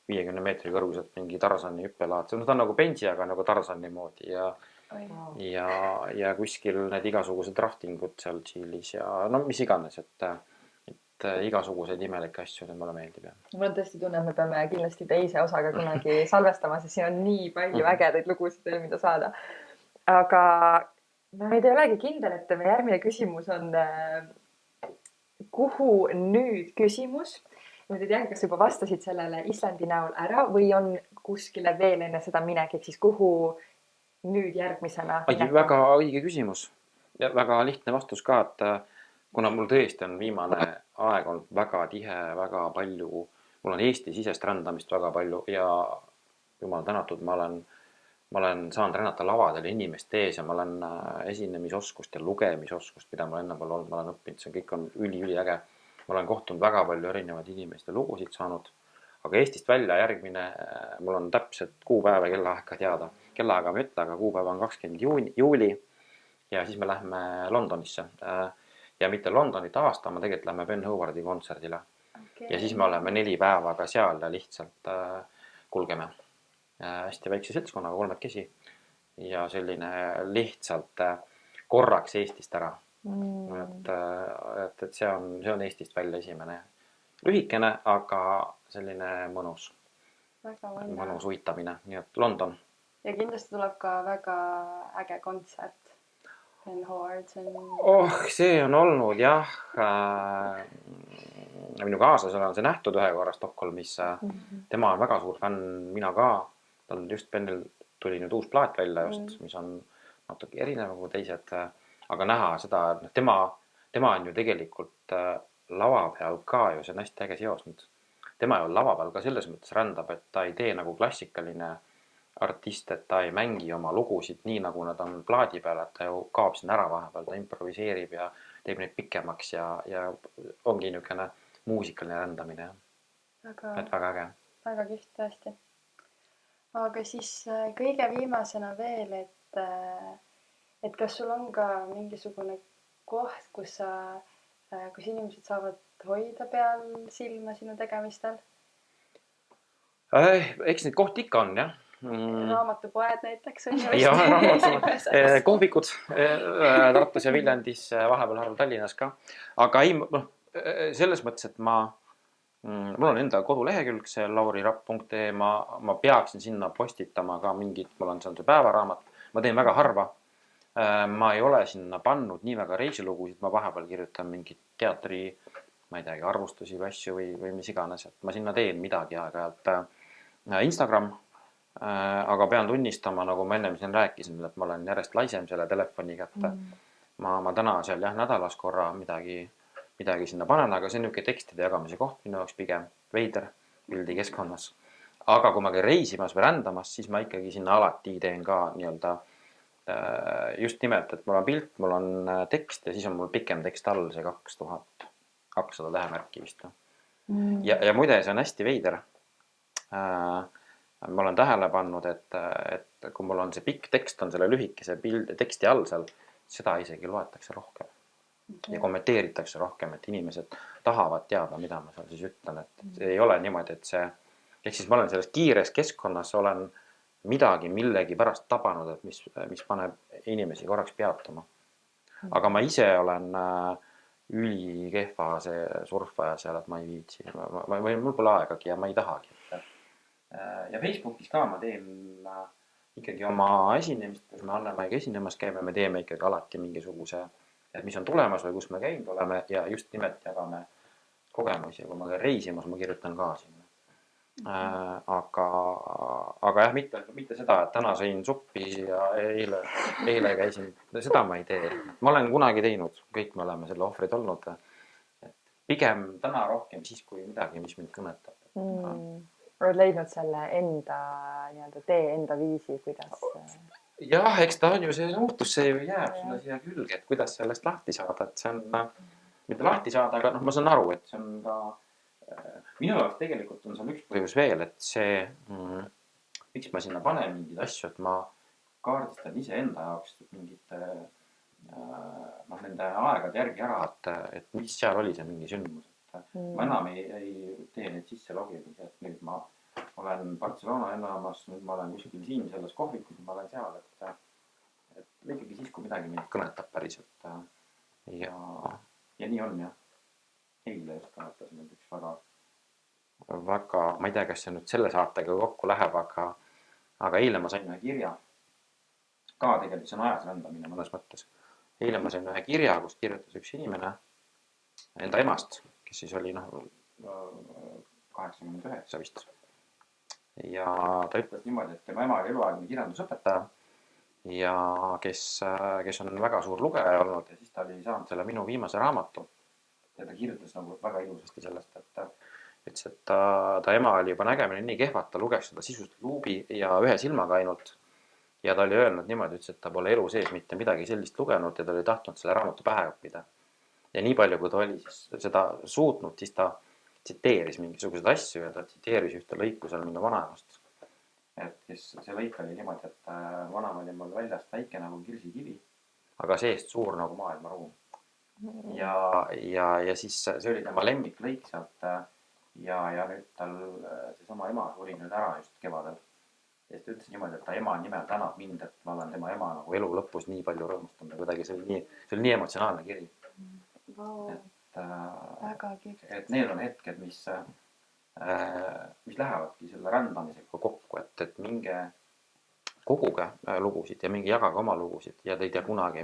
50 meetri kõrguselt mingi Tarzani hüppelaad. See on nagu Benji, aga nagu Tarzani moodi ja kuskil need igasugused raftingud seal Tšiilis ja mis iganes, et igasuguseid imelikke asju, need mulle meeldib. Mul on tõesti tunne, et me peame kindlasti teise osaga kunagi salvestama, sest siin on nii palju ägedaid lugusid veel, mida saada. Aga ma nüüd ei olegi kindel, et meie järgmine küsimus on kuhu nüüd küsimus. Ma ei tea, kas juba vastasid sellele Islandi näol ära või on kuskile veel enne seda minek, ehk siis kuhu nüüd järgmisena? Väga õige küsimus ja väga lihtne vastus ka, et kuna mul tõesti on viimane aeg olnud väga tihe, väga palju, mul on Eesti-sisest rändamist väga palju ja jumal tänatud, ma olen saanud rännata lavadel inimeste ees ja ma olen esinemisoskust ja lugemisoskust, mida ma enne pole olnud, ma olen õppinud, see kõik on üliäge. Ma olen kohtunud väga palju erinevaid inimeste lugusid saanud, aga Eestist välja järgmine, mul on täpselt kuupäeva ja kellaaega teada. Kellaaega ma ütle, aga kuupäev on 20. juuli ja siis me lähme Londonisse. Ja mitte Londoni taastama, tegelikult lähme Ben Howardi kontserdile. Okay. Ja siis me oleme 4 päeva ka seal ja lihtsalt kulgeme hästi väikse seltskonnaga 3 ja selline lihtsalt korraks Eestist ära. Et see on Eestist välja esimene lühikene, aga selline mõnus uitamine, nii et London. Ja kindlasti tuleb ka väga äge kontsert Ben Howard. See on olnud jah, minu kaaslasel on see nähtud ühe korra Stockholmis. Tema on väga suur fänn, mina ka. Tal just Benil tuli nüüd uus plaat välja just, mis on natuke erinev kui teised. Aga näha seda, et tema on ju tegelikult lava peal ka ju, see on hästi äge seos nüüd. Tema ju lava peal ka selles mõttes rändab, et ta ei tee nagu klassikaline artist, et ta ei mängi oma lugusid nii, nagu nad on plaadi peal, et ta ju kaob siin ära vahepeal, ta improviseerib ja teeb neid pikemaks ja ongi niisugune muusikaline rändamine. Et väga äge. Väga kihvt tõesti. Aga siis kõige viimasena veel, et et kas sul on ka mingisugune koht, kus inimesed saavad hoida peal silma sinu tegemistel? Eks neid kohti ikka on, jah. Raamatupoed näiteks on ju Ja raamatud, kohvikud Tartus ja Viljandis, vahepeal harva Tallinnas ka. Aga ei, selles mõttes, et mul on enda kodulehekülg, see laurirapp.ee, ma peaksin sinna postitama ka mingit, mul on see päevaraamat, ma teen väga harva. Ma ei ole sinna pannud nii väga reisilugusid, ma vahepeal kirjutan mingit teatri, ma ei teagi, arvustusi või asju või mis iganes, et ma sinna teen midagi aeg-ajalt. Instagram, aga pean tunnistama, nagu ma ennem siin rääkisin, et ma olen järjest laisem selle telefoniga, et ma täna seal jah, nädalas korra midagi sinna panen, aga see on niisugune tekstide jagamise koht minu jaoks pigem veider pildi keskkonnas. Aga kui ma käin reisimas või rändamas, siis ma ikkagi sinna alati teen ka nii-öelda just nimelt, et mul on pilt, mul on tekst ja siis on mul pikem tekst all, see 2200 tähemärki vist. Ja muide, see on hästi veider. Ma olen tähele pannud, et kui mul on see pikk tekst, on selle lühikese teksti all seal, seda isegi loetakse rohkem ja kommenteeritakse rohkem, et inimesed tahavad teada, mida ma seal siis ütlen, et ei ole niimoodi, et see, ehk siis ma olen selles kiires keskkonnas, olen midagi millegi pärast tabanud, et mis paneb inimesi korraks peatuma. Aga ma ise olen ülikehva see surfaja seal, et ma ei viitsi, mul pole aegagi ja ma ei tahagi. Ja Facebookis ka ma teen ikkagi oma esinemist, kus me Anne-Maiga esinemas käime, me teeme ikkagi alati mingisuguse, et mis on tulemas või kus me käinud oleme ja just nimelt jagame kogemusi. Kui ma käin reisimas, ma kirjutan ka sinna. Aga jah, mitte seda, et täna sõin suppi ja eile käisin, seda ma ei tee. Ma olen kunagi teinud, kõik me oleme selle ohvrid olnud. Pigem täna rohkem siis, kui midagi, mis mind kõnetab. Oled leidnud selle enda nii-öelda tee, enda viisi, kuidas? Jah, eks ta on ju see muutus, see ju jääb sulle siia külge, et kuidas sellest lahti saada, et see on, mitte lahti saada, aga ma saan aru, et see on ka, minu jaoks tegelikult on seal üks põhjus veel, et see, miks ma sinna panen mingid asju, et ma kaardistan ise enda jaoks mingite, nende aegade järgi ära, et mis seal oli see mingi sündmus. Ma enam ei tee neid sisse logimisi, et nüüd ma olen Barcelona elamas, nüüd ma olen kuskil siin selles kohvikus, ma olen seal, et ikkagi siis, kui midagi mind kõnetab päriselt. Ja nii on, jah. Eile just kõnetas mind üks väga, ma ei tea, kas see nüüd selle saatega kokku läheb, aga eile ma sain ühe kirja. Ka tegelikult see on ajas rändamine mõnes mõttes. Eile ma sain ühe kirja, kus kirjutas üks inimene enda emast, kes siis oli 89 vist. Ja ta ütles niimoodi, et tema ema oli eluaegne kirjandusõpetaja ja kes on väga suur lugeja olnud ja siis ta oli saanud selle minu viimase raamatu ja ta kirjutas nagu väga ilusasti sellest, et ütles, et ta ema oli juba nägemine nii kehva, et ta luges seda sisust luubi ja ühe silmaga ainult ja ta oli öelnud niimoodi, ütles, et ta pole elu sees mitte midagi sellist lugenud ja ta oli tahtnud selle raamatu pähe õppida. Ja nii palju, kui ta oli seda suutnud, siis ta tsiteeris mingisugused asju ja ta tsiteeris ühte lõiku seal minu vanaemast. Et kes see lõik oli niimoodi, et vanaema oli mul väljast väike nagu kirsikivi, aga seest suur nagu maailmaruum. Ja siis see oli tema lemmik lõik sealt ja nüüd tal seesama ema suri nüüd ära just kevadel. Ja siis ta ütles niimoodi, et ta ema nimel tänab mind, et ma olen tema ema nagu elu lõpus nii palju rõõmustanud ja kuidagi see oli nii emotsionaalne kiri. Wow. Et need on hetked, mis lähevadki selle rändamisega kokku, et minge koguge lugusid ja minge jagage oma lugusid ja te ei tea kunagi,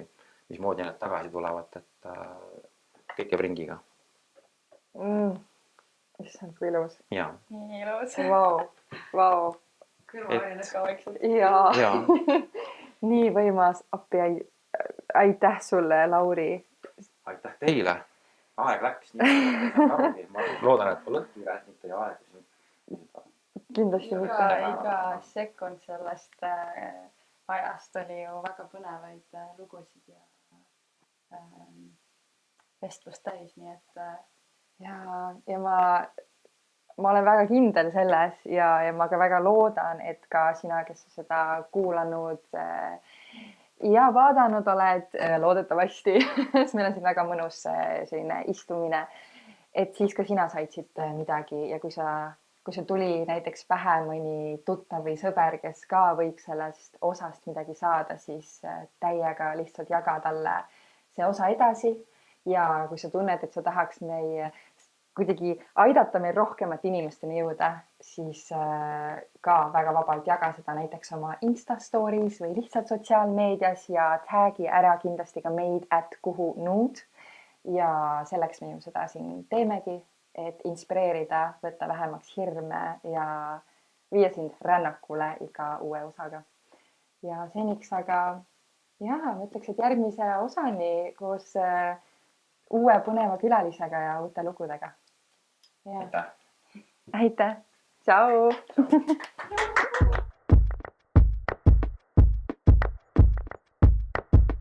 mismoodi need tagasi tulevad, et kõik jääb ringiga. Issand, kui ilus. Jaa. Nii ilus. Vau. Kõrvaarinud ka vaikselt. Jaa. Nii võimas. Appi, aitäh sulle, Lauri. Aitäh teile. Aeg läks nii. Ma loodan, et ma lõhti rääkida ja aeg. Kindlasti mitte. Iga sekund sellest ajast oli ju väga põnevaid lugusid ja vestlust täis, nii et ja ma olen väga kindel selles ja ma ka väga loodan, et ka sina, kes sa seda kuulanud, ja vaadanud oled loodetavasti, sest meil on siin väga mõnus selline istumine, et siis ka sina said siit midagi ja kui sul tuli näiteks pähe mõni tuttav või sõber, kes ka võiks sellest osast midagi saada, siis täiega lihtsalt jaga talle see osa edasi ja kui sa tunned, et sa tahaks kuidagi aidata meil rohkemat inimesteni jõuda, siis ka väga vabalt jaga seda näiteks oma Insta stories või lihtsalt sotsiaalmeedias ja tag'i ära kindlasti ka meid @kuhunud. Ja selleks me ju seda siin teemegi, et inspireerida, võtta vähemaks hirme ja viia sind rännakule iga uue osaga. Ja seniks aga ma ütleks, et järgmise osani koos uue põneva külalisega ja uute lugudega. Aitäh! Aitäh! Tšau!